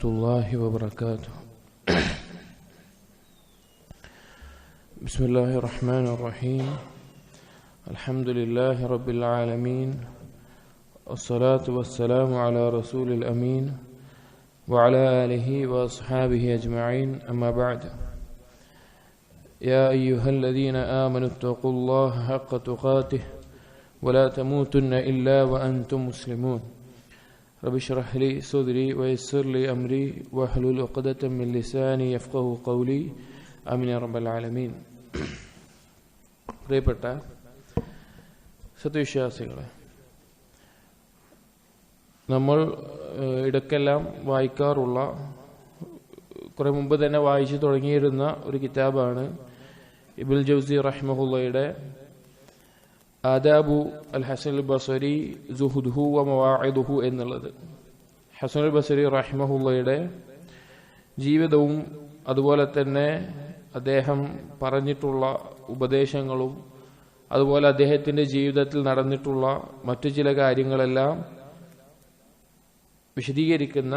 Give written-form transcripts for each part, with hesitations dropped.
الله وبركاته. بسم الله الرحمن الرحيم. الحمد لله رب العالمين، والصلاة والسلام على رسول الأمين وعلى آله وأصحابه أجمعين، أما بعد. يا أيها الذين آمنوا اتقوا الله حق تقاته ولا تموتن إلا وأنتم مسلمون. رب اشرح لي صدري ويسر لي أمري واحلل عقدة من لساني يفقهوا قولي آمين يا رب العالمين. പ്രിയപ്പെട്ട സത്യവിശ്വാസികളെ, നമ്മൾ ഇടയ്ക്കെല്ലാം വായിക്കാറുള്ള, കുറെ മുമ്പ് തന്നെ വായിച്ചു തുടങ്ങിയിരുന്ന ഒരു കിതാബാണ് ഇബ്നുൽ ജൗസി റഹ്മഹുള്ളയുടെ ആദാബു അൽ ഹസൻ അൽ ബസരി സുഹുദുഹു വ മവാഇദുഹു എന്നുള്ളത്. ഹസൻ അൽ ബസരി റഹ്മഹുള്ളയുടെ ജീവിതവും അതുപോലെ തന്നെ അദ്ദേഹം പറഞ്ഞിട്ടുള്ള ഉപദേശങ്ങളും അതുപോലെ അദ്ദേഹത്തിന്റെ ജീവിതത്തിൽ നടന്നിട്ടുള്ള മറ്റു ചില കാര്യങ്ങളെല്ലാം വിശദീകരിക്കുന്ന,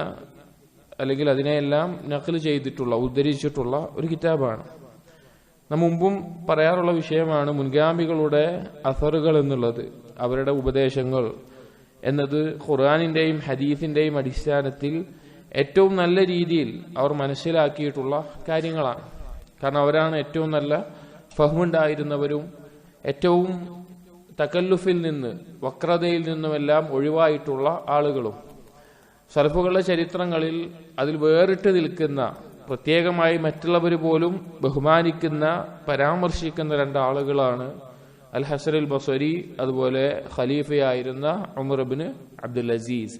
അല്ലെങ്കിൽ അതിനെയെല്ലാം നഖൽ ചെയ്തിട്ടുള്ള, ഉദ്ധരിച്ചിട്ടുള്ള ഒരു കിതാബാണ്. നാം മുമ്പും പറയാറുള്ള വിഷയമാണ് മുൻഗാമികളുടെ അസറുകൾ എന്നുള്ളത്. അവരുടെ ഉപദേശങ്ങൾ എന്നത് ഖുർആനിന്റെയും ഹദീസിന്റെയും അടിസ്ഥാനത്തിൽ ഏറ്റവും നല്ല രീതിയിൽ അവർ മനസ്സിലാക്കിയിട്ടുള്ള കാര്യങ്ങളാണ്. കാരണം അവരാണ് ഏറ്റവും നല്ല ഫഹ്മുണ്ടായിരുന്നവരും ഏറ്റവും തകല്ലുഫിൽ നിന്ന്, വക്രതയിൽ നിന്നുമെല്ലാം ഒഴിവായിട്ടുള്ള ആളുകളും. സലഫുകളുടെ ചരിത്രങ്ങളിൽ അതിൽ വേറിട്ട് നിൽക്കുന്ന, പ്രത്യേകമായി മറ്റുള്ളവർ പോലും ബഹുമാനിക്കുന്ന, പരാമർശിക്കുന്ന രണ്ടാളുകളാണ് അൽ ഹസൻ അൽ ബസരി, അതുപോലെ ഖലീഫയായിരുന്ന ഉമർ ഇബ്നു അബ്ദുൽ അസീസ്.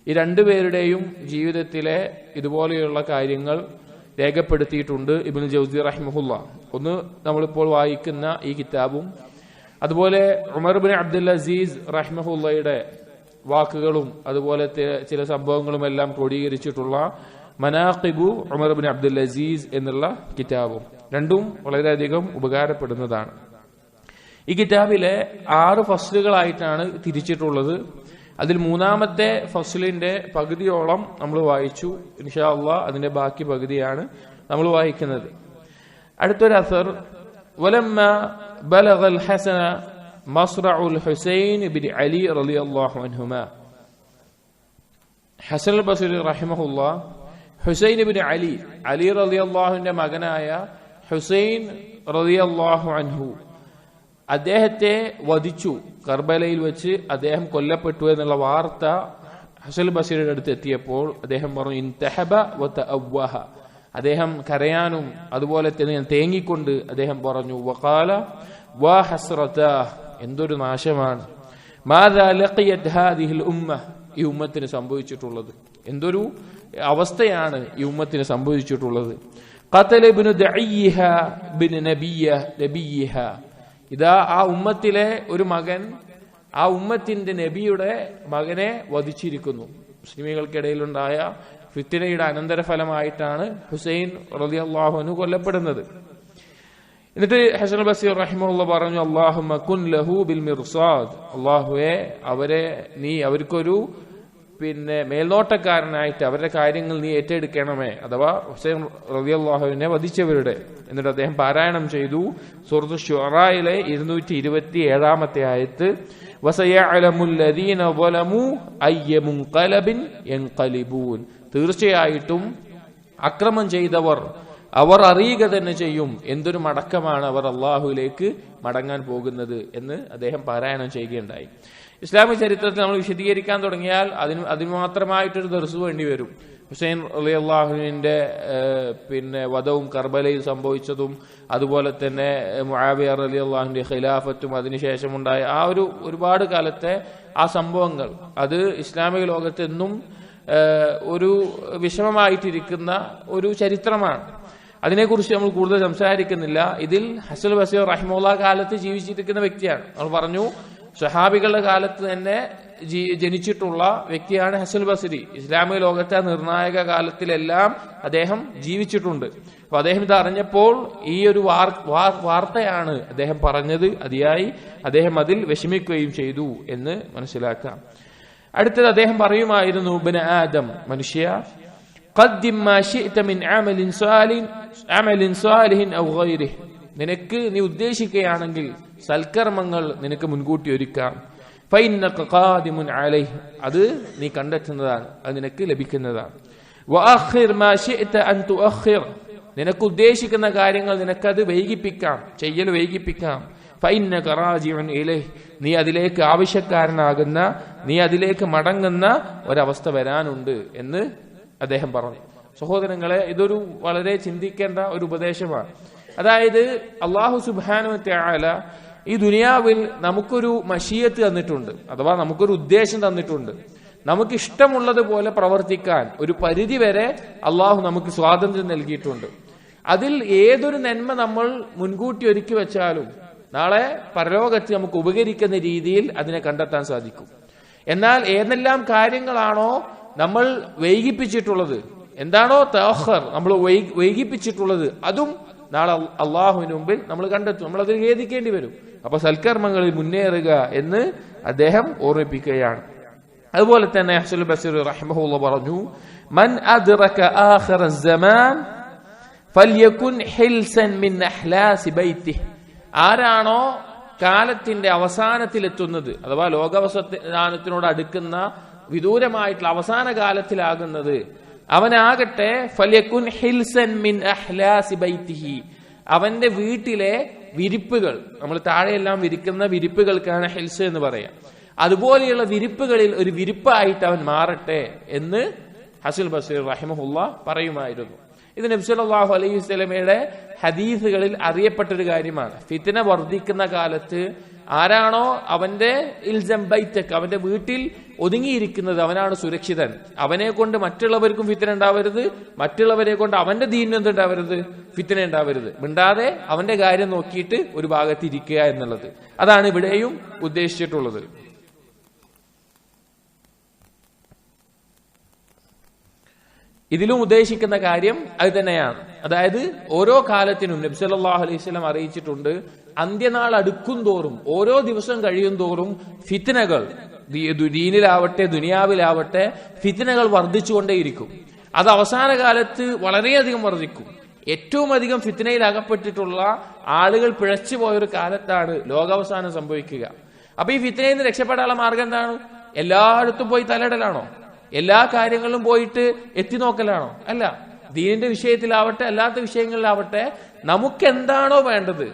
ഈ രണ്ടുപേരുടെയും ജീവിതത്തിലെ ഇതുപോലെയുള്ള കാര്യങ്ങൾ രേഖപ്പെടുത്തിയിട്ടുണ്ട് ഇബ്നുൽ ജൗസി റഹിമഹുല്ല. ഒന്ന് നമ്മളിപ്പോൾ വായിക്കുന്ന ഈ കിതാബും, അതുപോലെ ഉമർ ഇബ്നു അബ്ദുൽ അസീസ് റഹിമഹുല്ലയുടെ വാക്കുകളും അതുപോലെ ചില സംഭവങ്ങളും എല്ലാം ക്രോഡീകരിച്ചിട്ടുള്ള മനാഖിബു ഉമർ ഇബ്നു അബ്ദുൽ അസീസ് എന്നുള്ള കിതാബും. രണ്ടും വളരെയധികം ഉപകാരപ്പെടുന്നതാണ്. ഈ കിതാബിലെ 6 ഫസ്ലുകളായിട്ടാണ് തിരിച്ചിട്ടുള്ളത്. അതിൽ മൂന്നാമത്തെ ഫസ്ലിന്റെ പകുതിയോളം നമ്മൾ വായിച്ചു. ഇൻഷാ അല്ലാഹ് അതിന്റെ ബാക്കി പകുതിയാണ് നമ്മൾ വായിക്കുന്നത്. അടുത്തൊരു അസർ, വലമ്മ ബലഗൽ ഹസന മസ്റഉൽ ഹുസൈൻ ഇബ്നു അലി റളിയല്ലാഹു അൻഹുമാ. ഹസൻ അൽ ബസരി റഹിമഹുല്ലാഹ് ഹുസൈൻ ഇബ്നു അലി, അലി റളിയല്ലാഹുവിന്റെ മകനായ ഹുസൈൻ റളിയല്ലാഹു അൻഹു, അദ്ദേഹത്തെ വധിച്ചു. കർബലയിൽ വെച്ച് അദ്ദേഹം കൊല്ലപ്പെട്ടു എന്നുള്ള വാർത്ത ഹസൻ ബസരിയുടെ അടുത്ത് എത്തിയപ്പോൾ അദ്ദേഹം പറഞ്ഞു, ഇൻതഹബ വതഅവ്വഹ. അദ്ദേഹം കരയാനും അതുപോലെ തന്നെ തേങ്ങിക്കൊണ്ട് അദ്ദേഹം പറഞ്ഞു, വഖാല വാ ഹസ്റതാ, എന്തൊരു നാശമാണ്, മാദാ ലഖിയത് ഹാദിഹിൽ ഉമ്മ, ഈ ഉമ്മത്തിന് സംഭവിച്ചിട്ടുള്ളത്, എന്തൊരു അവസ്ഥയാണ് ഈ ഉമ്മത്തിന് സംഭവിച്ചിട്ടുള്ളത്. ഖതല ഇബ്നു ദഈഹ ബിൻ നബിയ്യഹ. ഇതാ ആ ഉമ്മത്തിലെ ഒരു മകൻ ആ ഉമ്മത്തിന്റെ നബിയുടെ മകനെ വധിച്ചിരിക്കുന്നു. മുസ്ലിമീങ്ങൾക്കിടയിലുണ്ടായ ഫിത്നയുടെ അനന്തരഫലമായിട്ടാണ് ഹുസൈൻ റളിയല്ലാഹു അൻഹു കൊല്ലപ്പെടുന്നത്. എന്നിട്ട് ഹസൻ ബസീർ റഹിമഹുള്ള പറഞ്ഞു, അല്ലാഹുമ്മ കുൻ ലഹു ബിൽ മിർസാദ്, അല്ലാഹുവേ നീ അവർക്കൊരു മേൽനോട്ടക്കാരനായിട്ട് അവരുടെ കാര്യങ്ങൾ നീ ഏറ്റെടുക്കണമേ, അഥവാ ഹുസൈൻ റളിയല്ലാഹുവിനെ വധിച്ചവരുടെ. എന്നിട്ട് അദ്ദേഹം പാരായണം ചെയ്തു സൂറത്ത് ശുഅറയിലെ 227 ആയത്ത്, വസയഅലമുൽ ലദീന ളലമു അയ്യ മുൻഖലബിൻ യൻഖലിബൂൻ. തീർച്ചയായിട്ടും അക്രമം ചെയ്തവർ അവർ അറിയുക തന്നെ ചെയ്യും എന്തൊരു മടക്കമാണ് അവർ അള്ളാഹുവിലേക്ക് മടങ്ങാൻ പോകുന്നത് എന്ന് അദ്ദേഹം പാരായണം ചെയ്യുകയുണ്ടായി. ഇസ്ലാമിക ചരിത്രത്തിൽ നമ്മൾ വിശദീകരിക്കാൻ തുടങ്ങിയാൽ അതിന് മാത്രമായിട്ടൊരു ദർസ് വേണ്ടി വരും. ഹുസൈൻ റളിയല്ലാഹുവിന്റെ വധവും കർബലയിൽ സംഭവിച്ചതും അതുപോലെ തന്നെ മുആവിയ റളിയല്ലാഹുവിന്റെ ഖിലാഫത്തും അതിനുശേഷമുണ്ടായ ആ ഒരുപാട് കാലത്തെ ആ സംഭവങ്ങൾ, അത് ഇസ്ലാമിക ലോകത്തെന്നും ഒരു വിഷമമായിട്ടിരിക്കുന്ന ഒരു ചരിത്രമാണ്. അതിനെക്കുറിച്ച് നമ്മൾ കൂടുതൽ സംസാരിക്കുന്നില്ല. ഇതിൽ ഹസൻ ബസീർ റഹിമഹുല്ലാ കാലത്ത് ജീവിച്ചിരിക്കുന്ന വ്യക്തിയാണ്. നമ്മൾ പറഞ്ഞു, സ്വഹാബികളുടെ കാലത്ത് തന്നെ ജനിച്ചിട്ടുള്ള വ്യക്തിയാണ് ഹസൻ ബസരി. ഇസ്ലാമിക ലോകത്തെ നിർണായക കാലത്തിലെല്ലാം അദ്ദേഹം ജീവിച്ചിട്ടുണ്ട്. അപ്പൊ അദ്ദേഹം ഇത് അറിഞ്ഞപ്പോൾ ഈ ഒരു വാർത്തയാണ് അദ്ദേഹം പറഞ്ഞത്. അതിയായി അദ്ദേഹം അതിൽ വിഷമിക്കുകയും ചെയ്തു എന്ന് മനസ്സിലാക്കാം. അടുത്തത് അദ്ദേഹം പറയുമായിരുന്നു, ഇബ്നു ആദം, മനുഷ്യ, ഖദ്ദിം മാ ശിഅത മിൻ അമലിൻ സാലിഹിൻ ഔ ഗൈരിഹി, നിനക്ക് നീ ഉദ്ദേശിക്കുകയാണെങ്കിൽ സൽക്കർമ്മങ്ങൾ നിനക്ക് മുൻകൂട്ടി ഒരുക്കാം. ഫഇന്നക ഖാദിമുൻ അലൈഹി, അത് നീ കണ്ടെത്തുന്നതാണ്, അത് നിനക്ക് ലഭിക്കുന്നതാണ്. വഅഖിർ മാ ശിഅത അൻ തുഅഖിർ, നിനക്ക് ഉദ്ദേശിക്കുന്ന കാര്യങ്ങൾ നിനക്കത് വൈകിപ്പിക്കാം, ചെയ്യൽ വൈകിപ്പിക്കാം. ഫഇന്നക റാജിഉൻ ഇലൈഹി, നീ അതിലേക്ക് ആവശ്യക്കാരനാകുന്ന, നീ അതിലേക്ക് മടങ്ങുന്ന ഒരവസ്ഥ വരാനുണ്ട് എന്ന് അദ്ദേഹം പറഞ്ഞു. സഹോദരങ്ങളെ, ഇതൊരു വളരെ ചിന്തിക്കേണ്ട ഒരു ഉപദേശമാണ്. അതായത് അല്ലാഹു സുബ്ഹാനഹു വ തആല ഈ ദുനിയാവിൽ നമുക്കൊരു മശീയത്ത് തന്നിട്ടുണ്ട്, അഥവാ നമുക്കൊരു ഉദ്ദേശം തന്നിട്ടുണ്ട്. നമുക്ക് ഇഷ്ടമുള്ളതുപോലെ പ്രവർത്തിക്കാൻ ഒരു പരിധി വരെ അള്ളാഹു നമുക്ക് സ്വാതന്ത്ര്യം നൽകിയിട്ടുണ്ട്. അതിൽ ഏതൊരു നന്മ നമ്മൾ മുൻകൂട്ടി ഒരുക്കി വെച്ചാലും നാളെ പരലോകത്ത് നമുക്ക് ഉപകരിക്കുന്ന രീതിയിൽ അതിനെ കണ്ടെത്താൻ സാധിക്കും. എന്നാൽ ഏതെല്ലാം കാര്യങ്ങളാണോ നമ്മൾ വൈകിപ്പിച്ചിട്ടുള്ളത്, എന്താണോ തഅഖർ നമ്മൾ വൈകിപ്പിച്ചിട്ടുള്ളത്, അതും നാളെ അള്ളാഹുവിന് മുമ്പിൽ നമ്മൾ കണ്ടെത്തും, നമ്മൾ അതിൽ ഖേദിക്കേണ്ടി വരും. അപ്പൊ സൽക്കർമ്മങ്ങളിൽ മുന്നേറുക എന്ന് അദ്ദേഹം ഓർമ്മിപ്പിക്കുകയാണ്. അതുപോലെ തന്നെ ഹസൻ ബസരി റഹിമഹുല്ലാഹ് പറഞ്ഞു, മൻ അദ്റക ആഖിറ സമാൻ ഫൽയകുൻ ഹിൽസൻ മിൻ അഹ്ലാസി ബൈതിഹി, ആരാണോ കാലത്തിന്റെ അവസാനത്തിലെത്തുന്നത്, അഥവാ ലോകാവസാനത്തിനോട് അടുക്കുന്ന വിദൂരമായിട്ടുള്ള അവസാന കാലത്തിലാകുന്നത്, അവനാകട്ടെ ഫൽയകുൻ ഹിൽസൻ മിൻ അഹ്ലാസി ബൈതിഹി, അവന്റെ വീട്ടിലെ വിരിപ്പുകൾ, നമ്മൾ താഴെയെല്ലാം വിരിക്കുന്ന വിരിപ്പുകൾക്കാണ് ഹിൽസ് എന്ന് പറയാം, അതുപോലെയുള്ള വിരിപ്പുകളിൽ ഒരു വിരിപ്പായിട്ട് അവൻ മാറട്ടെ എന്ന് ഹസൻ ബസരി റഹിമഹുല്ലാഹ് പറയുമായിരുന്നു. ഇത് നബി സല്ലല്ലാഹു അലൈഹി വസല്ലമയുടെ ഹദീസുകളിൽ അറിയപ്പെട്ടൊരു കാര്യമാണ്. ഫിത്ന വർദ്ധിക്കുന്ന കാലത്ത് ആരാണോ അവന്റെ ഇൽസം ബൈതക്, അവന്റെ വീട്ടിൽ ഒതുങ്ങിയിരിക്കുന്നത്, അവനാണ് സുരക്ഷിതൻ. അവനെ കൊണ്ട് മറ്റുള്ളവർക്കും ഫിത്ന ഉണ്ടാവരുത്, മറ്റുള്ളവരെ കൊണ്ട് അവന്റെ ദീനിനും എന്തുണ്ടാവരുത്, ഫിത്ന ഉണ്ടാവരുത്. മിണ്ടാതെ അവന്റെ കാര്യം നോക്കിയിട്ട് ഒരു ഭാഗത്ത് ഇരിക്കുക എന്നുള്ളത്, അതാണ് ഇവിടെയും ഉദ്ദേശിച്ചിട്ടുള്ളത്. ഇതിലും ഉദ്ദേശിക്കുന്ന കാര്യം അത് തന്നെയാണ്. അതായത് ഓരോ കാലത്തിനും നബി സല്ലല്ലാഹു അലൈഹി വസല്ലം അറിയിച്ചിട്ടുണ്ട്, അന്ത്യനാൾ അടുക്കും തോറും, ഓരോ ദിവസം കഴിയും തോറും ഫിത്നകൾ, ദീനിലാവട്ടെ ദുനിയാവിലാവട്ടെ ഫിത്നകൾ വർദ്ധിച്ചുകൊണ്ടേയിരിക്കും. അത് അവസാന കാലത്ത് വളരെയധികം വർദ്ധിക്കും. ഏറ്റവും അധികം ഫിത്നയിൽ അകപ്പെട്ടിട്ടുള്ള ആളുകൾ പിഴച്ചു പോയൊരു കാലത്താണ് ലോകാവസാനം സംഭവിക്കുക. അപ്പൊ ഈ ഫിത്നയിൽ നിന്ന് രക്ഷപ്പെടാനുള്ള മാർഗം എന്താണ്? എല്ലായിടത്തും പോയി തലയിടലാണോ? എല്ലാ കാര്യങ്ങളിലും പോയിട്ട് എത്തി നോക്കലാണോ? അല്ല. ദീനിന്റെ വിഷയത്തിലാവട്ടെ അല്ലാത്ത വിഷയങ്ങളിലാവട്ടെ നമുക്ക് എന്താണോ വേണ്ടത്,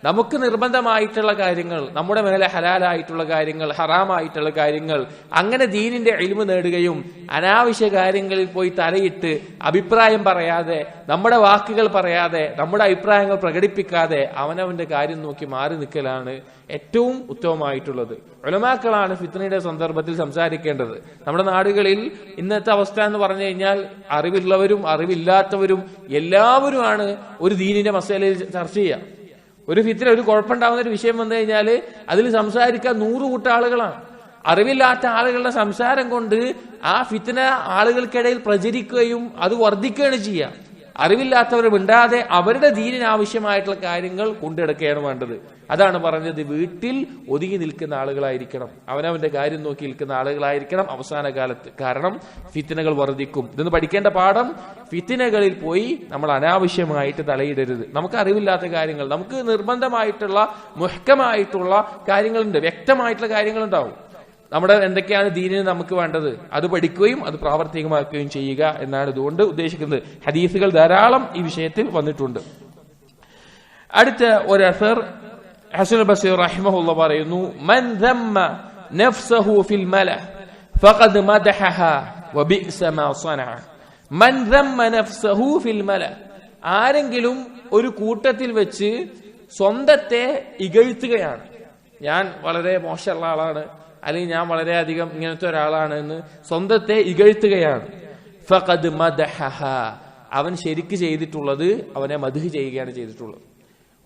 നമുക്ക് നിർബന്ധമായിട്ടുള്ള കാര്യങ്ങൾ, നമ്മുടെ മേലെ ഹലാലായിട്ടുള്ള കാര്യങ്ങൾ, ഹറാമായിട്ടുള്ള കാര്യങ്ങൾ, അങ്ങനെ ദീനിന്റെ ഇൽമ് നേടുകയും അനാവശ്യ കാര്യങ്ങളിൽ പോയി തലയിട്ട് അഭിപ്രായം പറയാതെ, നമ്മുടെ വാക്കുകൾ പറയാതെ, നമ്മുടെ അഭിപ്രായങ്ങൾ പ്രകടിപ്പിക്കാതെ അവനവന്റെ കാര്യം നോക്കി മാറി നിൽക്കലാണ് ഏറ്റവും ഉത്തമമായിട്ടുള്ളത്. ഉലമാക്കളാണ് ഫിത്നയുടെ സന്ദർഭത്തിൽ സംസാരിക്കേണ്ടത്. നമ്മുടെ നാടുകളിൽ ഇന്നത്തെ അവസ്ഥ എന്ന് പറഞ്ഞു കഴിഞ്ഞാൽ അറിവുള്ളവരും അറിവില്ലാത്തവരും എല്ലാവരുമാണ് ഒരു ദീനിന്റെ മസലയിൽ ചർച്ച ചെയ്യുക. ഒരു ഫിത്ന, ഒരു കുഴപ്പമുണ്ടാകുന്ന ഒരു വിഷയം വന്നു കഴിഞ്ഞാൽ അതിൽ സംസാരിക്കാൻ 100 കൂട്ടം ആളുകളാണ്. അറിവില്ലാത്ത ആളുകളുടെ സംസാരം കൊണ്ട് ആ ഫിത്ന ആളുകൾക്കിടയിൽ പ്രചരിക്കുകയും അത് വർദ്ധിക്കുകയാണ് ചെയ്യുക. അറിവില്ലാത്തവർ മിണ്ടാതെ അവരുടെ ദീനിന് ആവശ്യമായിട്ടുള്ള കാര്യങ്ങൾ കൊണ്ടെടുക്കുകയാണ് വേണ്ടത്. അതാണ് പറഞ്ഞത്, വീട്ടിൽ ഒതുങ്ങി നിൽക്കുന്ന ആളുകളായിരിക്കണം, അവനവന്റെ കാര്യം നോക്കി നിൽക്കുന്ന ആളുകളായിരിക്കണം അവസാന കാലത്ത്. കാരണം ഫിത്നകൾ വർദ്ധിക്കും. ഇതെന്ന് പഠിക്കേണ്ട പാഠം, ഫിത്നകളിൽ പോയി നമ്മൾ അനാവശ്യമായിട്ട് തലയിടരുത്. നമുക്ക് അറിവില്ലാത്ത കാര്യങ്ങൾ, നമുക്ക് നിർബന്ധമായിട്ടുള്ള മുഹ്കമായിട്ടുള്ള കാര്യങ്ങളുണ്ട്, വ്യക്തമായിട്ടുള്ള കാര്യങ്ങളുണ്ടാവും. നമ്മുടെ എന്തൊക്കെയാണ് ദീനിന് നമുക്ക് വേണ്ടത് അത് പഠിക്കുകയും അത് പ്രാവർത്തികമാക്കുകയും ചെയ്യുക എന്നാണ് ഇതുകൊണ്ട് ഉദ്ദേശിക്കുന്നത്. ഹദീസുകൾ ധാരാളം ഈ വിഷയത്തിൽ വന്നിട്ടുണ്ട്. അടുത്ത ഒരു അസർ ഹസൻ ബസരി റഹിമഹുല്ലാഹ് പറയുന്നു, മൻ ദമ്മ നഫ്സഹു ഫിൽ മല ഫഖദ് മദഹഹ വബിഅസ മാ സനഅ. മൻ ദമ്മ നഫ്സഹു ഫിൽ മല, ആരെങ്കിലും ഒരു കൂട്ടത്തിൽ വെച്ച് സ്വന്തത്തെ ഇകഴ്ത്തുകയാണ്, ഞാൻ വളരെ മോശമുള്ള ആളാണ്, അല്ലെങ്കിൽ ഞാൻ വളരെയധികം ഇങ്ങനത്തെ ഒരാളാണ് എന്ന് സ്വന്തത്തെ ഇകഴ്ത്തുകയാണ്, ഫഖദ് മദഹഹ, അവൻ ശരിക്ക് ചെയ്തിട്ടുള്ളത് അവനെ മദ്ഹ് ചെയ്യുകയാണ് ചെയ്തിട്ടുള്ളത്.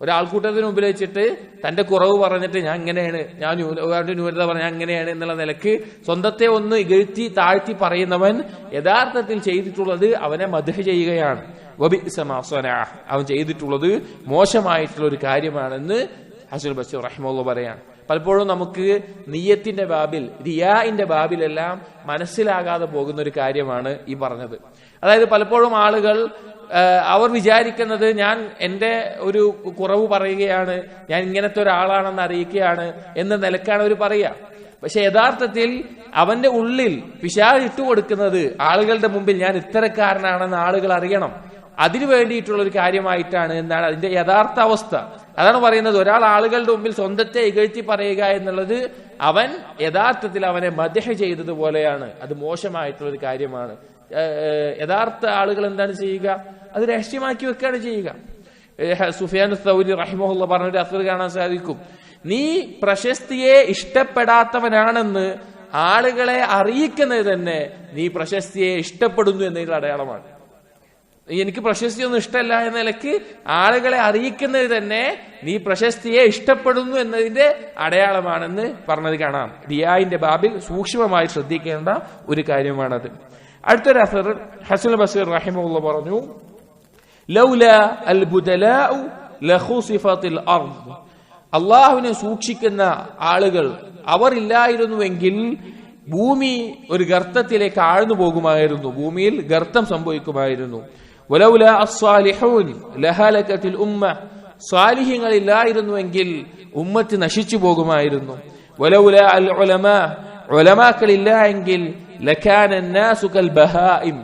ഒരാൾക്കൂട്ടത്തിന് മുമ്പിൽ വെച്ചിട്ട് തന്റെ കുറവ് പറഞ്ഞിട്ട് ഞാൻ ഇങ്ങനെയാണ്, ഞാൻ ന്യൂനത പറഞ്ഞ ഞാൻ ഇങ്ങനെയാണ് എന്നുള്ള നിലക്ക് സ്വന്തത്തെ ഒന്ന് ഇകഴ്ത്തി താഴ്ത്തി പറയുന്നവൻ യഥാർത്ഥത്തിൽ ചെയ്തിട്ടുള്ളത് അവനെ മദ്ഹ് ചെയ്യുകയാണ്. വബിഅസ മാ സനഅ, അവൻ ചെയ്തിട്ടുള്ളത് മോശമായിട്ടുള്ള ഒരു കാര്യമാണെന്ന് ഹസൻ ബസരി റഹിമഹുല്ലാഹ് പറയാണ്. പലപ്പോഴും നമുക്ക് നിയ്യത്തിന്റെ ബാബിൽ, റിയാഇന്റെ ബാബിലെല്ലാം മനസ്സിലാകാതെ പോകുന്ന ഒരു കാര്യമാണ് ഈ പറഞ്ഞത്. അതായത് പലപ്പോഴും ആളുകൾ അവർ വിചാരിക്കുന്നത് ഞാൻ എന്റെ ഒരു കുറവ് പറയുകയാണ്, ഞാൻ ഇങ്ങനത്തെ ഒരാളാണെന്ന് അറിയിക്കുകയാണ് എന്ന നിലക്കാണ് അവർ പറയുക. പക്ഷെ യഥാർത്ഥത്തിൽ അവന്റെ ഉള്ളിൽ പിശാച് ഇട്ടുകൊടുക്കുന്നത് ആളുകളുടെ മുമ്പിൽ ഞാൻ ഇത്തരക്കാരനാണെന്ന് ആളുകൾ അറിയണം. അതിനു വേണ്ടിയിട്ടുള്ള ഒരു കാര്യമായിട്ടാണ് എന്താണ് അതിന്റെ യഥാർത്ഥ അവസ്ഥ. അതാണ് പറയുന്നത്, ഒരാൾ ആളുകളുടെ മുമ്പിൽ സ്വന്തത്തെ ഇകഴ്ത്തി പറയുക എന്നുള്ളത് അവൻ യഥാർത്ഥത്തിൽ അവനെ മദ്ഹ് ചെയ്തതുപോലെയാണ്. അത് മോശമായിട്ടുള്ള ഒരു കാര്യമാണ്. യഥാർത്ഥ ആളുകൾ എന്താണ് ചെയ്യുക? അത് രഹസ്യമാക്കി വെക്കുകയാണ് ചെയ്യുക. സുഫിയാൻ സൗരി റഹിമഹുള്ള പറഞ്ഞൊരു അസ്ർ കാണാൻ സാധിക്കും, നീ പ്രശസ്തിയെ ഇഷ്ടപ്പെടാത്തവനാണെന്ന് ആളുകളെ അറിയിക്കുന്നത് തന്നെ നീ പ്രശസ്തിയെ ഇഷ്ടപ്പെടുന്നു എന്നതിന്റെ അടയാളമാണ്. എനിക്ക് പ്രശസ്തിയൊന്നും ഇഷ്ടമല്ല എന്ന നിലയ്ക്ക് ആളുകളെ അറിയിക്കുന്നത് തന്നെ നീ പ്രശസ്തിയെ ഇഷ്ടപ്പെടുന്നു എന്നതിന്റെ അടയാളമാണെന്ന് പറഞ്ഞത് കാണാം. റിയാഇന്റെ ബാബിൽ സൂക്ഷ്മമായി ശ്രദ്ധിക്കേണ്ട ഒരു കാര്യമാണത്. അടുത്തൊരു അസർ ഹസൻ ബസീർ റഹിമഹുള്ള പറഞ്ഞു, ലൗലാ അൽ ബുദലാഉ ലഖുസിഫത്തിൽ അർദ്, അള്ളാഹുവിനെ സൂക്ഷിക്കുന്ന ആളുകൾ അവർ ഇല്ലായിരുന്നുവെങ്കിൽ ഭൂമി ഒരു ഗർത്തത്തിലേക്ക് ആഴ്ന്നു പോകുമായിരുന്നു, ഭൂമിയിൽ ഗർത്തം സംഭവിക്കുമായിരുന്നു. വലൗലാ അസ്സാലിഹൂൻ ലഹലകത്തിൽ ഉമ്മ, സ്വാലിഹ്യങ്ങൾ ഇല്ലായിരുന്നുവെങ്കിൽ ഉമ്മത്ത് നശിച്ചു പോകുമായിരുന്നു. വലൗലാ അൽ ഉലമാ, ഉലമാക്കൾ ഇല്ല എങ്കിൽ ലകാന അന്നാസു കൽ ബഹായിം,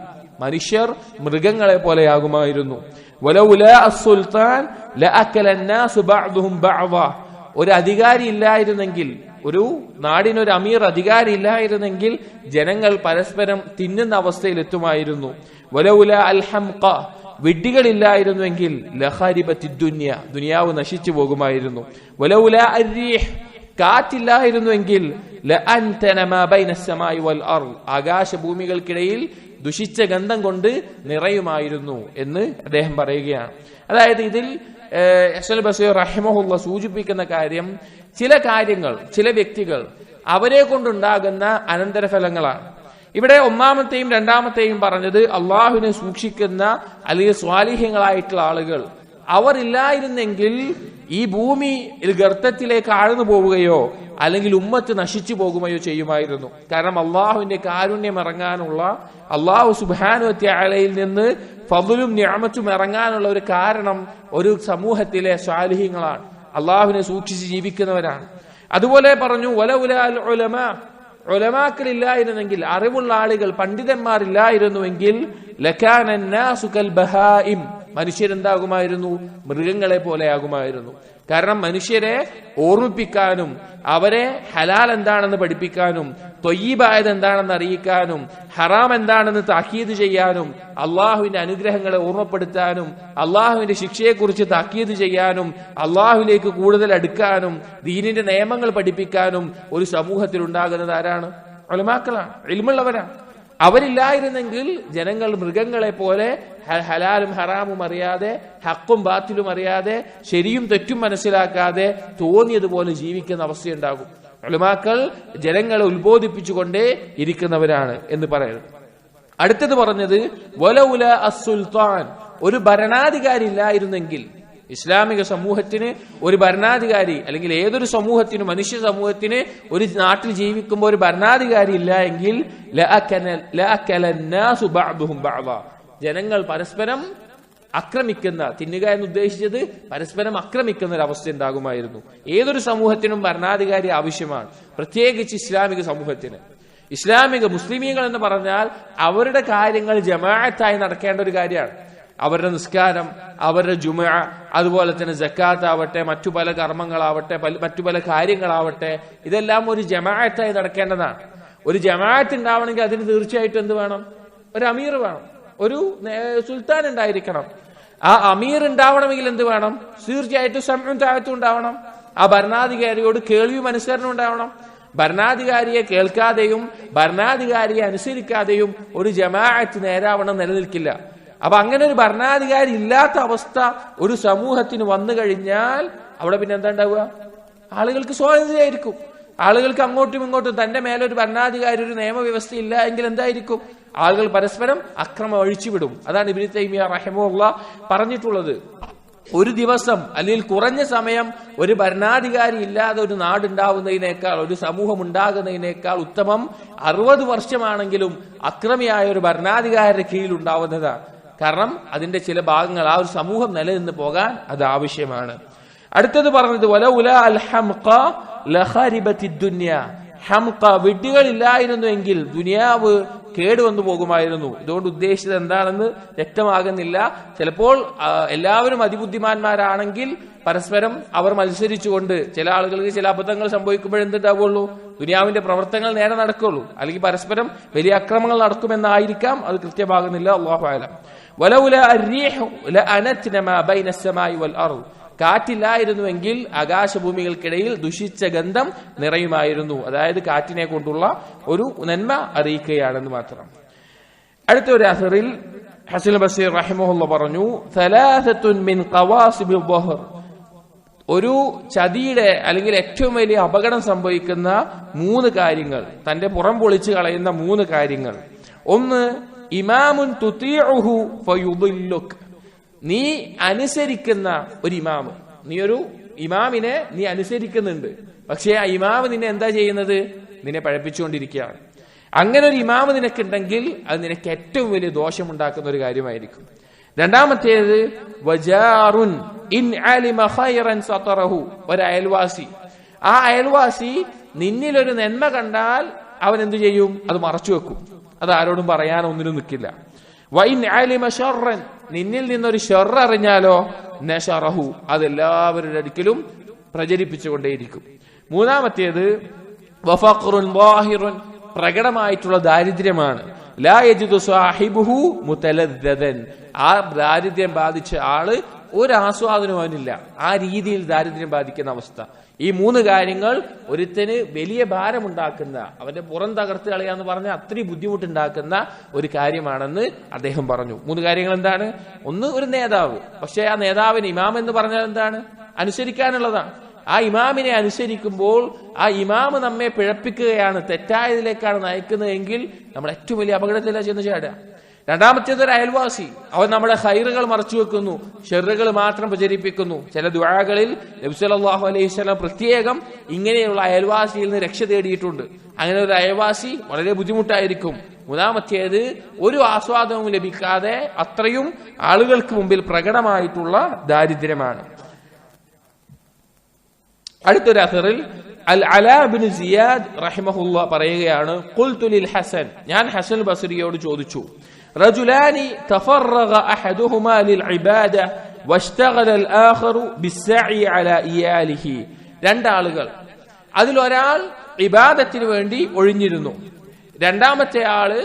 മനുഷ്യർ മൃഗങ്ങളെ പോലെയാകുമായിരുന്നു. വലൗലാ അസ്സുൽത്താൻ ലഅകല അന്നാസു ബഅദുഹും ബഅദാ, ഒരു അധികാരി ഇല്ലായിരുന്നെങ്കിൽ, ഒരു നാടിനൊരു അമീർ അധികാരി ഇല്ലായിരുന്നെങ്കിൽ ജനങ്ങൾ പരസ്പരം തിന്നുന്ന അവസ്ഥയിൽ എത്തുമായിരുന്നു. വലൗലാ അൽ ഹംഖ, വിഡ്ഢികളില്ലായിരുന്നുവെങ്കിൽ ലഖരിബത്തി ദുനിയ, ദുനിയാവ് നശിച്ചു പോകുമായിരുന്നു. വലൗലാ അർരീഹ്, കാറ്റില്ലായിരുന്നുവെങ്കിൽ ലഅൻതന മാ ബൈന അസ്സമായി വൽ അർദ്, ആകാശഭൂമികൾക്കിടയിൽ ദുഷിച്ച ഗന്ധം കൊണ്ട് നിറയുമായിരുന്നു എന്ന് അദ്ദേഹം പറയുകയാണ്. അതായത് ഇതിൽ ഹസൻ ബസീർ റഹിമഹുള്ള സൂചിപ്പിക്കുന്ന കാര്യം, ചില കാര്യങ്ങൾ, ചില വ്യക്തികൾ, അവരെ കൊണ്ടുണ്ടാകുന്ന അനന്തരഫലങ്ങളാണ്. ഇവിടെ ഒന്നാമത്തെയും രണ്ടാമത്തെയും പറഞ്ഞത് അള്ളാഹുവിനെ സൂക്ഷിക്കുന്ന അല്ലെങ്കിൽ സ്വാലിഹ്യങ്ങളായിട്ടുള്ള ആളുകൾ അവർ ഇല്ലായിരുന്നെങ്കിൽ ഈ ഭൂമി ഗർത്തത്തിലേക്ക് ആഴ്ന്നു പോവുകയോ അല്ലെങ്കിൽ ഉമ്മത്ത് നശിച്ചു പോകുകയോ ചെയ്യുമായിരുന്നു. കാരണം അള്ളാഹുവിന്റെ കാരുണ്യം ഇറങ്ങാനുള്ള, അള്ളാഹു സുബ്ഹാനഹു വ തആലയിൽ നിന്ന് ഫദ്ലും നിഅമത്തും ഇറങ്ങാനുള്ള ഒരു കാരണം ഒരു സമൂഹത്തിലെ സ്വാലിഹ്യങ്ങളാണ്, അള്ളാഹുവിനെ സൂക്ഷിച്ച് ജീവിക്കുന്നവരാണ്. അതുപോലെ പറഞ്ഞു വലൗലാ അൽ ഉലമാ, ഉലമാക്കൾ ഇല്ലായിരുന്നെങ്കിൽ, അറിവുള്ള ആളുകൾ, പണ്ഡിതന്മാരില്ലായിരുന്നുവെങ്കിൽ ലകാന അന്നാസു കൽ ബഹായിം, മനുഷ്യരെന്താകുമായിരുന്നു? മൃഗങ്ങളെ പോലെയാകുമായിരുന്നു. കാരണം മനുഷ്യരെ ഓർമ്മിപ്പിക്കാനും അവരെ ഹലാൽ എന്താണെന്ന് പഠിപ്പിക്കാനും ത്വയ്യിബായത് എന്താണെന്ന് അറിയിക്കാനും ഹറാം എന്താണെന്ന് താക്കീത് ചെയ്യാനും അള്ളാഹുവിന്റെ അനുഗ്രഹങ്ങളെ ഓർമ്മപ്പെടുത്താനും അള്ളാഹുവിന്റെ ശിക്ഷയെക്കുറിച്ച് താക്കീത് ചെയ്യാനും അള്ളാഹുവിലേക്ക് കൂടുതൽ അടുക്കാനും ദീനിന്റെ നിയമങ്ങൾ പഠിപ്പിക്കാനും ഒരു സമൂഹത്തിൽ ഉണ്ടാകുന്നത് ആരാണ്? ഉലമാക്കളാണ്, ഇൽമുള്ളവരാണ്. അവരില്ലായിരുന്നെങ്കിൽ ജനങ്ങൾ മൃഗങ്ങളെ പോലെ ഹലാലും ഹറാമും അറിയാതെ, ഹക്കും ബാത്തിലും അറിയാതെ, ശരിയും തെറ്റും മനസ്സിലാക്കാതെ തോന്നിയതുപോലെ ജീവിക്കുന്ന അവസ്ഥയുണ്ടാകും. ഉലമാക്കൾ ജനങ്ങളെ ഉത്ബോധിപ്പിച്ചുകൊണ്ടേ ഇരിക്കുന്നവരാണ് എന്ന് പറയുന്നത്. അടുത്തത് പറഞ്ഞത് വലൗല അസ്സുൽത്താൻ, ഒരു ഭരണാധികാരി ഇല്ലായിരുന്നെങ്കിൽ, ഇസ്ലാമിക സമൂഹത്തിന് ഒരു ഭരണാധികാരി അല്ലെങ്കിൽ ഏതൊരു സമൂഹത്തിനും, മനുഷ്യ സമൂഹത്തിന് ഒരു നാട്ടിൽ ജീവിക്കുമ്പോൾ ഒരു ഭരണാധികാരി ഇല്ല എങ്കിൽ ലഅകല അന്നാസു ബഅദുഹും ബഅദാ, ജനങ്ങൾ പരസ്പരം ആക്രമിക്കുന്ന, തിന്നുക എന്ന് ഉദ്ദേശിച്ചത് പരസ്പരം ആക്രമിക്കുന്ന ഒരു അവസ്ഥ ഉണ്ടാകുമായിരുന്നു. ഏതൊരു സമൂഹത്തിനും ഭരണാധികാരി ആവശ്യമാണ്, പ്രത്യേകിച്ച് ഇസ്ലാമിക സമൂഹത്തിന്. ഇസ്ലാമിക മുസ്ലിമീങ്ങൾ എന്ന് പറഞ്ഞാൽ അവരുടെ കാര്യങ്ങൾ ജമാഅത്തായി നടക്കേണ്ട ഒരു കാര്യമാണ്. അവരുടെ നിസ്കാരം, അവരുടെ ജുമുഅ, അതുപോലെ തന്നെ സക്കാത്ത് ആവട്ടെ, മറ്റു പല കർമ്മങ്ങളാവട്ടെ, മറ്റു പല കാര്യങ്ങളാവട്ടെ, ഇതെല്ലാം ഒരു ജമാഅത്തായി നടക്കേണ്ടതാണ്. ഒരു ജമാഅത്ത് ഉണ്ടാവണമെങ്കിൽ അതിന് തീർച്ചയായിട്ടും എന്ത് വേണം? ഒരു അമീർ വേണം, ഒരു സുൽത്താൻ ഉണ്ടായിരിക്കണം. ആ അമീർ ഉണ്ടാവണമെങ്കിൽ എന്ത് വേണം? തീർച്ചയായിട്ടും സമഉം തഅത്തും ഉണ്ടാവണം. ആ ഭരണാധികാരിയോട് കേൾവിയും അനുസരണവും ഉണ്ടാവണം. ഭരണാധികാരിയെ കേൾക്കാതെയും ഭരണാധികാരിയെ അനുസരിക്കാതെയും ഒരു ജമാഅത്ത് നേരാവണ്ണം നിലനിൽക്കില്ല. അപ്പൊ അങ്ങനെ ഒരു ഭരണാധികാരി ഇല്ലാത്ത അവസ്ഥ ഒരു സമൂഹത്തിന് വന്നു കഴിഞ്ഞാൽ അവിടെ പിന്നെ എന്താ ഉണ്ടാവുക? ആളുകൾക്ക് സ്വാതന്ത്ര്യമായിരിക്കും. ആളുകൾക്ക് അങ്ങോട്ടും ഇങ്ങോട്ടും, തന്റെ മേലൊരു ഭരണാധികാരി, ഒരു നിയമവ്യവസ്ഥ ഇല്ല എങ്കിൽ എന്തായിരിക്കും? ആളുകൾ പരസ്പരം അക്രമം അഴിച്ചുവിടും. അതാണ് ഇബ്നു തൈമിയ്യ റഹിമഹുല്ലാഹ് പറഞ്ഞിട്ടുള്ളത്. ഒരു ദിവസം അല്ലെങ്കിൽ കുറഞ്ഞ സമയം ഒരു ഭരണാധികാരി ഇല്ലാതെ ഒരു നാടുണ്ടാവുന്നതിനേക്കാൾ, ഒരു സമൂഹം ഉണ്ടാകുന്നതിനേക്കാൾ ഉത്തമം 60 വർഷമാണെങ്കിലും അക്രമിയായ ഒരു ഭരണാധികാരിയുടെ കീഴിൽ ഉണ്ടാവുന്നതാണ്. കാരണം അതിന്റെ ചില ഭാഗങ്ങൾ ആ ഒരു സമൂഹം നിലനിന്ന് പോകാൻ അത് ആവശ്യമാണ്. അടുത്തത് പറഞ്ഞത് വലൗലാ അൽ ഹംഖ ലഖരിബത്തിദ് ദുനിയ, ഹംഖ വിഡ്ഢികളില്ലായിരുന്നുവെങ്കിൽ ദുനിയാവ് കേടുവന്നു പോകുമായിരുന്നു. ഇതുകൊണ്ട് ഉദ്ദേശിച്ചത് എന്താണെന്ന് വ്യക്തമാകുന്നില്ല. ചിലപ്പോൾ എല്ലാവരും അതിബുദ്ധിമാന്മാരാണെങ്കിൽ പരസ്പരം അവർ മത്സരിച്ചുകൊണ്ട് ചില ആളുകൾക്ക് ചില അബദ്ധങ്ങൾ സംഭവിക്കുമ്പോഴെന്തുണ്ടാവുള്ളൂ, ദുനിയാവിന്റെ പ്രവർത്തനങ്ങൾ നേരെ നടക്കുള്ളൂ, അല്ലെങ്കിൽ പരസ്പരം വലിയ അക്രമങ്ങൾ നടക്കുമെന്നായിരിക്കാം, അത് കൃത്യമാകുന്നില്ല. അല്ലാഹു അഅലം. വലൗലാ അർരീഹു ലഅനത്ന മാ ബൈന അസ്സമായി വൽ അർദ്, കാറ്റില്ലായിരുന്നുവെങ്കിൽ ആകാശഭൂമികൾക്കിടയിൽ ദുഷിച്ച ഗന്ധം നിറയുമായിരുന്നു. അതായത് കാറ്റിനെ കൊണ്ടുള്ള ഒരു നന്മ അറിയിക്കുകയാണെന്ന് മാത്രം. അടുത്ത ഒരു അസറിൽ ഹസൻ ബസീർ റഹിമഹുല്ലാഹ് പറഞ്ഞു, സലാസത്തുൻ മിൻ ഖവാസിബിൽ ദഹർ, ഒരു ചതിയുടെ അല്ലെങ്കിൽ ഏറ്റവും വലിയ അപകടം സംഭവിക്കുന്ന 3 കാര്യങ്ങൾ, തന്റെ പുറം പൊളിച്ചു കളയുന്ന 3 കാര്യങ്ങൾ. ഒന്ന്, ഇമാമുൻ തുതീഉഹു ഫയുദില്ലുക്, നീ അനുസരിക്കുന്ന ഒരു ഇമാമ്, നീ ഒരു ഇമാമിനെ നീ അനുസരിക്കുന്നുണ്ട്, പക്ഷേ ആ ഇമാമ് നിന്നെ എന്താ ചെയ്യുന്നത്, നിന്നെ പഴപ്പിച്ചുകൊണ്ടിരിക്കുകയാണ്. അങ്ങനെ ഒരു ഇമാമ് നിനക്കുണ്ടെങ്കിൽ അത് നിനക്ക് ഏറ്റവും വലിയ ദോഷമുണ്ടാക്കുന്ന ഒരു കാര്യമായിരിക്കും. രണ്ടാമത്തേത് വജാറുൻ ഇൻ അലിമ ഖൈറൻ സതറഹു, ഒരു അയൽവാസി, ആ അയൽവാസി നിന്നിലൊരു നന്മ കണ്ടാൽ അവൻ എന്തു ചെയ്യും, അത് മറച്ചു വെക്കും, അത് ആരോടും പറയാനോ ഒന്നിനും നിൽക്കില്ല. വൈൻ അലിമ ശർറൻ, നിന്നിൽ നിന്നൊരു ഷർറ് അറിഞ്ഞാലോ നശറഹു, അതെല്ലാവരുടെ അടുക്കലും പ്രചരിപ്പിച്ചുകൊണ്ടേയിരിക്കും. മൂന്നാമത്തേത് വഫഖറുൻ വാഹിറുൻ, പ്രകടമായിട്ടുള്ള ദാരിദ്ര്യമാണ്. ലാ യജിദു സാഹിബുഹു മുതലദ്ദദൻ, ആ ദാരിദ്ര്യം ബാധിച്ച ആള് ഒരു ആസ്വാദനവും അവനില്ല, ആ രീതിയിൽ ദാരിദ്ര്യം ബാധിക്കുന്ന അവസ്ഥ. ഈ 3 കാര്യങ്ങൾ ഒരുത്തന് വലിയ ഭാരമുണ്ടാക്കുന്ന, അവന്റെ പുറം തകർത്ത് കളയാന്ന് പറഞ്ഞാൽ അത്രയും ബുദ്ധിമുട്ടുണ്ടാക്കുന്ന ഒരു കാര്യമാണെന്ന് അദ്ദേഹം പറഞ്ഞു. 3 കാര്യങ്ങൾ എന്താണ്? ഒന്ന്, ഒരു നേതാവ്, പക്ഷെ ആ നേതാവിന് ഇമാം എന്ന് പറഞ്ഞാൽ എന്താണ്, അനുസരിക്കാനുള്ളതാണ്. ആ ഇമാമിനെ അനുസരിക്കുമ്പോൾ ആ ഇമാമ് നമ്മെ പിഴപ്പിക്കുകയാണ്, തെറ്റായതിലേക്കാണ് നയിക്കുന്നതെങ്കിൽ നമ്മൾ ഏറ്റവും വലിയ അപകടത്തിലാണ് ചെന്ന് ചാടുക. രണ്ടാമത്തേത് ഒരു അയൽവാസി, അവൻ നമ്മുടെ ഖൈറുകൾ മറച്ചു വെക്കുന്നു, ഷെറുകൾ മാത്രം പ്രചരിപ്പിക്കുന്നു. ചില ദുആകളിൽ നബി സല്ലല്ലാഹു അലൈഹി വസല്ലം പ്രത്യേകം ഇങ്ങനെയുള്ള അയൽവാസിയിൽ നിന്ന് രക്ഷ തേടിയിട്ടുണ്ട്. അങ്ങനെ ഒരു അയൽവാസി വളരെ ബുദ്ധിമുട്ടായിരിക്കും. മൂന്നാമത്തേത് ഒരു ആസ്വാദനവും ലഭിക്കാതെ അത്രയും ആളുകൾക്ക് മുമ്പിൽ പ്രകടമായിട്ടുള്ള ദാരിദ്ര്യമാണ്. അടുത്തൊരു അസറിൽ അൽ അലാ ബിൻ സിയാദ് റഹിമഹുല്ലാഹ് പറയുകയാണ്, ഖുൽതു ലിൽ ഹസൻ, ഞാൻ ഹസൻ ബസ്രിയോട് ചോദിച്ചു, റജുലാനി തഫറഗ അഹദുഹുമാ ലിൽ ഇബാദ വഷ്തഗല അൽ ആഖറു ബിസ്സഇ അലാ ഇയാലിഹി, 2 ആളുകൾ, അതിലൊരാൾ ഇബാദത്തിന് വേണ്ടി ഒഴിഞ്ഞിരുന്നു, രണ്ടാമത്തെ ആള്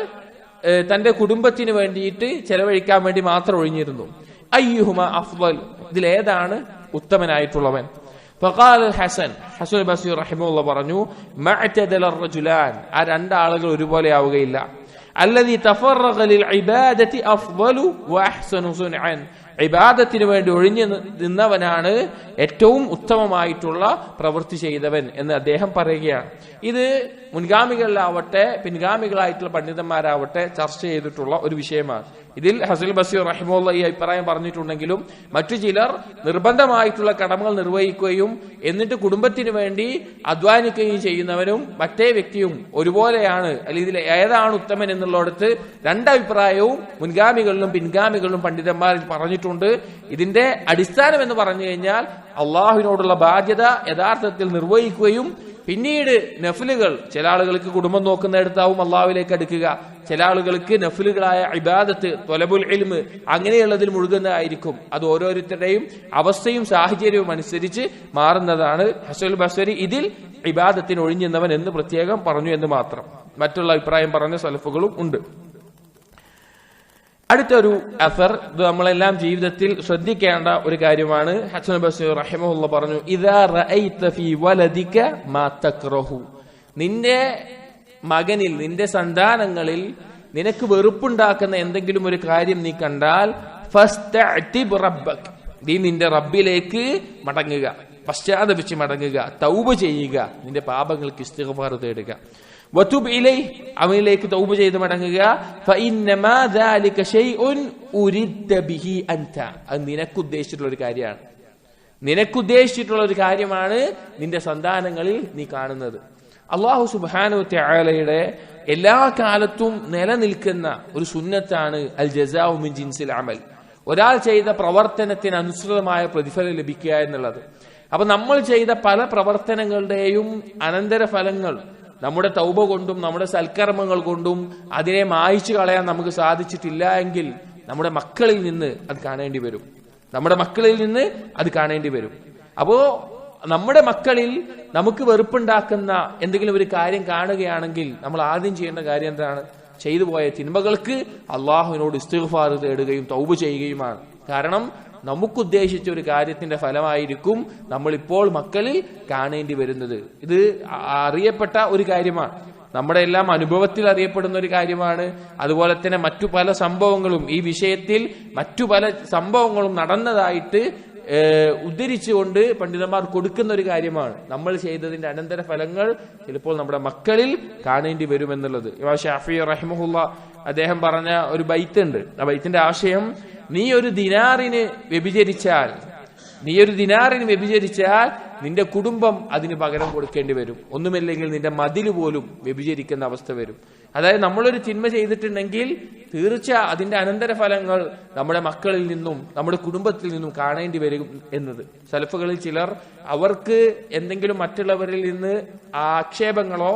തന്റെ കുടുംബത്തിന് വേണ്ടിയിട്ട് ചെലവഴിക്കാൻ വേണ്ടി മാത്രം ഒഴിഞ്ഞിരുന്നു. അയ്യുഹുമ അഫ്ളൽ, ഇതിലേതാണ് ഉത്തമനായിട്ടുള്ളവൻ? ഫഖാല ഹസൻ, ഹസൻ ബസ്രി റഹിമഹുല്ലാഹ് പറഞ്ഞു, മഅതദല റജുലാൻ, ആ 2 ആളുകൾ ഒരുപോലെ ആവുകയില്ല. അല്ലദീ തഫറഗ ലിൽ ഇബാദതി അഫ്ളലു വഅഹ്സനു സുൻഅൻ, ഇബാദത്തിന് വേണ്ടി ഒഴിഞ്ഞു നിന്നവനാണ് ഏറ്റവും ഉത്തമമായിട്ടുള്ള പ്രവൃത്തി ചെയ്തവൻ എന്ന് അദ്ദേഹം പറയുകയാണ്. ഇത് മുൻഗാമികളിലാവട്ടെ പിൻഗാമികളായിട്ടുള്ള പണ്ഡിതന്മാരാവട്ടെ ചർച്ച ചെയ്തിട്ടുള്ള ഒരു വിഷയമാണ്. ഇതിൽ ഹസൻ ബസ്രി റഹിമഹുല്ലാഹ് ഈ അഭിപ്രായം പറഞ്ഞിട്ടുണ്ടെങ്കിലും മറ്റു ചിലർ നിർബന്ധമായിട്ടുള്ള കടമകൾ നിർവഹിക്കുകയും എന്നിട്ട് കുടുംബത്തിന് വേണ്ടി അധ്വാനിക്കുകയും ചെയ്യുന്നവനും മറ്റേ വ്യക്തിയും ഒരുപോലെയാണ്, അല്ലെങ്കിൽ ഇതിൽ ഏതാണ് ഉത്തമൻ എന്നുള്ളിടത്ത് 2 അഭിപ്രായവും മുൻഗാമികളിലും പിൻഗാമികളിലും പണ്ഡിതന്മാരിൽ പറഞ്ഞിട്ടുണ്ട്. ഇതിന്റെ അടിസ്ഥാനം എന്ന് പറഞ്ഞു കഴിഞ്ഞാൽ അള്ളാഹുവിനോടുള്ള ബാധ്യത യഥാർത്ഥത്തിൽ നിർവഹിക്കുകയും പിന്നീട് നഫ്ലുകൾ, ചില ആളുകൾക്ക് കുടുംബം നോക്കുന്നിടത്താവും അള്ളാഹുവിലേക്ക് അടുക്കുക, ചില ആളുകൾക്ക് നഫ്ലുകളായ ഇബാദത്ത് ത്വലബുൽ ഇൽമ് അങ്ങനെയുള്ളതിൽ മുഴുകുന്നതായിരിക്കും. അത് ഓരോരുത്തരുടെയും അവസ്ഥയും സാഹചര്യവും അനുസരിച്ച് മാറുന്നതാണ്. ഹസൻ ബസ്രി ഇതിൽ ഇബാദത്തിന് ഒഴിഞ്ഞെന്നവൻ എന്ന് പ്രത്യേകം പറഞ്ഞു എന്ന് മാത്രം. മറ്റുള്ള അഭിപ്രായം പറഞ്ഞ സലഫുകളും ഉണ്ട്. അടുത്തൊരു അസർ, ഇത് നമ്മളെല്ലാം ജീവിതത്തിൽ ശ്രദ്ധിക്കേണ്ട ഒരു കാര്യമാണ്. ഹസൻ ബസ്രി റഹിമഹുല്ലാഹ് പറഞ്ഞു, ഇദാ റഅയ്ത ഫീ വലദിക മാ തക്റഹു, നിന്റെ മകനിൽ, നിന്റെ സന്താനങ്ങളിൽ നിനക്ക് വെറുപ്പുണ്ടാക്കുന്ന എന്തെങ്കിലും ഒരു കാര്യം നീ കണ്ടാൽ ഫസ്തഅ്തിബ് റബ്ബക, നീ നിന്റെ റബ്ബിലേക്ക് മടങ്ങുക, പശ്ചാത്തപിച്ച് മടങ്ങുക, തൗബ ചെയ്യുക, നിന്റെ പാപങ്ങൾക്ക് ഇസ്തിഗ്ഫാർ തേടുക. വതുബ് ഇലൈഹി, അവനിലേക്ക് തൗബ ചെയ്ത് മടങ്ങുക. ഫഇന്നമാ ദാലിക ശൈഉൻ ഉരിദ ബിഹി അൻത, അത് നിനക്കുദ്ദേശിച്ചിട്ടുള്ള ഒരു കാര്യമാണ്. നിനക്കുദ്ദേശിച്ചിട്ടുള്ള ഒരു കാര്യമാണ് നിന്റെ സന്താനങ്ങളിൽ നീ കാണുന്നത്. അല്ലാഹു സുബ്ഹാനഹു വതആലയുടെ എല്ലാ കാലത്തും നിലനിൽക്കുന്ന ഒരു സുന്നത്താണ് അൽ ജസാഉ മിൻ ജിൻസിൽ അമൽ. ഒരാൾ ചെയ്ത പ്രവർത്തനത്തിന് അനുസൃതമായ പ്രതിഫലം ലഭിക്കുക എന്നുള്ളത്. അപ്പൊ നമ്മൾ ചെയ്ത പല പ്രവർത്തനങ്ങളുടെയും അനന്തരഫലങ്ങൾ നമ്മുടെ തൗബ കൊണ്ടും നമ്മുടെ സൽക്കർമ്മങ്ങൾ കൊണ്ടും അതിനെ മായ്ച്ചു കളയാൻ നമുക്ക് സാധിച്ചിട്ടില്ല എങ്കിൽ നമ്മുടെ മക്കളിൽ നിന്ന് അത് കാണേണ്ടി വരും. അപ്പോ നമ്മുടെ മക്കളിൽ നമുക്ക് വെറുപ്പുണ്ടാക്കുന്ന എന്തെങ്കിലും ഒരു കാര്യം കാണുകയാണെങ്കിൽ നമ്മൾ ആദ്യം ചെയ്യേണ്ട കാര്യം എന്താണ്? ചെയ്തു പോയ തിന്മകൾക്ക് അള്ളാഹുവിനോട് ഇസ്തിഗ്ഫാർ തേടുകയും തൗബ ചെയ്യുകയുമാണ്. കാരണം നമുക്കുദ്ദേശിച്ച ഒരു കാര്യത്തിന്റെ ഫലമായിരിക്കും നമ്മളിപ്പോൾ മക്കളിൽ കാണേണ്ടി വരുന്നത്. ഇത് അറിയപ്പെട്ട ഒരു കാര്യമാണ്, നമ്മുടെ എല്ലാം അനുഭവത്തിൽ അറിയപ്പെടുന്ന ഒരു കാര്യമാണ്. അതുപോലെ തന്നെ മറ്റു പല സംഭവങ്ങളും ഈ വിഷയത്തിൽ മറ്റു പല സംഭവങ്ങളും നടന്നതായിട്ട് ഉദ്ധരിച്ചുകൊണ്ട് പണ്ഡിതന്മാർ കൊടുക്കുന്ന ഒരു കാര്യമാണ്. നമ്മൾ ചെയ്തതിന്റെ അനന്തര ഫലങ്ങൾ ചിലപ്പോൾ നമ്മുടെ മക്കളിൽ കാണേണ്ടി വരുമെന്നുള്ളത്. ഇമാം ഷാഫി റഹിമഹുല്ലാ അദ്ദേഹം പറഞ്ഞ ഒരു ബൈത്ത് ഉണ്ട്. ആ ബൈത്തിന്റെ ആശയം, നീ ഒരു ദിനാറിന് വ്യഭിചരിച്ചാൽ നിന്റെ കുടുംബം അതിന് പകരം കൊടുക്കേണ്ടി വരും. ഒന്നുമില്ലെങ്കിൽ നിന്റെ മതില് പോലും വ്യഭിചരിക്കുന്ന അവസ്ഥ വരും. അതായത് നമ്മളൊരു തിന്മ ചെയ്തിട്ടുണ്ടെങ്കിൽ തീർച്ച അതിന്റെ അനന്തരഫലങ്ങൾ നമ്മുടെ മക്കളിൽ നിന്നും നമ്മുടെ കുടുംബത്തിൽ നിന്നും കാണേണ്ടി വരും എന്നത്. സലഫുകളിൽ ചിലർ അവർക്ക് എന്തെങ്കിലും മറ്റുള്ളവരിൽ നിന്ന് ആക്ഷേപങ്ങളോ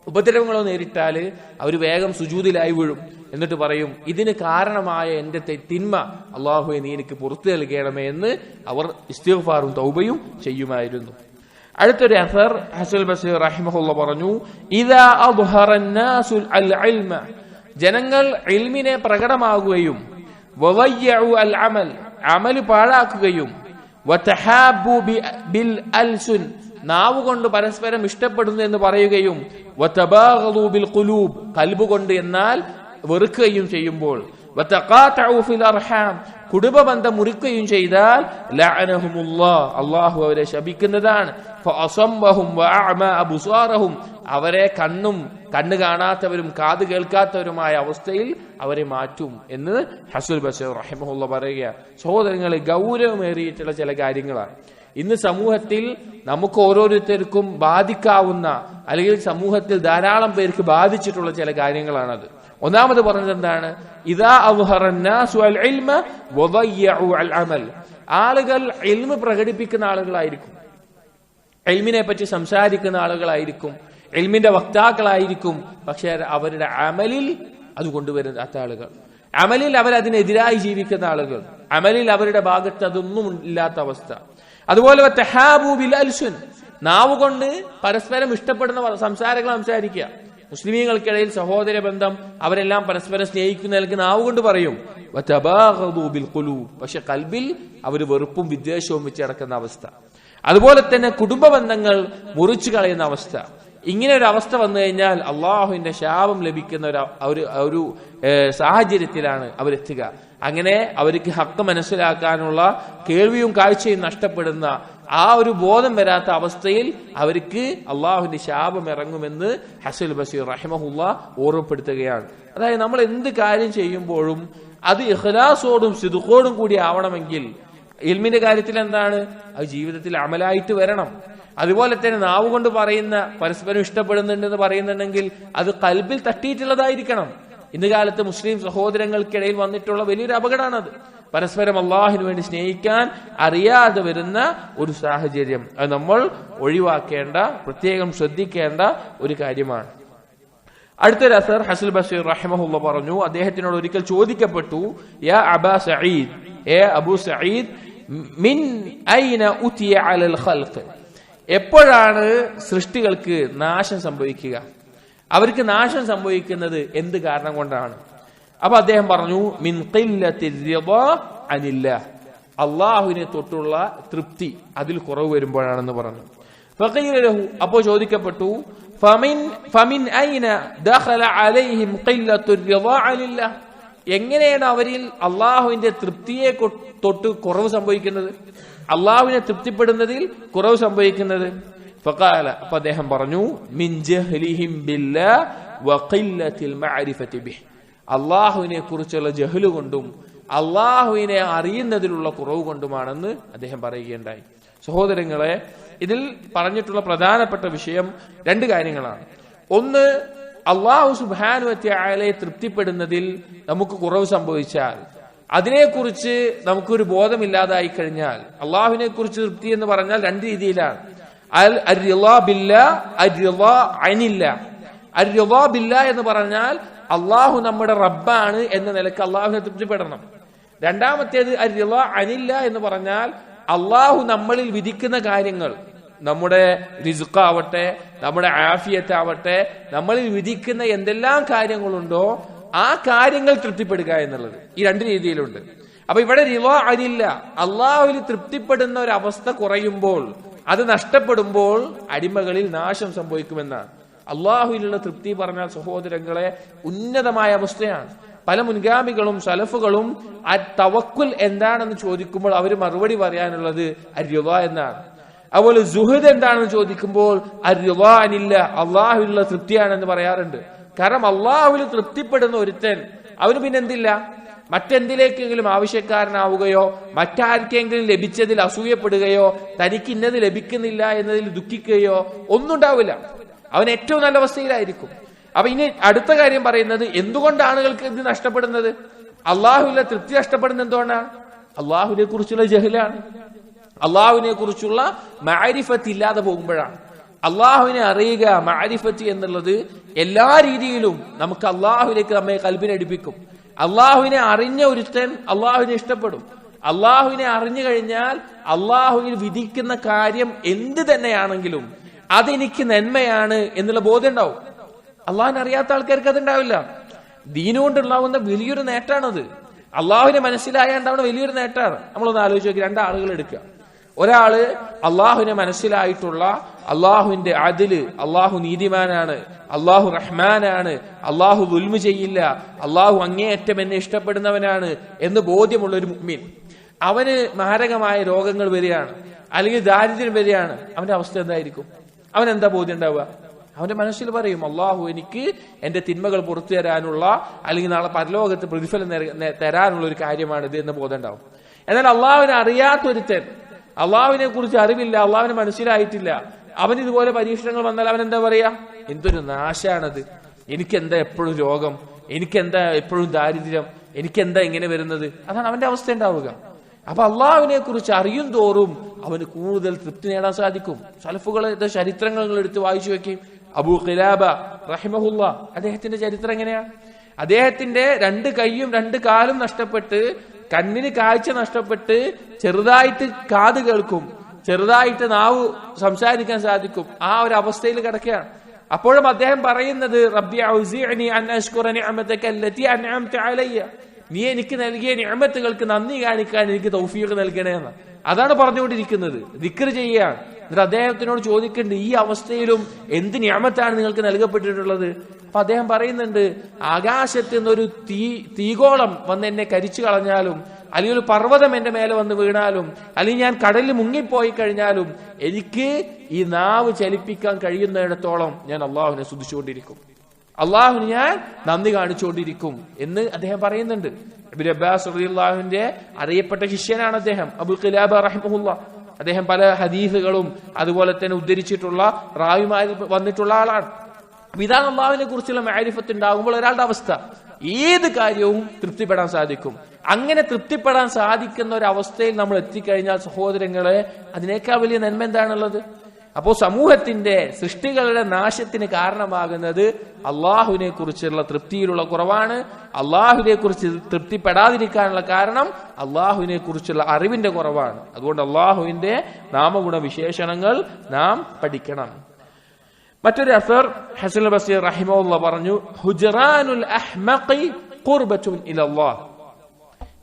ഉപദ്രവങ്ങളോ നേരിട്ടാൽ അവർ വേഗം സുജൂദിലായി വീഴും. എന്നിട്ട് പറയും, ഇതിന് കാരണമായ എന്റെ തിന്മ അള്ളാഹുവെ നീ എനിക്ക് പുറത്തു നൽകണമേ എന്ന് അവർ ഇസ്തിഗ്ഫാറും തൗബയും ചെയ്യുമായിരുന്നു. അടുത്തൊരു അസർ ഹസൻ ബസീർ റഹിമഹുള്ള പറഞ്ഞു, ഇദാ അദ്ഹറന്നാസു അൽ ഇൽമ, ജനങ്ങൾ ഇൽമിനെ പ്രകടമാകുകയും വവയ്യഉ അൽ അമൽ, അമൽ പാഴാക്കുകയും വതഹാബു ബിൽ അൽസുൻ, നാവ് കൊണ്ട് പരസ്പരം ഇഷ്ടപ്പെടുന്നു എന്ന് പറയുകയും വതബാഗദു ബിൽ ഖുലൂബ്, ഖൽബ് കൊണ്ട് എന്നാൽ വെറുക്കുകയും ചെയ്യുമ്പോൾ വതഖാതഉ ഫിൽ അർഹാം, കുടുംബബന്ധം മുറിക്കുകയും ചെയ്താൽ ലഅനഹുമുല്ലാഹ്, അല്ലാഹു അവരെ ശപിക്കുന്നതാണ്. ഫഅസംബഹും വഅഅമാ അബ്സാറഹും, അവരെ കണ്ണ് കാണാത്തവരും കാത് കേൾക്കാത്തവരുമായ അവസ്ഥയിൽ അവരെ മാറ്റും എന്ന് ഹസൻ ബസീർ റഹിമഹുള്ള പറയുക. സഹോദരങ്ങളെ, ഗൗരവമേറിയിട്ടുള്ള ചില കാര്യങ്ങളാണ് ഇന്ന് സമൂഹത്തിൽ നമുക്ക് ഓരോരുത്തർക്കും ബാധിക്കാവുന്ന, അല്ലെങ്കിൽ സമൂഹത്തിൽ ധാരാളം പേർക്ക് ബാധിച്ചിട്ടുള്ള ചില കാര്യങ്ങളാണത്. ഒന്നാമത് പറഞ്ഞത് എന്താണ്? ഇദാ അദ്ഹറന്നാസു അൽ ഇൽമ വദയ്യഉ അൽ അമൽ, ആളുകൾ ഇൽമ പ്രകടിപ്പിക്കുന്ന ആളുകളായിരിക്കും, ഇൽമിനെ പറ്റി സംസാരിക്കുന്ന ആളുകളായിരിക്കും, ഇൽമിന്റെ വക്താക്കളായിരിക്കും. പക്ഷെ അവരുടെ അമലിൽ അത് കൊണ്ടുവരുന്ന ആളുകൾ, അമലിൽ അവരതിനെതിരായി ജീവിക്കുന്ന ആളുകൾ, അമലിൽ അവരുടെ ഭാഗത്ത് അതൊന്നും ഇല്ലാത്ത അവസ്ഥ. അതുപോലെ തഹാബു ബിൽ അൽസുൻ, നാവ് കൊണ്ട് പരസ്പരം ഇഷ്ടപ്പെടുന്ന സംസാരങ്ങൾ സംസാരിക്കുക. മുസ്ലിമീങ്ങൾക്കിടയിൽ സഹോദര ബന്ധം, അവരെല്ലാം പരസ്പരം സ്നേഹിക്കുന്നതിലേക്ക് നാവ് കൊണ്ട് പറയും. വതബാഗദു ബിൽ ഖുലൂബ്, പക്ഷെ കൽബിൽ അവർ വെറുപ്പും വിദ്വേഷവും വെച്ച് നടക്കുന്ന അവസ്ഥ. അതുപോലെ തന്നെ കുടുംബ ബന്ധങ്ങൾ മുറിച്ചു കളയുന്ന അവസ്ഥ. ഇങ്ങനെ ഒരു അവസ്ഥ വന്നു കഴിഞ്ഞാൽ അള്ളാഹുവിന്റെ ശാപം ലഭിക്കുന്ന ഒരു സാഹചര്യത്തിലാണ് അവരെത്തുക. അങ്ങനെ അവർക്ക് ഹക്ക് മനസ്സിലാക്കാനുള്ള കേൾവിയും കാഴ്ചയും നഷ്ടപ്പെടുന്ന ആ ഒരു ബോധം വരാത്ത അവസ്ഥയിൽ അവർക്ക് അള്ളാഹുവിന്റെ ശാപം ഇറങ്ങുമെന്ന് ഹസൻ ബസീർ റഹിമഹുല്ല ഓർമ്മപ്പെടുത്തുകയാണ്. അതായത് നമ്മൾ എന്ത് കാര്യം ചെയ്യുമ്പോഴും അത് ഇഖ്ലാസോടും സിദ്ഖോടും കൂടി ആവണമെങ്കിൽ ഇൽമിന്റെ കാര്യത്തിൽ എന്താണ്? അത് ജീവിതത്തിൽ അമലായിട്ട് വരണം. അതുപോലെ തന്നെ നാവ് കൊണ്ട് പറയുന്ന പരസ്പരം ഇഷ്ടപ്പെടുന്നുണ്ടെന്ന് പറയുന്നുണ്ടെങ്കിൽ അത് കൽബിൽ തട്ടിയിട്ടുള്ളതായിരിക്കണം. ഇന്ന് കാലത്ത് മുസ്ലിം സഹോദരങ്ങൾക്കിടയിൽ വന്നിട്ടുള്ള വലിയൊരു അപകടമാണത്. പരസ്പരം അള്ളാഹുവിന് വേണ്ടി സ്നേഹിക്കാൻ അറിയാതെ വരുന്ന ഒരു സാഹചര്യം. അത് നമ്മൾ ഒഴിവാക്കേണ്ട, പ്രത്യേകം ശ്രദ്ധിക്കേണ്ട ഒരു കാര്യമാണ്. അടുത്തൊരു അസർ ഹസൻ ബസീർ റഹിമഹുള്ള പറഞ്ഞു, അദ്ദേഹത്തിനോട് ഒരിക്കൽ ചോദിക്കപ്പെട്ടു, യാ അബാ സഈദ്, അബൂ സഈദ്, മിൻ ഐന ഉതിയ അലൽ ഖൽഖ്, എപ്പോഴാണ് സൃഷ്ടികൾക്ക് നാശം സംഭവിക്കുക? അവർക്ക് നാശം സംഭവിക്കുന്നത് എന്ത് കാരണം കൊണ്ടാണ്? അപ്പൊ അദ്ദേഹം പറഞ്ഞു, മിൻ ഖില്ലത്തി റിദാ അനില്ലാഹ്, അള്ളാഹുവിനെ തൊട്ടുള്ള തൃപ്തി അതിൽ കുറവ് വരുമ്പോഴാണെന്ന് പറഞ്ഞു. ഫഖീല ലഹു, അപ്പോൾ ചോദിക്കപ്പെട്ടു, ഫമിൻ ഐന ദഖല അലൈഹിം ഖില്ലത്തു റിദാ അനില്ലാഹ്, എങ്ങനെയാണ് അവരിൽ അള്ളാഹുവിന്റെ തൃപ്തിയെ തൊട്ട് കുറവ് സംഭവിക്കുന്നത്, അള്ളാഹുവിനെ തൃപ്തിപ്പെടുന്നതിൽ കുറവ് സംഭവിക്കുന്നത്? ഫഖാല, അപ്പൊ അദ്ദേഹം പറഞ്ഞു, മിൻ ജഹ്ലിഹിം ബില്ലാഹ് വഖില്ലത്തിൽ മഅരിഫതി ബിഹി, അല്ലാഹുവിനെ കുറിച്ചുള്ള ജഹ്ല് കൊണ്ടും അള്ളാഹുവിനെ അറിയുന്നതിലുള്ള കുറവ് കൊണ്ടുമാണെന്ന് അദ്ദേഹം പറയുകയുണ്ടായി. സഹോദരങ്ങളെ, ഇതിൽ പറഞ്ഞിട്ടുള്ള പ്രധാനപ്പെട്ട വിഷയം രണ്ട് കാര്യങ്ങളാണ്. ഒന്ന്, അള്ളാഹു സുബ്ഹാനഹു വ തആലയെ തൃപ്തിപ്പെടുന്നതിൽ നമുക്ക് കുറവ് സംഭവിച്ചാൽ, അതിനെക്കുറിച്ച് നമുക്കൊരു ബോധമില്ലാതായി കഴിഞ്ഞാൽ, അള്ളാഹുവിനെ കുറിച്ച് തൃപ്തി എന്ന് പറഞ്ഞാൽ രണ്ട് രീതിയിലാണ്. അർ-റിളാ ബില്ലാഹ്, അർ-റിളാ അനില്ലാഹ്. അർ-റിളാ ബില്ലാഹ് എന്ന് പറഞ്ഞാൽ അള്ളാഹു നമ്മുടെ റബ്ബാണ് എന്ന നിലക്ക് അള്ളാഹുവിനെ തൃപ്തിപ്പെടണം. രണ്ടാമത്തേത് അർ-റിളാ അനില്ലാഹ് എന്ന് പറഞ്ഞാൽ അള്ളാഹു നമ്മളിൽ വിധിക്കുന്ന കാര്യങ്ങൾ, നമ്മുടെ റിസ്ഖാവട്ടെ, നമ്മുടെ ആഫിയത്താവട്ടെ, നമ്മളിൽ വിധിക്കുന്ന എന്തെല്ലാം കാര്യങ്ങളുണ്ടോ ആ കാര്യങ്ങൾ തൃപ്തിപ്പെടുക എന്നുള്ളത്. ഈ രണ്ട് രീതിയിലുണ്ട്. അപ്പൊ ഇവിടെ റിളാ അനില്ലാഹ്, അള്ളാഹുവിൽ തൃപ്തിപ്പെടുന്ന ഒരു അവസ്ഥ കുറയുമ്പോൾ, അത് നഷ്ടപ്പെടുമ്പോൾ അടിമകളിൽ നാശം സംഭവിക്കുമെന്നാണ്. അള്ളാഹുവിലുള്ള തൃപ്തി പറഞ്ഞാൽ സഹോദരങ്ങളെ ഉന്നതമായ അവസ്ഥയാണ്. പല മുൻഗാമികളും സലഫുകളും ആ തവക്കുൽ എന്താണെന്ന് ചോദിക്കുമ്പോൾ അവർ മറുപടി പറയാനുള്ളത് അർ-റിളാ എന്നാണ്. അതുപോലെ സുഹദ് എന്താണെന്ന് ചോദിക്കുമ്പോൾ അർ-റിളാ അനില്ലാഹ്, അള്ളാഹുവിലുള്ള തൃപ്തിയാണെന്ന് പറയാറുണ്ട്. കാരണം അള്ളാഹുവിൽ തൃപ്തിപ്പെടുന്ന ഒരുത്തൻ അവന് പിന്നെ എന്തില്ല, മറ്റെന്തിലേക്കെങ്കിലും ആവശ്യക്കാരനാവുകയോ മറ്റാർക്കെങ്കിലും ലഭിച്ചതിൽ അസൂയപ്പെടുകയോ തനിക്ക് ഇന്നത് ലഭിക്കുന്നില്ല എന്നതിൽ ദുഃഖിക്കുകയോ ഒന്നും ഉണ്ടാവില്ല. അവൻ ഏറ്റവും നല്ല അവസ്ഥയിലായിരിക്കും. അപ്പൊ ഇനി അടുത്ത കാര്യം പറയുന്നത്, എന്തുകൊണ്ട് ആളുകൾക്ക് ഇത് നഷ്ടപ്പെടുന്നത്, അള്ളാഹുവിലെ തൃപ്തി നഷ്ടപ്പെടുന്നത് എന്തുകൊണ്ടാണ്? അള്ളാഹുവിനെ കുറിച്ചുള്ള ജഹലാണ്, അള്ളാഹുവിനെ കുറിച്ചുള്ള മഅരിഫത്ത് ഇല്ലാതെ പോകുമ്പോഴാണ്. അള്ളാഹുവിനെ അറിയുക, മഅരിഫത്ത് എന്നുള്ളത് എല്ലാ രീതിയിലും നമുക്ക് അള്ളാഹുവിലേക്ക് നമ്മെ കൽബിനടിപ്പിക്കും. അള്ളാഹുവിനെ അറിഞ്ഞ ഒരുത്തൻ അള്ളാഹുവിനെ ഇഷ്ടപ്പെടും. അള്ളാഹുവിനെ അറിഞ്ഞു കഴിഞ്ഞാൽ അള്ളാഹുവിൽ വിധിക്കുന്ന കാര്യം എന്ത് തന്നെയാണെങ്കിലും അതെനിക്ക് നന്മയാണ് എന്നുള്ള ബോധ്യം ഉണ്ടാവും. അള്ളാഹിനെ അറിയാത്ത ആൾക്കാർക്ക് അതുണ്ടാവില്ല. ദീനുകൊണ്ടുണ്ടാവുന്ന വലിയൊരു നേട്ടാണത്. അള്ളാഹുവിനെ മനസ്സിലായാണ്ടാവുന്ന വലിയൊരു നേട്ടാണ്. നമ്മളൊന്ന് ആലോചിച്ച് നോക്കി, രണ്ടാളുകൾ എടുക്കുക. ഒരാള് അള്ളാഹുവിനെ മനസ്സിലായിട്ടുള്ള, അള്ളാഹുവിന്റെ അദില്, അള്ളാഹു നീതിമാനാണ്, അള്ളാഹു റഹ്മാനാണ്, അള്ളാഹു ദുൽമ് ചെയ്യില്ല, അള്ളാഹു അങ്ങേയറ്റം എന്നെ ഇഷ്ടപ്പെടുന്നവനാണ് എന്ന് ബോധ്യമുള്ള ഒരു മുഅ്മിൻ. അവന് മാരകമായ രോഗങ്ങൾ വരികയാണ്, അല്ലെങ്കിൽ ദാരിദ്ര്യം വരികയാണ്. അവന്റെ അവസ്ഥ എന്തായിരിക്കും? അവൻ എന്താ ബോധ്യം ഉണ്ടാവുക? അവന്റെ മനസ്സിൽ പറയും, അള്ളാഹു എനിക്ക് എന്റെ തിന്മകൾ പുറത്തു തരാനുള്ള, അല്ലെങ്കിൽ നാളെ പരലോകത്ത് പ്രതിഫലം തരാനുള്ള ഒരു കാര്യമാണിത് എന്ന് ബോധം ഉണ്ടാവും. എന്നാൽ അള്ളാഹുവിനെ അറിയാത്തൊരുത്തൻ, അള്ളാഹുവിനെ കുറിച്ച് അറിവില്ല, അള്ളാഹുവിനെ മനസ്സിലായിട്ടില്ല, അവൻ ഇതുപോലെ പരീക്ഷണങ്ങൾ വന്നാൽ അവൻ എന്താ പറയാ? എന്തൊരു നാശാണത്, എനിക്കെന്താ എപ്പോഴും രോഗം, എനിക്കെന്താ എപ്പോഴും ദാരിദ്ര്യം, എനിക്കെന്താ ഇങ്ങനെ വരുന്നത്? അതാണ് അവന്റെ അവസ്ഥ ഉണ്ടാവുക. അപ്പൊ അള്ളാഹുവിനെ കുറിച്ച് അറിയും തോറും അവന് കൂടുതൽ തൃപ്തി നേടാൻ സാധിക്കും. സലഫുകളുടെ ചരിത്രങ്ങൾ എടുത്ത് വായിച്ചു വെക്കുകയും, അബൂ ഖിലാബ റഹിമഹുല്ലാ, അദ്ദേഹത്തിന്റെ ചരിത്രം എങ്ങനെയാണ്? അദ്ദേഹത്തിന്റെ രണ്ട് കൈയും രണ്ട് കാലും നഷ്ടപ്പെട്ട്, കണ്ണിന് കാഴ്ച നഷ്ടപ്പെട്ട്, ചെറുതായിട്ട് കാത് കേൾക്കും, ചെറുതായിട്ട് നാവ് സംസാരിക്കാൻ സാധിക്കും, ആ ഒരു അവസ്ഥയിൽ കിടക്കുകയാണ്. അപ്പോഴും അദ്ദേഹം പറയുന്നത്, റബ്ബി ഔസിഅനി അൻ അശ്കുറ നിഅമതക അല്ലതി അൻഅംത അലയ്യ, നീ എനിക്ക് നൽകിയ നിഅമത്തുകൾക്ക് നന്ദി കാണിക്കാൻ എനിക്ക് തൗഫീഖ് നൽകണേ എന്ന്. അതാണ് പറഞ്ഞുകൊണ്ടിരിക്കുന്നത്. ദിക്ർ ചെയ്യുകയാണ്. എന്നിട്ട് അദ്ദേഹത്തിനോട് ചോദിക്കുന്നുണ്ട്, ഈ അവസ്ഥയിലും എന്ത് നിഅമത്താണ് നിങ്ങൾക്ക് നൽകപ്പെട്ടിട്ടുള്ളത്? അപ്പൊ അദ്ദേഹം പറയുന്നുണ്ട്, ആകാശത്ത് നിന്നൊരു തീഗോളം വന്ന് എന്നെ കരിച്ചു കളഞ്ഞാലും, അല്ലെങ്കിൽ ഒരു പർവ്വതം എന്റെ മേലെ വന്ന് വീണാലും, അല്ലെങ്കിൽ ഞാൻ കടലിൽ മുങ്ങിപ്പോയി കഴിഞ്ഞാലും എനിക്ക് ഈ നാവ് ചലിപ്പിക്കാൻ കഴിയുന്നിടത്തോളം ഞാൻ അള്ളാഹുവിനെ സ്തുതിച്ചുകൊണ്ടിരിക്കും, അള്ളാഹുവിന് ഞാൻ നന്ദി കാണിച്ചുകൊണ്ടിരിക്കും എന്ന് അദ്ദേഹം പറയുന്നുണ്ട്. ഇബ്നു അബ്ബാസ് റളിയല്ലാഹുവിന്റെ അറിയപ്പെട്ട ശിഷ്യനാണ് അദ്ദേഹം, അബൂ ഖിലാബ റഹിമഹുല്ലാ. അദ്ദേഹം പല ഹദീസുകളും അതുപോലെ തന്നെ ഉദ്ധരിച്ചിട്ടുള്ള റാവിമാരിൽ വന്നിട്ടുള്ള ആളാണ്. ഇതാണ് അള്ളാഹുവിനെ കുറിച്ചുള്ള മഅരിഫത്ത് ഉണ്ടാകുമ്പോൾ ഒരാളുടെ അവസ്ഥ, ഏത് കാര്യവും തൃപ്തിപ്പെടാൻ സാധിക്കും. അങ്ങനെ തൃപ്തിപ്പെടാൻ സാധിക്കുന്ന ഒരു അവസ്ഥയിൽ നമ്മൾ എത്തിക്കഴിഞ്ഞാൽ സഹോദരങ്ങളെ, അതിനേക്കാൾ വലിയ നന്മ എന്താണുള്ളത്? അപ്പോ സമൂഹത്തിന്റെ സൃഷ്ടികളുടെ നാശത്തിന് കാരണമാകുന്നത് അള്ളാഹുവിനെ കുറിച്ചുള്ള തൃപ്തിയിലുള്ള കുറവാണ്. അള്ളാഹുവിനെ കുറിച്ച് തൃപ്തിപ്പെടാതിരിക്കാനുള്ള കാരണം അള്ളാഹുവിനെ കുറിച്ചുള്ള അറിവിന്റെ കുറവാണ്. അതുകൊണ്ട് അള്ളാഹുവിന്റെ നാമഗുണ വിശേഷണങ്ങൾ നാം പഠിക്കണം. മറ്റൊരു അസർ ഹസൻ ബസീർ റഹിമഹുല്ലാഹ് പറഞ്ഞു, ഹുജ്റാനുൽ അഹ്മഖി ഖുർബത്തുൻ ഇലല്ലാഹ്,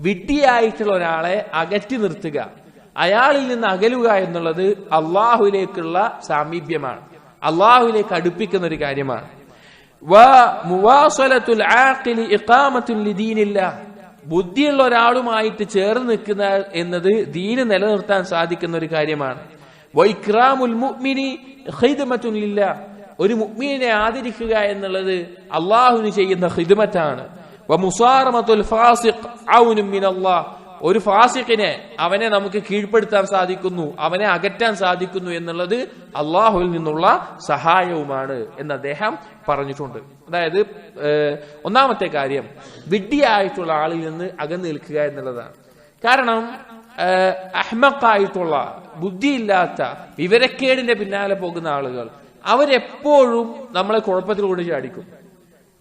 വിഡ്ഢിയായിട്ടുള്ള ഒരാളെ അകറ്റി നിർത്തുക, അയാളിൽ നിന്ന് അകലുക എന്നുള്ളത് അള്ളാഹുവിലേക്കുള്ള സാമീപ്യമാണ്, അള്ളാഹുവിലേക്ക് അടുപ്പിക്കുന്ന ഒരു കാര്യമാണ്. ബുദ്ധിയുള്ള ഒരാളുമായിട്ട് ചേർന്ന് നിൽക്കുന്ന എന്നത് ദീന് നിലനിർത്താൻ സാധിക്കുന്ന ഒരു കാര്യമാണ്. വഇക്റാമുൽ മുഅ്മിനി ഖിദ്മത്തുൻ ലില്ലാഹ്, ഒരു മുഅ്മിനെ ആദരിക്കുക എന്നുള്ളത് അല്ലാഹുവിന് ചെയ്യുന്ന ഖിദ്മത്താണ്. വമുസാറമത്തുൽ ഫാസിഖ് ഔനും മിനല്ലാഹ്, ഒരു ഫാസിഖിനെ അവനെ നമുക്ക് കീഴ്പ്പെടുത്താൻ സാധിക്കുന്നു, അവനെ അകറ്റാൻ സാധിക്കുന്നു എന്നുള്ളത് അള്ളാഹുവിൽ നിന്നുള്ള സഹായവുമാണ് എന്ന് അദ്ദേഹം പറഞ്ഞിട്ടുണ്ട്. അതായത് ഒന്നാമത്തെ കാര്യം വിഡ്ഢിയായിട്ടുള്ള ആളിൽ നിന്ന് അകന്നു നിൽക്കുക എന്നുള്ളതാണ്. കാരണം അഹ്മഖായിട്ടുള്ള, ബുദ്ധിയില്ലാത്ത, വിവരക്കേടിന്റെ പിന്നാലെ പോകുന്ന ആളുകൾ അവരെപ്പോഴും നമ്മളെ കുഴപ്പത്തിൽ കൊണ്ട് ചാടിക്കും.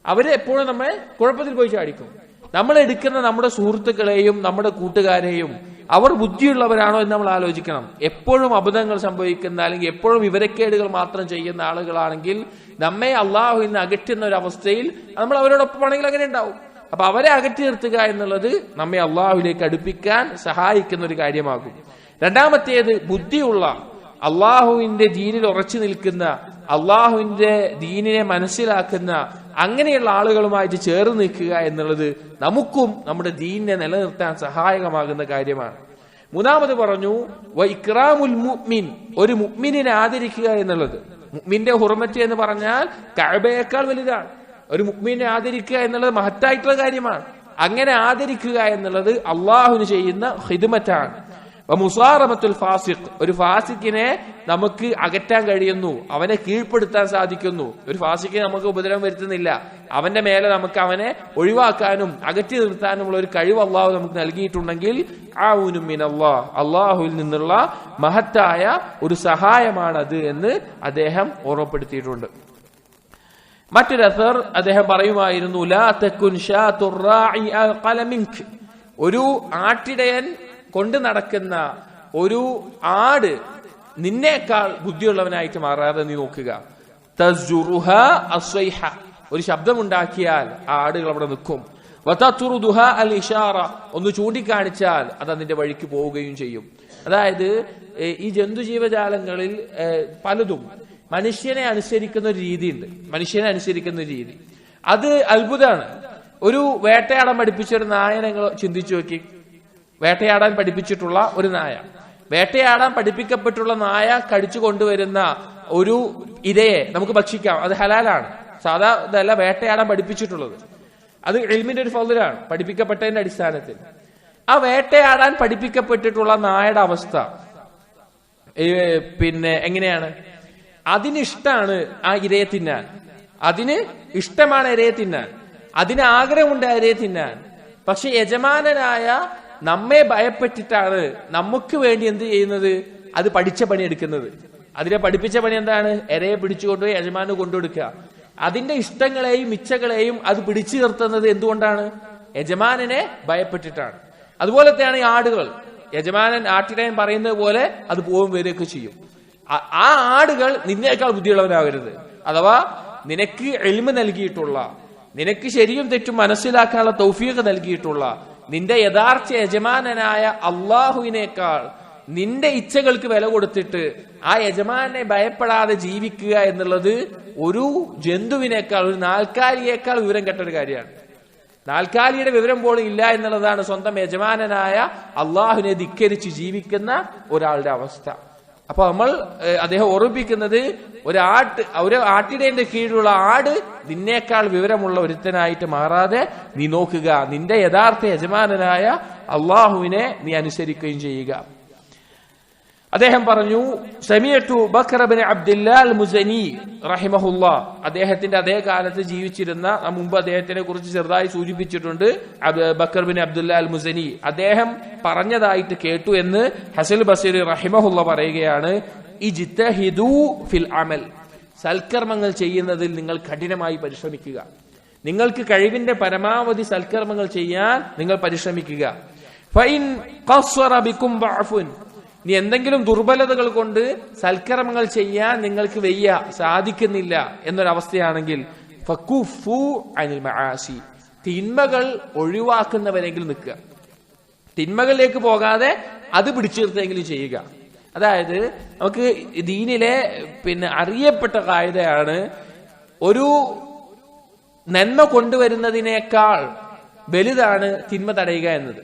അവരെപ്പോഴും നമ്മെ കുഴപ്പത്തിൽ പോയി ചാടിക്കും. നമ്മൾ എടുക്കുന്ന നമ്മുടെ സുഹൃത്തുക്കളെയും നമ്മുടെ കൂട്ടുകാരെയും അവർ ബുദ്ധിയുള്ളവരാണോ എന്ന് നമ്മൾ ആലോചിക്കണം. എപ്പോഴും അബദ്ധങ്ങൾ സംഭവിക്കുന്ന അല്ലെങ്കിൽ എപ്പോഴും വിവരക്കേടുകൾ മാത്രം ചെയ്യുന്ന ആളുകളാണെങ്കിൽ നമ്മെ അള്ളാഹുവിൽ നിന്ന് അകറ്റുന്ന ഒരു അവസ്ഥയിൽ നമ്മൾ അവരോടൊപ്പമാണെങ്കിൽ അങ്ങനെ ഉണ്ടാവും. അപ്പൊ അവരെ അകറ്റി നിർത്തുക എന്നുള്ളത് നമ്മെ അള്ളാഹുവിലേക്ക് അടുപ്പിക്കാൻ സഹായിക്കുന്ന ഒരു കാര്യമാകും. രണ്ടാമത്തേത് ബുദ്ധിയുള്ള, അള്ളാഹുവിന്റെ ദീനിൽ ഉറച്ചു നിൽക്കുന്ന, അള്ളാഹുവിന്റെ ദീനിനെ മനസ്സിലാക്കുന്ന അങ്ങനെയുള്ള ആളുകളുമായിട്ട് ചേർന്ന് നിൽക്കുക എന്നുള്ളത് നമുക്കും നമ്മുടെ ദീനിനെ നിലനിർത്താൻ സഹായകമാകുന്ന കാര്യമാണ്. മൂന്നാമത് പറഞ്ഞു വഇക്റാമുൽ മുഅ്മിൻ, ഒരു മുഅ്മിനെ ആദരിക്കുക എന്നുള്ളത്. മുഅ്മിന്റെ ഹുർമത്ത് എന്ന് പറഞ്ഞാൽ കഅബയേക്കാൾ വലുതാണ്. ഒരു മുഅ്മിനെ ആദരിക്കുക എന്നുള്ളത് മഹത്തായിട്ടുള്ള കാര്യമാണ്. അങ്ങനെ ആദരിക്കുക എന്നുള്ളത് അള്ളാഹുവിന് ചെയ്യുന്ന ഖിദ്മത്താണ്. മുസാറമത്തുൽ ഫാസിഖ്, ഒരു ഫാസിഖിനെ നമുക്ക് അകറ്റാൻ കഴിയുന്നു, അവനെ കീഴ്പ്പെടുത്താൻ സാധിക്കുന്നു. ഒരു ഫാസിഖിനെ നമുക്ക് ഉപദ്രവം വരുത്തുന്നില്ല, അവന്റെ മേലെ നമുക്ക് അവനെ ഒഴിവാക്കാനും അകറ്റി നിർത്താനുമുള്ള ഒരു കഴിവ് അള്ളാഹു നമുക്ക് നൽകിയിട്ടുണ്ടെങ്കിൽ ഔനും മിനല്ലാഹ്, അള്ളാഹുവിൽ നിന്നുള്ള മഹത്തായ ഒരു സഹായമാണത് എന്ന് അദ്ദേഹം ഓർമ്മപ്പെടുത്തിയിട്ടുണ്ട്. മറ്റൊരു അസർ അദ്ദേഹം പറയുമായിരുന്നു, ലാ തകുൻ ഷാതുർ റാഇ അഖല മിൻക, ഒരു ആട്ടിടയൻ കൊണ്ട് നടക്കുന്ന ഒരു ആട് നിന്നേക്കാൾ ബുദ്ധിയുള്ളവനായിട്ട് മാറാതെ നീ നോക്കുക. തസ്ജുറുഹ അസ്വൈഹ, ഒരു ശബ്ദമുണ്ടാക്കിയാൽ ആ ആടുകൾ അവിടെ നിൽക്കും. വതതുറുദുഹ അൽ ഇഷാറ, ഒന്ന് ചൂണ്ടിക്കാണിച്ചാൽ അത് അതിന്റെ വഴിക്ക് പോവുകയും ചെയ്യും. അതായത് ഈ ജന്തുജീവജാലങ്ങളിൽ പലതും മനുഷ്യനെ അനുസരിക്കുന്ന ഒരു രീതിയുണ്ട്. മനുഷ്യനെ അനുസരിക്കുന്ന ഒരു രീതി അത് അത്ഭുതമാണ്. ഒരു വേട്ടയാടാൻ പഠിപ്പിച്ചൊരു നായ നിങ്ങൾ ചിന്തിച്ചു നോക്കി. വേട്ടയാടാൻ പഠിപ്പിച്ചിട്ടുള്ള ഒരു നായ, വേട്ടയാടാൻ പഠിപ്പിക്കപ്പെട്ടുള്ള നായ കടിച്ചു കൊണ്ടുവരുന്ന ഒരു ഇരയെ നമുക്ക് ഭക്ഷിക്കാം, അത് ഹലാലാണ്. സാധാ ഇതല്ല വേട്ടയാടാൻ പഠിപ്പിച്ചിട്ടുള്ളത്. അത് ഇൽമിന്റെ ഒരു ഫളലാണ്, പഠിപ്പിക്കപ്പെട്ടതിന്റെ അടിസ്ഥാനത്തിൽ. ആ വേട്ടയാടാൻ പഠിപ്പിക്കപ്പെട്ടിട്ടുള്ള നായയുടെ അവസ്ഥ പിന്നെ എങ്ങനെയാണ്? അതിനിഷ്ടാണ് ആ ഇരയെ തിന്നാൻ, അതിന് ഇഷ്ടമാണ് ഇരയെ തിന്നാൻ, അതിന് ആഗ്രഹമുണ്ട് ആ ഇരയെ തിന്നാൻ. പക്ഷെ യജമാനനായ നമ്മെ ഭയപ്പെട്ടിട്ടാണ് നമുക്ക് വേണ്ടി എന്ത് ചെയ്യുന്നത്? അത് പഠിച്ച പണി എടുക്കുന്നത്. അതിനെ പഠിപ്പിച്ച പണി എന്താണ്? ഇരയെ പിടിച്ചുകൊണ്ടുപോയി യജമാന് കൊണ്ടുകൊടുക്കുക. അതിന്റെ ഇഷ്ടങ്ങളെയും ഇച്ഛകളെയും അത് പിടിച്ചു നിർത്തുന്നത് എന്തുകൊണ്ടാണ്? യജമാനനെ ഭയപ്പെട്ടിട്ടാണ്. അതുപോലത്തെയാണ് ഈ ആടുകൾ. യജമാനൻ ആട്ടിടയൻ പറയുന്നത് പോലെ അത് പോവും വരികയൊക്കെ ചെയ്യും. ആ ആടുകൾ നിന്നേക്കാൾ ബുദ്ധിയുള്ളവനാകരുത്. അഥവാ നിനക്ക് ഇൽമ് നൽകിയിട്ടുള്ള, നിനക്ക് ശരിയും തെറ്റും മനസ്സിലാക്കാനുള്ള തൗഫീഖ് നൽകിയിട്ടുള്ള നിന്റെ യഥാർത്ഥ യജമാനനായ അള്ളാഹുവിനേക്കാൾ നിന്റെ ഇച്ഛകൾക്ക് വില കൊടുത്തിട്ട് ആ യജമാനെ ഭയപ്പെടാതെ ജീവിക്കുക എന്നുള്ളത് ഒരു ജന്തുവിനേക്കാൾ, ഒരു നാൽക്കാലിയേക്കാൾ വിവരം കെട്ടൊരു കാര്യമാണ്. നാൽക്കാലിയുടെ വിവരം പോലും ഇല്ല എന്നുള്ളതാണ് സ്വന്തം യജമാനനായ അള്ളാഹുവിനെ ധിക്കരിച്ച് ജീവിക്കുന്ന ഒരാളുടെ അവസ്ഥ. അപ്പൊ നമ്മൾ അദ്ദേഹം ഓർമ്മിപ്പിക്കുന്നത് ഒരു ആട്ടിടേന്റെ കീഴിലുള്ള ആട് നിന്നേക്കാൾ വിവരമുള്ള ഒരുത്തനായിട്ട് മാറാതെ നീ നോക്കുക, നിന്റെ യഥാർത്ഥ യജമാനനായ അള്ളാഹുവിനെ നീ അനുസരിക്കുകയും ചെയ്യുക. അദ്ദേഹം പറഞ്ഞു, സമീഅതു ബക്കർ ഇബ്നു അബ്ദുല്ലാ അൽ മുസനി റഹിമഹുല്ലാ, അദ്ദേഹത്തിന്റെ അതേ കാലത്ത് ജീവിച്ചിരുന്ന, മുമ്പ് അദ്ദേഹത്തിനെ കുറിച്ച് ചെറുതായി സൂചിപ്പിച്ചിട്ടുണ്ട്, ബക്കർ ഇബ്നു അബ്ദുല്ലാ അൽ മുസനി, അദ്ദേഹം പറഞ്ഞതായിട്ട് കേട്ടു എന്ന് ഹസൻ ബസരി റഹിമഹുല്ലാ പറയുകയാണ്. ഇജ്തഹിദു ഫിൽ അമൽ, സൽക്കർമ്മങ്ങൾ ചെയ്യുന്നതിൽ നിങ്ങൾ കഠിനമായി പരിശ്രമിക്കുക. നിങ്ങൾക്ക് കഴിവിന്റെ പരമാവധി സൽക്കർമ്മങ്ങൾ ചെയ്യാൻ നിങ്ങൾ പരിശ്രമിക്കുക. ഫഇൻ ഖസ്സറ ബികും ബഅഫുൻ, ഇനി എന്തെങ്കിലും ദുർബലതകൾ കൊണ്ട് സൽക്കർമ്മങ്ങൾ ചെയ്യാൻ നിങ്ങൾക്ക് വയ്യ, സാധിക്കുന്നില്ല എന്നൊരവസ്ഥയാണെങ്കിൽ ഫകുഫു അനിൽ മആസി, തിന്മകൾ ഒഴിവാക്കുന്നവരെങ്കിലും നിൽക്കുക. തിന്മകളിലേക്ക് പോകാതെ അത് പിടിച്ചു നിർത്തുകയെങ്കിലും ചെയ്യുക. അതായത് നമുക്ക് ദീനിലെ അറിയപ്പെട്ട കായികയാണ്, ഒരു നന്മ കൊണ്ടുവരുന്നതിനേക്കാൾ വലുതാണ് തിന്മ തടയുക എന്നത്.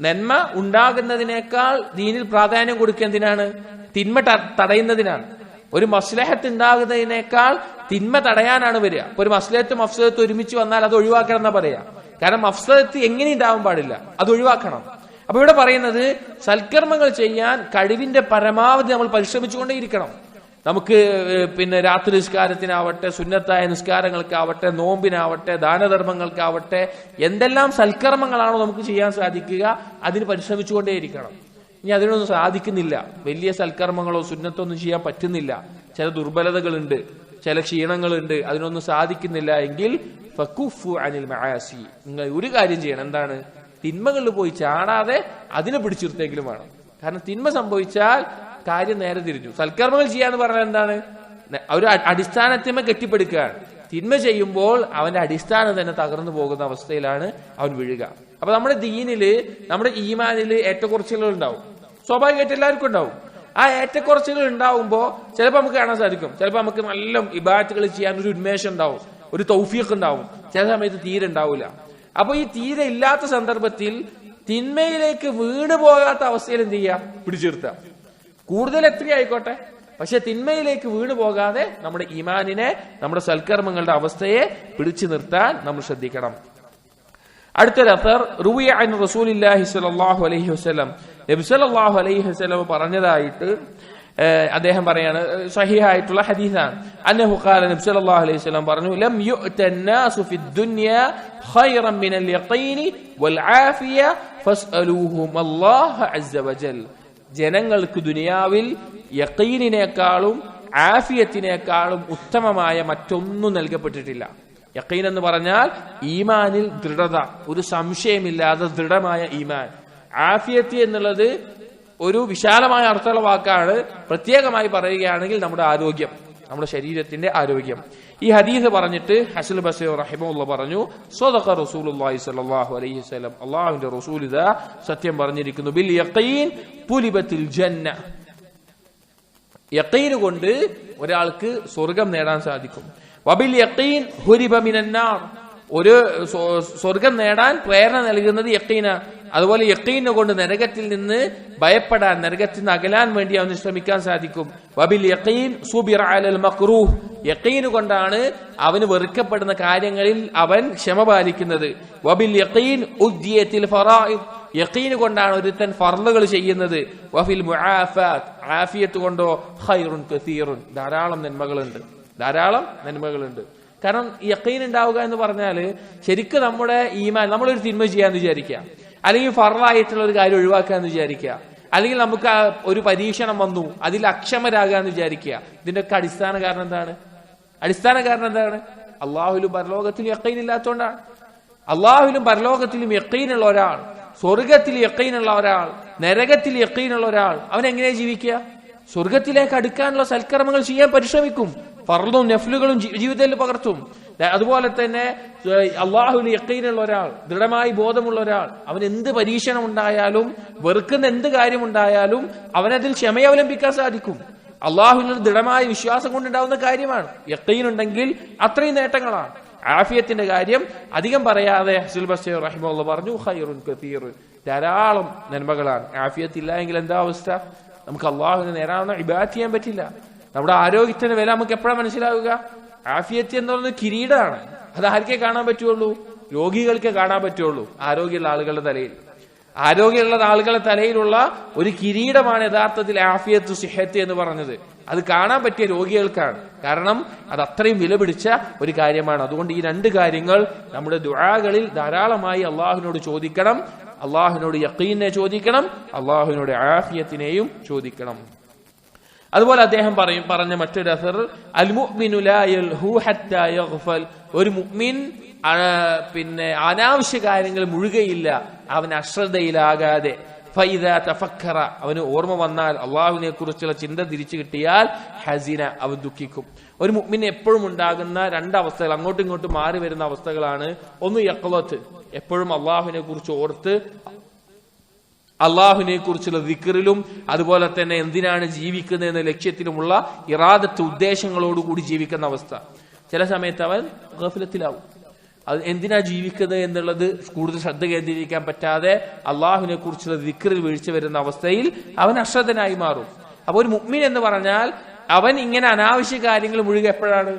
നന്മ ഉണ്ടാകുന്നതിനേക്കാൾ ദീനിൽ പ്രാധാന്യം കൊടുക്കുക എന്തിനാണ്? തിന്മ തടയുന്നതിനാണ്. ഒരു മസ്ലഹത്ത് ഉണ്ടാകുന്നതിനേക്കാൾ തിന്മ തടയാനാണ് വരിക. അപ്പൊ ഒരു മസ്ലഹത്തും മഫ്സദത്തും ഒരുമിച്ച് വന്നാൽ അത് ഒഴിവാക്കണം എന്നാ പറയാ. കാരണം മഫ്സദത്ത് എങ്ങനെ ഉണ്ടാവാൻ പാടില്ല, അത് ഒഴിവാക്കണം. അപ്പൊ ഇവിടെ പറയുന്നത് സൽക്കർമ്മങ്ങൾ ചെയ്യാൻ കഴിവിന്റെ പരമാവധി നമ്മൾ പരിശ്രമിച്ചുകൊണ്ടേയിരിക്കണം. നമുക്ക് രാത്രി നിസ്കാരത്തിനാവട്ടെ, സുന്നത്തായ നിസ്കാരങ്ങൾക്കാവട്ടെ, നോമ്പിനാവട്ടെ, ദാനധർമ്മങ്ങൾക്കാവട്ടെ, എന്തെല്ലാം സൽക്കർമ്മങ്ങളാണോ നമുക്ക് ചെയ്യാൻ സാധിക്കുക അതിന് പരിശ്രമിച്ചുകൊണ്ടേയിരിക്കണം. ഇനി അതിനൊന്നും സാധിക്കുന്നില്ല, വലിയ സൽക്കർമ്മങ്ങളോ സുന്നത്തോ ഒന്നും ചെയ്യാൻ പറ്റുന്നില്ല, ചില ദുർബലതകളുണ്ട്, ചില ക്ഷീണങ്ങളുണ്ട്, അതിനൊന്നും സാധിക്കുന്നില്ല എങ്കിൽ ഫകുഫു അനിൽ മആസി, നിങ്ങൾ ഒരു കാര്യം ചെയ്യണം. എന്താണ്? തിന്മകളിൽ പോയി ചാടാതെ അതിനെ പിടിച്ചിർത്തെങ്കിലും വേണം. കാരണം തിന്മ സംഭവിച്ചാൽ കാര്യം നേരെ തിരിഞ്ഞു. സൽക്കർമ്മങ്ങൾ ചെയ്യാന്ന് പറഞ്ഞാൽ എന്താണ്? ഒരു അടിസ്ഥാനത്തിന്മ കെട്ടിപ്പടുക്കുകയാണ്. തിന്മ ചെയ്യുമ്പോൾ അവന്റെ അടിസ്ഥാനം തന്നെ തകർന്നു പോകുന്ന അവസ്ഥയിലാണ് അവൻ വീഴുക. അപ്പൊ നമ്മുടെ ദീനില്, നമ്മുടെ ഈമാനില് ഏറ്റക്കുറച്ചിലുകൾ ഉണ്ടാവും. സ്വാഭാവികമായിട്ട് എല്ലാവർക്കും ഉണ്ടാവും. ആ ഏറ്റക്കുറച്ചിലുകൾ ഉണ്ടാവുമ്പോൾ ചിലപ്പോൾ നമുക്ക് കാണാൻ സാധിക്കും, ചിലപ്പോൾ നമുക്ക് നല്ല ഇബാദത്തുകൾ ചെയ്യാൻ ഒരു ഉന്മേഷം ഉണ്ടാവും, ഒരു തൗഫീഖ് ഉണ്ടാവും. ചില സമയത്ത് തീരെ ഉണ്ടാവില്ല. അപ്പൊ ഈ തീരെ ഇല്ലാത്ത സന്ദർഭത്തിൽ തിന്മയിലേക്ക് വീണു പോകാത്ത അവസ്ഥയിൽ എന്ത് ചെയ്യുക? പിടിച്ചിർത്തുക. കൂടുതൽ എത്രയായിക്കോട്ടെ, പക്ഷെ തിന്മയിലേക്ക് വീണു പോകാതെ നമ്മുടെ ഈമാനിനെ, നമ്മുടെ സൽക്കർമ്മങ്ങളുടെ അവസ്ഥയെ പിടിച്ചു നിർത്താൻ നമ്മൾ ശ്രദ്ധിക്കണം. അടുത്തൊരു അസർ, റുവിയ അൻ റസൂലില്ലാഹി സ്വല്ലല്ലാഹു അലൈഹി വസല്ലം, നബി സല്ലല്ലാഹു അലൈഹി വസല്ലം പറഞ്ഞതായിട്ട് അദ്ദേഹം പറയാണ്, സഹീഹായിട്ടുള്ള ഹദീസാണ്. അന്നഹു ഖാല, നബി സല്ലല്ലാഹു അലൈഹി വസല്ലം പറഞ്ഞു, ലം യുഅതന്നാസു ഫിദ്ദുനിയ ഖൈറൻ മിനൽ യഖീനി വൽ ആഫിയ ഫസ്അലൂഹും അല്ലാഹ അസ്സ വജൽ. ജനങ്ങൾക്ക് ദുനിയാവിൽ യഖീനിനേക്കാളും ആഫിയത്തിനേക്കാളും ഉത്തമമായ മറ്റൊന്നും നൽകപ്പെട്ടിട്ടില്ല. യഖീൻ എന്ന് പറഞ്ഞാൽ ഈമാനിൽ ദൃഢത, ഒരു സംശയമില്ലാതെ ദൃഢമായ ഈമാൻ. ആഫിയത്ത് എന്നുള്ളത് ഒരു വിശാലമായ അർത്ഥമുള്ള വാക്കാണ്. പ്രത്യേകമായി പറയുകയാണെങ്കിൽ നമ്മുടെ ആരോഗ്യം, നമ്മുടെ ശരീരത്തിന്റെ ആരോഗ്യം. ഈ ഹദീസ് പറഞ്ഞിട്ട് ഹസൻ ബസീർ റഹിമഹുല്ലാഹ് പറഞ്ഞു, സ്വദഖ റസൂലുള്ളാഹി സ്വല്ലല്ലാഹു അലൈഹി വസല്ലം, അല്ലാഹുവിന്റെ റസൂൽ ഇതാ സത്യം പറഞ്ഞിരിക്കുന്നു, ബിൽ യഖീൻ പുലിബത്തിൽ ജന്ന. യഖീൻ കൊണ്ട് ഒരാൾക്ക് സ്വർഗം നേടാൻ സാധിക്കും. വബിൽ യഖീൻ ഹുരിബ മിനൻ നാർ, ഒരു സ്വർഗം നേടാൻ പ്രേരണ നൽകുന്നത് യഖീന. അതുപോലെ യഖീനെ കൊണ്ട് നരകത്തിൽ നിന്ന് ഭയപ്പെടാൻ, നരകത്തിൽ നിന്ന് അകലാൻ വേണ്ടി അവന് ശ്രമിക്കാൻ സാധിക്കും. വബിൽ യഖീൻ സുബിറ അലൽ മക്റൂഹ്, യഖീൻ കൊണ്ടാണ് അവന് വെറുക്കപ്പെടുന്ന കാര്യങ്ങളിൽ അവൻ ക്ഷമ പാലിക്കുന്നത്. വബിൽ യഖീൻ ഉദ്ദിയത്തിൽ ഫറായിദ്, യഖീൻ കൊണ്ടാണ് ഒരുത്തൻ ഫർളുകൾ ചെയ്യുന്നത്. വഫിൽ മുആഫാത്ത്, ആഫിയത്ത് കൊണ്ടോ ഖൈറുൻ കസീറുൻ, ധാരാളം നന്മകളുണ്ട്, ധാരാളം നന്മകളുണ്ട്. കാരണം യഖീൻ ഉണ്ടാവുക എന്ന് പറഞ്ഞാൽ ശരിക്കും നമ്മുടെ ഈമാൻ, നമ്മളൊരു തിന്മ ചെയ്യാന്ന് വിചാരിക്കുക, അല്ലെങ്കിൽ ഫർളായിട്ടുള്ള ഒരു കാര്യം ഒഴിവാക്കാന്ന് വിചാരിക്കുക, അല്ലെങ്കിൽ നമുക്ക് ഒരു പരീക്ഷണം വന്നു അതിൽ അക്ഷമരാകാന്ന് വിചാരിക്കുക. ഇതിന്റെ ഒക്കെ അടിസ്ഥാന കാരണം എന്താണ്? അള്ളാഹുലും പരലോകത്തിലും യഖീൻ ഇല്ലാത്തതുകൊണ്ടാണ്. അള്ളാഹുലും പരലോകത്തിലും യഖീനുള്ള ഒരാൾ, സ്വർഗത്തിൽ യഖീനുള്ള ഒരാൾ, നരകത്തിൽ യഖീനുള്ള ഒരാൾ, അവൻ എങ്ങനെ ജീവിക്കുക? സ്വർഗത്തിലേക്ക് അടുക്കാനുള്ള സൽക്കർമ്മങ്ങൾ ചെയ്യാൻ പരിശ്രമിക്കും, ഫർളും നഫ്ലുകളും ജീവിതത്തിൽ പകർത്തും. അതുപോലെ തന്നെ അള്ളാഹുവിന് യഖീനുള്ള ഒരാൾ, ദൃഢമായി ബോധമുള്ള ഒരാൾ, അവൻ എന്ത് പരീക്ഷണം ഉണ്ടായാലും, വെറുക്കുന്ന എന്ത് കാര്യമുണ്ടായാലും അവനതിൽ ക്ഷമ അവലംബിക്കാൻ സാധിക്കും. അള്ളാഹുവിന് ദൃഢമായ വിശ്വാസം കൊണ്ടുണ്ടാവുന്ന കാര്യമാണ്. യഖീൻ ഉണ്ടെങ്കിൽ അത്രയും നേട്ടങ്ങളാണ്. ആഫിയത്തിന്റെ കാര്യം അധികം പറയാതെ ഹസൻ ബസീർ റഹിമഹുല്ലാഹ് പറഞ്ഞു, ഖൈറുൻ കസീറുൻ, ധാരാളം നന്മകളാണ്. ആഫിയത്ത് ഇല്ല എങ്കിൽ എന്താ അവസ്ഥ? നമുക്ക് അള്ളാഹുവിനെ നേരാവുന്ന ഇബാദത്ത് ചെയ്യാൻ പറ്റില്ല. നമ്മുടെ ആരോഗ്യത്തിന്റെ വില നമുക്ക് എപ്പോഴാണ് മനസ്സിലാവുക? ആഫിയത്ത് എന്ന് പറയുന്നത് കിരീടമാണ്. അത് ആർക്കേ കാണാൻ പറ്റുള്ളൂ? രോഗികൾക്കേ കാണാൻ പറ്റുള്ളൂ. ആരോഗ്യമുള്ള ആളുകളുടെ തലയിൽ, ആരോഗ്യമുള്ള ആളുകളുടെ തലയിലുള്ള ഒരു കിരീടമാണ് യഥാർത്ഥത്തിൽ ആഫിയത്ത് സിഹത്ത് എന്ന് പറഞ്ഞത്. അത് കാണാൻ പറ്റിയ രോഗികൾക്കാണ്. കാരണം അത് അത്രയും വില പിടിച്ച ഒരു കാര്യമാണ്. അതുകൊണ്ട് ഈ രണ്ട് കാര്യങ്ങൾ നമ്മുടെ ദുആകളിൽ ധാരാളമായി അള്ളാഹുവിനോട് ചോദിക്കണം. അള്ളാഹുവിനോട് യഖീനെ ചോദിക്കണം, അള്ളാഹുവിനോട് ആഫിയത്തിനെയും ചോദിക്കണം. അതുപോലെ അദ്ദേഹം പറഞ്ഞ മറ്റൊരു അസർ, അൽ മുഅ്മിനു ലാ യൽഹു ഹത്താ യഗ്ഫൽ, ഒരു മുഅ്മിൻ അനാവശ്യ കാര്യങ്ങൾ മുഴുകയില്ല അവൻ അശ്രദ്ധയിലാകാതെ. ഫൈദാ തഫക്കറ, അവന് ഓർമ്മ വന്നാൽ, അള്ളാഹുവിനെ കുറിച്ചുള്ള ചിന്ത തിരിച്ചു കിട്ടിയാൽ, ഹസിന, അവൻ ദുഃഖിക്കും. ഒരു മുഅ്മിന് എപ്പോഴും ഉണ്ടാകുന്ന രണ്ടവസ്ഥകൾ, അങ്ങോട്ടും ഇങ്ങോട്ടും മാറി വരുന്ന അവസ്ഥകളാണ്. ഒന്ന് യഖ്ളത്ത്, എപ്പോഴും അള്ളാഹുവിനെ കുറിച്ച് ഓർത്ത് അള്ളാഹുവിനെ കുറിച്ചുള്ള ദിക്റിലും അതുപോലെ തന്നെ എന്തിനാണ് ജീവിക്കുന്നത് എന്ന ലക്ഷ്യത്തിലുമുള്ള ഇറാദത്ത്, ഉദ്ദേശങ്ങളോടുകൂടി ജീവിക്കുന്ന അവസ്ഥ. ചില സമയത്ത് അവൻ ഗഫലത്തിലാവും. അത് എന്തിനാ ജീവിക്കുന്നത് എന്നുള്ളത് കൂടുതൽ ശ്രദ്ധ കേന്ദ്രീകരിക്കാൻ പറ്റാതെ അള്ളാഹുവിനെ കുറിച്ചുള്ള ദിക്റിൽ വീഴ്ച വരുന്ന അവസ്ഥയിൽ അവൻ അശ്രദ്ധനായി മാറും. അപ്പൊ ഒരു മുഅ്മിൻ എന്ന് പറഞ്ഞാൽ അവൻ ഇങ്ങനെ അനാവശ്യ കാര്യങ്ങൾ മുഴുകി എപ്പോഴാണ്?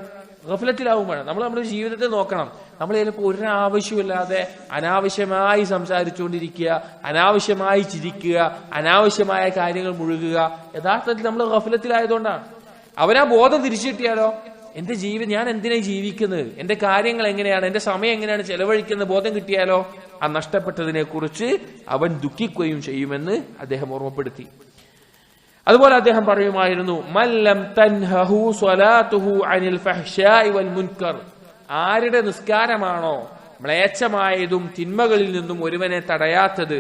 ഗഫലത്തിലാവുമ്പോഴാണ്. നമ്മൾ നമ്മുടെ ജീവിതത്തിൽ നോക്കണം. നമ്മൾ ചിലപ്പോൾ ഒരാവശ്യമില്ലാതെ അനാവശ്യമായി സംസാരിച്ചുകൊണ്ടിരിക്കുക, അനാവശ്യമായി ചിരിക്കുക, അനാവശ്യമായ കാര്യങ്ങൾ മുഴുകുക. യഥാർത്ഥത്തിൽ നമ്മൾ ഗഫലത്തിലായതുകൊണ്ടാണ്. അവനാ ബോധം തിരിച്ചു കിട്ടിയാലോ, എന്റെ ജീവിതം ഞാൻ എന്തിനായി ജീവിക്കുന്നത്, എന്റെ കാര്യങ്ങൾ എങ്ങനെയാണ്, എന്റെ സമയം എങ്ങനെയാണ് ചെലവഴിക്കുന്നത് ബോധം കിട്ടിയാലോ ആ നഷ്ടപ്പെട്ടതിനെ കുറിച്ച് അവൻ ദുഃഖിക്കുകയും ചെയ്യുമെന്ന് അദ്ദേഹം ഓർമ്മപ്പെടുത്തി. അതുപോലെ അദ്ദേഹം പറയുമായിരുന്നു, മല്ലം തൻഹഹു സ്വലാത്തുഹു അനിൽ ഫഹ്ശാഇ വൽ മുൻകർ, ആരുടെ നിസ്കാരമാണോ മ്ലേച്ഛമായതും തിന്മകളിൽ നിന്നും ഒരുവനെ തടയാത്തത്,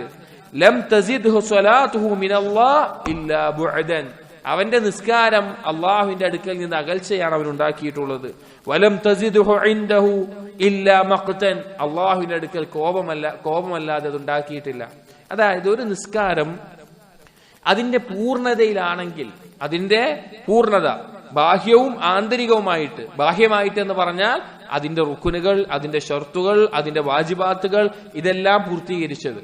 ലം തസിദ്ഹു സ്വലാത്തുഹു മിനല്ലാഹ് ഇല്ലാ ബുഅദൻ, അവന്റെ നിസ്കാരം അള്ളാഹുവിന്റെ അടുക്കൽ നിന്ന് അകൽച്ചയാണ് അവൻ ഉണ്ടാക്കിയിട്ടുള്ളത്. വലം തസിദ്ഹു ഇൻദഹു ഇല്ലാ മഖ്തൻ, അള്ളാഹുവിന്റെ അടുക്കൽ കോപമല്ലാതെ അത് ഉണ്ടാക്കിയിട്ടില്ല. അതായത് ഒരു നിസ്കാരം അതിന്റെ പൂർണ്ണതയിലാണെങ്കിൽ, അതിന്റെ പൂർണ്ണത ബാഹ്യവും ആന്തരികവുമായിട്ട്, ബാഹ്യമായിട്ട് എന്ന് പറഞ്ഞാൽ അതിന്റെ റുക്കുനുകൾ, അതിന്റെ ഷർത്തുകൾ, അതിന്റെ വാജിബാത്തുകൾ ഇതെല്ലാം പൂർത്തീകരിച്ചത്,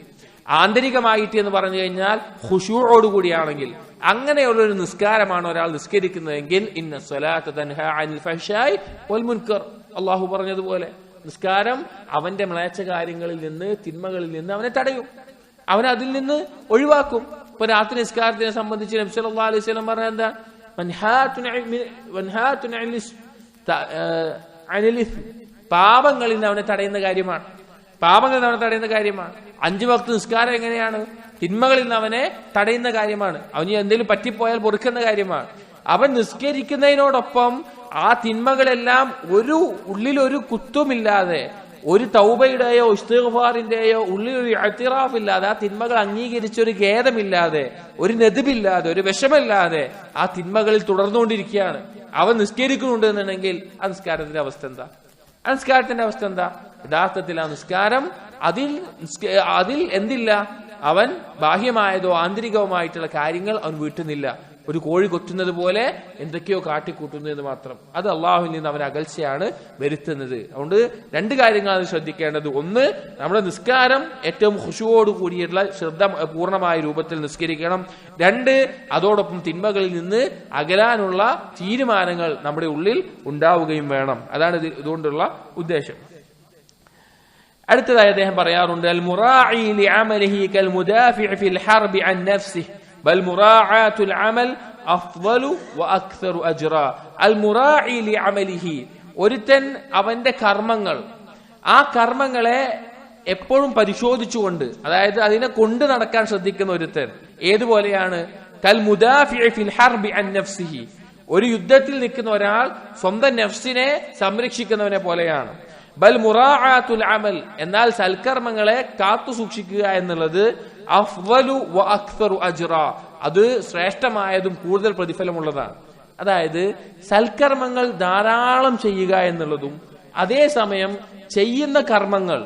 ആന്തരികമായിട്ട് എന്ന് പറഞ്ഞു കഴിഞ്ഞാൽ ഖുശൂഅോടുകൂടിയാണെങ്കിൽ, അങ്ങനെയുള്ളൊരു നിസ്കാരമാണ് ഒരാൾ നിസ്കരിക്കുന്നതെങ്കിൽ ഇന്ന സ്വലാത്ത തൻഹാ അനിൽ ഫഹ്ശാഇ വൽ മുൻകർ, അള്ളാഹു പറഞ്ഞതുപോലെ നിസ്കാരം അവന്റെ മ്ലേച്ഛ കാര്യങ്ങളിൽ നിന്ന്, തിന്മകളിൽ നിന്ന് അവനെ തടയും, അവനെ അതിൽ നിന്ന് ഒഴിവാക്കും. ഇപ്പൊ രാത്രി നിസ്കാരത്തിനെ സംബന്ധിച്ച് നബി സല്ലല്ലാഹു അലൈഹി വസല്ലം പറഞ്ഞ എന്താ, പാപങ്ങളിൽ നിന്ന് അവനെ തടയുന്ന കാര്യമാണ്. പാപങ്ങളിൽ നിന്ന് അവനെ തടയുന്ന കാര്യമാണ്. 5 വക്ത് നിസ്കാരം എങ്ങനെയാണ്? തിന്മകളിൽ നിന്ന് അവനെ തടയുന്ന കാര്യമാണ്. അവന് എന്തെങ്കിലും പറ്റിപ്പോയാൽ പൊറുക്കുന്ന കാര്യമാണ്. അവൻ നിസ്കരിക്കുന്നതിനോടൊപ്പം ആ തിന്മകളെല്ലാം ഉള്ളിലൊരു കുത്തുമില്ലാതെ, ഒരു തൗബയുടെയോ ഇസ്തിഗ്ഫാറിന്റെയോ ഉള്ളിലൊരു ഇഅ്തിറാഫില്ലാതെ, ആ തിന്മകൾ അംഗീകരിച്ച ഒരു ഖേദമില്ലാതെ, ഒരു നെതുബില്ലാതെ, ഒരു വിഷമില്ലാതെ ആ തിന്മകളിൽ തുടർന്നുകൊണ്ടിരിക്കുകയാണ്. അവൻ നിസ്കരിക്കുന്നുണ്ട് എന്നുണ്ടെങ്കിൽ ആ നിസ്കാരത്തിന്റെ അവസ്ഥ എന്താ? ആ നിസ്കാരത്തിന്റെ അവസ്ഥ എന്താ? യഥാർത്ഥത്തിൽ ആ നിസ്കാരം അതിൽ എന്തില്ല, അവൻ ബാഹ്യമായതോ ആന്തരികവുമായിട്ടുള്ള കാര്യങ്ങൾ അവൻ വീട്ടുന്നില്ല. ഒരു കോഴി കൊറ്റുന്നത് പോലെ എന്തൊക്കെയോ കാട്ടിക്കൂട്ടുന്നു എന്ന് മാത്രം. അത് അള്ളാഹുവിൽ നിന്ന് അവൻ അകൽച്ചയാണ് വരുത്തുന്നത്. അതുകൊണ്ട് 2 കാര്യങ്ങളാണ് ശ്രദ്ധിക്കേണ്ടത്. ഒന്ന്, നമ്മുടെ നിസ്കാരം ഏറ്റവും ഖുശൂഅോട് കൂടിയിട്ടുള്ള ശ്രദ്ധ പൂർണ്ണമായ രൂപത്തിൽ നിസ്കരിക്കണം. 2, അതോടൊപ്പം തിന്മകളിൽ നിന്ന് അകലാനുള്ള തീരുമാനങ്ങൾ നമ്മുടെ ഉള്ളിൽ ഉണ്ടാവുകയും വേണം. അതാണ് ഇതുകൊണ്ടുള്ള ഉദ്ദേശം. അടുത്തതായി അദ്ദേഹം പറയാറുണ്ട്, അൽ മുറാഇ ലിഅമലിഹി കൽ മുദാഫിഇ ഫിൽ ഹർബി അൻ നഫ്സിഹി ബൽ മുറാഅത്തുൽ അമൽ അഫ്ളു വഅക്സറു അജ്റ. അൽ മുറാഇ ലിഅമലിഹി, ഒരുത്തൻ അവന്റെ കർമ്മങ്ങൾ, ആ കർമ്മങ്ങളെ എപ്പോഴും പരിശോധിച്ചുകൊണ്ട്, അതായത് അതിനെ കൊണ്ട് നടക്കാൻ ശ്രദ്ധിക്കുന്ന ഒരുത്തൻ ഏതുപോലെയാണ്? കൽ മുദാഫിഇ ഫിൽ ഹർബി അൻ നഫ്സിഹി, ഒരു യുദ്ധത്തിൽ നിൽക്കുന്ന ഒരാൾ സ്വന്തം നഫ്സിനെ സംരക്ഷിക്കുന്നവനെ പോലെയാണ്. ബൽ മുറാഅത്തുൽ അമൽ, എന്നാൽ സൽക്കർമ്മങ്ങളെ കാത്തു സൂക്ഷിക്കുക എന്നുള്ളത് അഫ്ളു വഅക്സറു അജ്റ, അത് ശ്രേഷ്ഠമായതും കൂടുതൽ പ്രതിഫലമുള്ളതാണ്. അതായത് സൽക്കർമ്മങ്ങൾ ധാരാളം ചെയ്യുക എന്നുള്ളതും, അതേസമയം ചെയ്യുന്ന കർമ്മങ്ങൾ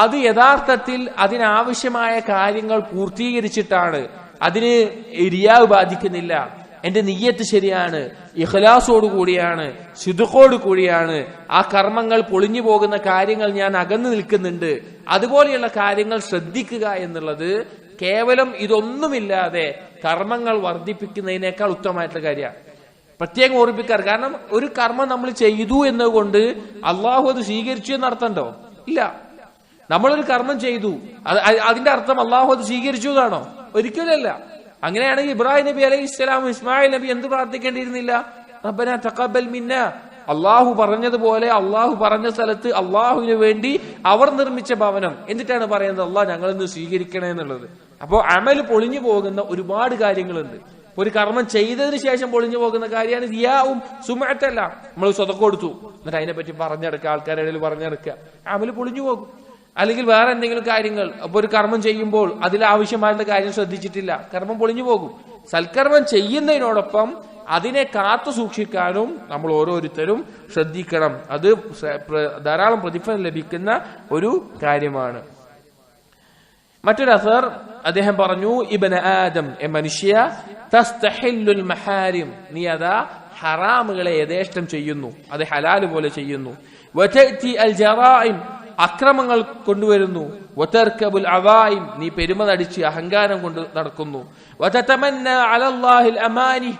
അത് യഥാർത്ഥത്തിൽ അതിനാവശ്യമായ കാര്യങ്ങൾ പൂർത്തീകരിച്ചിട്ടാണ്, അതിന് റിയാവ് ബാധിക്കുന്നില്ല, എന്റെ നിയ്യത്ത് ശരിയാണ്, ഇഖ്ലാസോട് കൂടിയാണ്, സിദ്ഖോട് കൂടിയാണ്, ആ കർമ്മങ്ങൾ പൊളിഞ്ഞു പോകുന്ന കാര്യങ്ങൾ ഞാൻ അകന്നു നിൽക്കുന്നുണ്ട്, അതുപോലെയുള്ള കാര്യങ്ങൾ ശ്രദ്ധിക്കുക എന്നുള്ളത് കേവലം ഇതൊന്നുമില്ലാതെ കർമ്മങ്ങൾ വർദ്ധിപ്പിക്കുന്നതിനേക്കാൾ ഉത്തമമായിട്ടുള്ള കാര്യമാണ്. പ്രത്യേകം ഓർമ്മിപ്പിക്കാറ്. കാരണം ഒരു കർമ്മം നമ്മൾ ചെയ്തു എന്നുകൊണ്ട് അള്ളാഹു അത് സ്വീകരിച്ചു എന്ന് അർത്ഥമുണ്ടോ? ഇല്ല. നമ്മളൊരു കർമ്മം ചെയ്തു, അതിന്റെ അർത്ഥം അള്ളാഹു അത് സ്വീകരിച്ചു എന്നാണോ? ഒരിക്കലല്ല. അങ്ങനെയാണെങ്കിൽ ഇബ്രാഹിം നബി അലൈഹി ഇസ്ലാമും ഇസ്മായിൽ നബി എന്ത് പ്രാർത്ഥിക്കേണ്ടിയിരുന്നില്ല? റബ്ബനാ തഖബ്ബൽ മിന്നാ, അള്ളാഹു പറഞ്ഞതുപോലെ അള്ളാഹു പറഞ്ഞ സ്ഥലത്ത് അള്ളാഹുവിന് വേണ്ടി അവർ നിർമ്മിച്ച ഭവനം, എന്നിട്ടാണ് പറയുന്നത് അള്ളാഹ് ഞങ്ങളിന്ന് സ്വീകരിക്കണേ എന്നുള്ളത്. അപ്പോൾ അമൽ പൊളിഞ്ഞു പോകുന്ന ഒരുപാട് കാര്യങ്ങളുണ്ട്. ഒരു കർമ്മം ചെയ്തതിന് ശേഷം പൊളിഞ്ഞു പോകുന്ന കാര്യമാണ് റിയാവും സുമഅത്തല്ല. നമ്മൾ സ്വതക്ക കൊടുത്തു, എന്നിട്ട് അതിനെപ്പറ്റി പറഞ്ഞെടുക്കുക, ആൾക്കാരുടെ ഇടയിൽ പറഞ്ഞെടുക്കുക, അമൽ പൊളിഞ്ഞു പോകും. അല്ലെങ്കിൽ വേറെ എന്തെങ്കിലും കാര്യങ്ങൾ, അപ്പൊ ഒരു കർമ്മം ചെയ്യുമ്പോൾ അതിലാവശ്യമായിട്ടുള്ള കാര്യം ശ്രദ്ധിച്ചിട്ടില്ല, കർമ്മം പൊളിഞ്ഞു പോകും. സൽക്കർമ്മം ചെയ്യുന്നതിനോടൊപ്പം അതിനെ കാത്തു സൂക്ഷിക്കാനും നമ്മൾ ഓരോരുത്തരും ശ്രദ്ധിക്കണം. അത് ധാരാളം പ്രതിഫലം ലഭിക്കുന്ന ഒരു കാര്യമാണ്. മറ്റൊരു അസർ അദ്ദേഹം പറഞ്ഞു, ഇബ്ന ആദം, എ മനുഷ്യ, തസ്തഹില്ലുൽ മഹാരിം, നീ അതാ ഹറാമുകളെ യഥേഷ്ടം ചെയ്യുന്നു, അത് ഹലാല് പോലെ ചെയ്യുന്നു. വതഅതി അൽ ജറായിം, അക്രമങ്ങൾ കൊണ്ടുവരുന്നു. വതർകബുൽ അവായിം, നീ പെരുമ നടിച്ച് അഹങ്കാരം കൊണ്ട് നടക്കുന്നു. വതതമന്ന അലല്ലാഹിൽ അമാനി,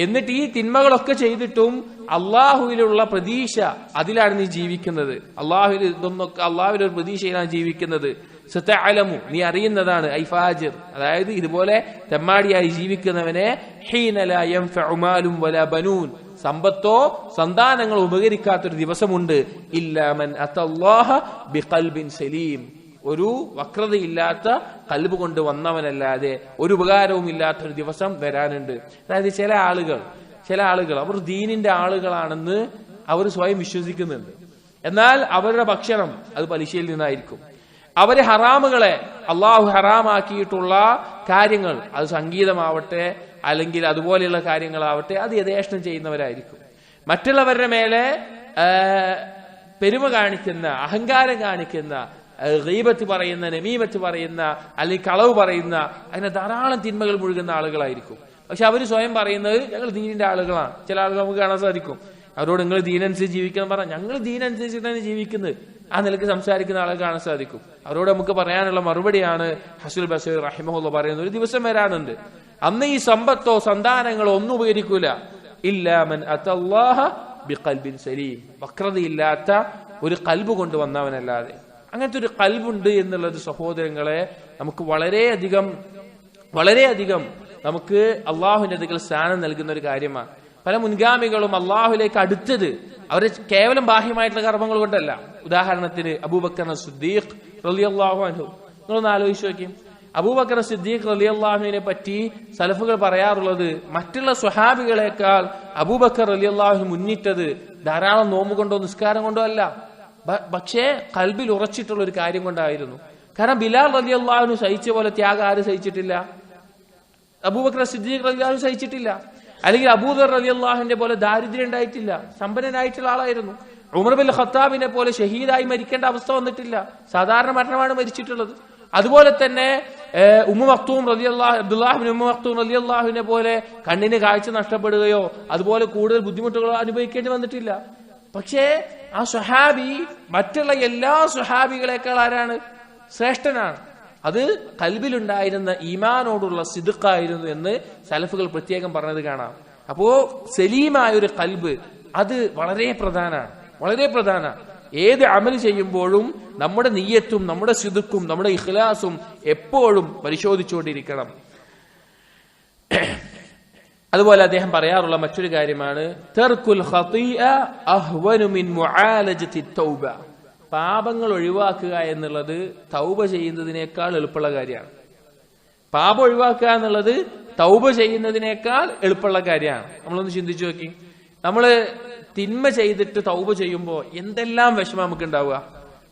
എന്നിട്ട് ഈ തിന്മകളൊക്കെ ചെയ്തിട്ടും അള്ളാഹുവിലുള്ള പ്രതീക്ഷ, അതിലാണ് നീ ജീവിക്കുന്നത്. അള്ളാഹുവിൽ ഒരു പ്രതീക്ഷയിലാണ് ജീവിക്കുന്നത്. സതഅലമു, നീ അറിയുന്നതാണ്. ഐ ഫാജിർ, അതായത് ഇതുപോലെ തെമ്മാടിയായി ജീവിക്കുന്നവനെ ഹീന ലാ യൻഫഉ മാലും വലാ ബനൂൻ, സമ്പത്തോ സന്താനങ്ങളോ ഉപകരിക്കാത്തൊരു ദിവസമുണ്ട്. ഇല്ലാ മൻ അത്തല്ലാഹ ബിഖൽബിൻ സലീം, ഒരു വക്രതയില്ലാത്ത കൽബ് കൊണ്ട് വന്നവനല്ലാതെ ഒരു ഉപകാരവും ഇല്ലാത്തൊരു ദിവസം വരാനുണ്ട്. അതായത് ചില ആളുകൾ അവർ ദീനിന്റെ ആളുകളാണെന്ന് അവർ സ്വയം വിശ്വസിക്കുന്നുണ്ട്. എന്നാൽ അവരുടെ ഭക്ഷണം അത് പലിശയിൽ നിന്നായിരിക്കും. അവര് ഹറാമുകളെ, അള്ളാഹു ഹറാമാക്കിയിട്ടുള്ള കാര്യങ്ങൾ, അത് സംഗീതമാവട്ടെ അല്ലെങ്കിൽ അതുപോലെയുള്ള കാര്യങ്ങളാവട്ടെ, അത് യഥേഷ്ടം ചെയ്യുന്നവരായിരിക്കും. മറ്റുള്ളവരുടെ മേലെ പെരുമ കാണിക്കുന്ന, അഹങ്കാരം കാണിക്കുന്ന, ഗീബത്ത് പറയുന്ന, നമീമത്ത് പറയുന്ന, അല്ലെങ്കിൽ കളവ് പറയുന്ന, അങ്ങനെ ധാരാളം തിന്മകൾ മുഴുകുന്ന ആളുകളായിരിക്കും. പക്ഷെ അവർ സ്വയം പറയുന്നത് ഞങ്ങൾ ദീനിന്റെ ആളുകളാണ്. ചില ആളുകൾ നമുക്ക് കാണാൻ സാധിക്കും. അവരോട് നിങ്ങൾ ദീനനുസരിച്ച് ജീവിക്കണം പറഞ്ഞാൽ ഞങ്ങൾ ദീനനുസരിച്ചിട്ടാണ് ജീവിക്കുന്നത്, ആ നിലയ്ക്ക് സംസാരിക്കുന്ന ആളുകൾ കാണാൻ സാധിക്കും. അവരോട് നമുക്ക് പറയാനുള്ള മറുപടിയാണ് ഹസനുൽ ബസരി റഹിമഹുല്ലാഹ് പറയുന്നത്, ഒരു ദിവസം വരാനുണ്ട്, അന്ന് ഈ സമ്പത്തോ സന്താനങ്ങളോ ഒന്നും ഉപകരിക്കൂല. ഇല്ലാ മൻ അത്തല്ലാഹ ബിഖൽബിൻ സലീം, വക്രതയില്ലാത്ത ഒരു കൽബ് കൊണ്ടുവന്നവനല്ലാതെ. അങ്ങനത്തെ ഒരു കൽബുണ്ട് എന്നുള്ളത് സഹോദരങ്ങളെ നമുക്ക് വളരെയധികം നമുക്ക് അള്ളാഹുവിന്റെ അടുക്കൽ സ്ഥാനം നൽകുന്ന ഒരു കാര്യമാണ്. പല മുൻഗാമികളും അള്ളാഹുലേക്ക് അടുത്തത് അവരെ കേവലം ബാഹ്യമായിട്ടുള്ള കർമ്മങ്ങൾ കൊണ്ടല്ല. ഉദാഹരണത്തിന് അബൂബക്കർ സിദ്ദീഖ് റളിയല്ലാഹു അൻഹു, നിങ്ങളൊന്ന് ആലോചിച്ച് നോക്കിയും. അബൂബക്കർ സിദ്ദീഖ് റളിയല്ലാഹുവിനെ പറ്റി സലഫുകൾ പറയാറുള്ളത്, മറ്റുള്ള സ്വഹാബികളെക്കാൾ അബൂബക്കർ റളിയല്ലാഹു മുന്നിട്ടത് ധാരാളം നോമ്പ് കൊണ്ടോ നിസ്കാരം കൊണ്ടോ അല്ല, പക്ഷേ കൽബിൽ ഉറച്ചിട്ടുള്ള ഒരു കാര്യം കൊണ്ടായിരുന്നു. കാരണം ബിലാൽ റളിയല്ലാഹു സഹിച്ച പോലെ ത്യാഗം ആര് സഹിച്ചിട്ടില്ല? അബൂബക്കർ സിദ്ദീഖ് റളിയല്ലാഹു സഹിച്ചിട്ടില്ല. അല്ലെങ്കിൽ അബൂദർ റളിയല്ലാഹുവിന്റെ പോലെ ദാരിദ്ര്യം ഉണ്ടായിട്ടില്ല, സമ്പന്നനായിട്ടുള്ള ആളായിരുന്നു. ഉമർ ബിൻ ഖത്താബിനെ പോലെ ഷഹീദായി മരിക്കേണ്ട അവസ്ഥ വന്നിട്ടില്ല, സാധാരണ മരണമാണ് മരിച്ചിട്ടുള്ളത്. അതുപോലെ തന്നെ ഉമ്മു മക്തൂം റളിയല്ലാഹു, അബ്ദുല്ലാഹ് ബിൻ ഉമ്മു മക്തൂം റളിയല്ലാഹുവിനെ പോലെ കണ്ണിന് കാഴ്ച നഷ്ടപ്പെടുകയോ അതുപോലെ കൂടുതൽ ബുദ്ധിമുട്ടുകളോ അനുഭവിക്കേണ്ടി വന്നിട്ടില്ല. പക്ഷേ ആ സ്വഹാബി മറ്റുള്ള എല്ലാ സ്വഹാബികളെക്കാൾ ആരാണ്? ശ്രേഷ്ഠനാണ്. അത് കൽബിലുണ്ടായിരുന്ന ഈമാനോടുള്ള സിദ്ഖായിരുന്നു എന്ന് സലഫുകൾ പ്രത്യേകം പറഞ്ഞത് കാണാം. അപ്പോ സലീമായ ഒരു കൽബ് അത് വളരെ പ്രധാനമാണ്. ഏത് അമൽ ചെയ്യുമ്പോഴും നമ്മുടെ നിയ്യത്തും നമ്മുടെ സിദ്ഖും നമ്മുടെ ഇഖ്ലാസും എപ്പോഴും പരിശോധിച്ചുകൊണ്ടിരിക്കണം. അതുപോലെ അദ്ദേഹം പറയാറുള്ള മറ്റൊരു കാര്യമാണ് തർക്കുൽ ഖതീഅ അഹ്വനു മിൻ മുആലജതി തൗബ, പാപങ്ങൾ ഒഴിവാക്കുക എന്നുള്ളത് തൗബ ചെയ്യുന്നതിനേക്കാൾ എളുപ്പമുള്ള കാര്യമാണ്. പാപം ഒഴിവാക്കുക എന്നുള്ളത് തൗബ ചെയ്യുന്നതിനേക്കാൾ എളുപ്പമുള്ള കാര്യമാണ്. നമ്മളൊന്ന് ചിന്തിച്ചു നോക്കി, നമ്മള് തിന്മ ചെയ്തിട്ട് തൗബ ചെയ്യുമ്പോൾ എന്തെല്ലാം വിഷമം നമുക്ക് ഉണ്ടാവുക.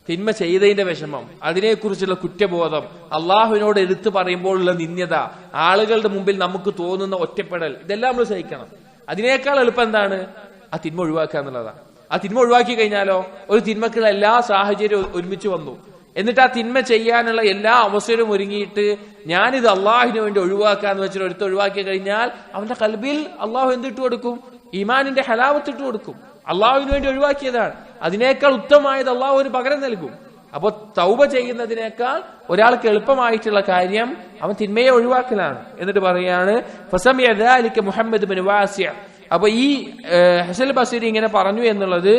തിന്മ ചെയ്തതിന്റെ വിഷമം, അതിനെക്കുറിച്ചുള്ള കുറ്റബോധം, അള്ളാഹുവിനോട് എടുത്തു പറയുമ്പോഴുള്ള നിന്ദ്യത, ആളുകളുടെ മുമ്പിൽ നമുക്ക് തോന്നുന്ന ഒറ്റപ്പെടൽ, ഇതെല്ലാം നമ്മൾ സഹിക്കണം. അതിനേക്കാൾ എളുപ്പം എന്താണ്? ആ തിന്മ ഒഴിവാക്കുക എന്നുള്ളതാണ്. ആ തിന്മ ഒഴിവാക്കി കഴിഞ്ഞാലോ ഒരു തിന്മക്കുള്ള എല്ലാ സാഹചര്യവും ഒരുമിച്ച് വന്നു. എന്നിട്ട് ആ തിന്മ ചെയ്യാനുള്ള എല്ലാ അവസരവും ഒരുങ്ങിയിട്ട് ഞാനിത് അള്ളാഹുവിന് വേണ്ടി ഒഴിവാക്കാന്ന് വെച്ചിട്ട് ഒരുത്ത് ഒഴിവാക്കി കഴിഞ്ഞാൽ അവന്റെ കൽബിൽ അള്ളാഹു എന്തിട്ട് കൊടുക്കും? ഈമാനിന്റെ ഹലാവത്ത് ഇട്ട് കൊടുക്കും. അള്ളാഹുവിന് വേണ്ടി ഒഴിവാക്കിയതാണ്, അതിനേക്കാൾ ഉത്തമമായത് അള്ളാഹു ഒരു പകരം നൽകും. അപ്പൊ തൗബ ചെയ്യുന്നതിനേക്കാൾ ഒരാൾക്ക് എളുപ്പമായിട്ടുള്ള കാര്യം അവൻ തിന്മയെ ഒഴിവാക്കലാണ്. എന്നിട്ട് പറയാണ് ഫസമിഅ ദാലിക മുഹമ്മദ് ബിൻ വാസിഅ. അപ്പൊ ഈ ഹസൻ ബസരി ഇങ്ങനെ പറഞ്ഞു എന്നുള്ളത്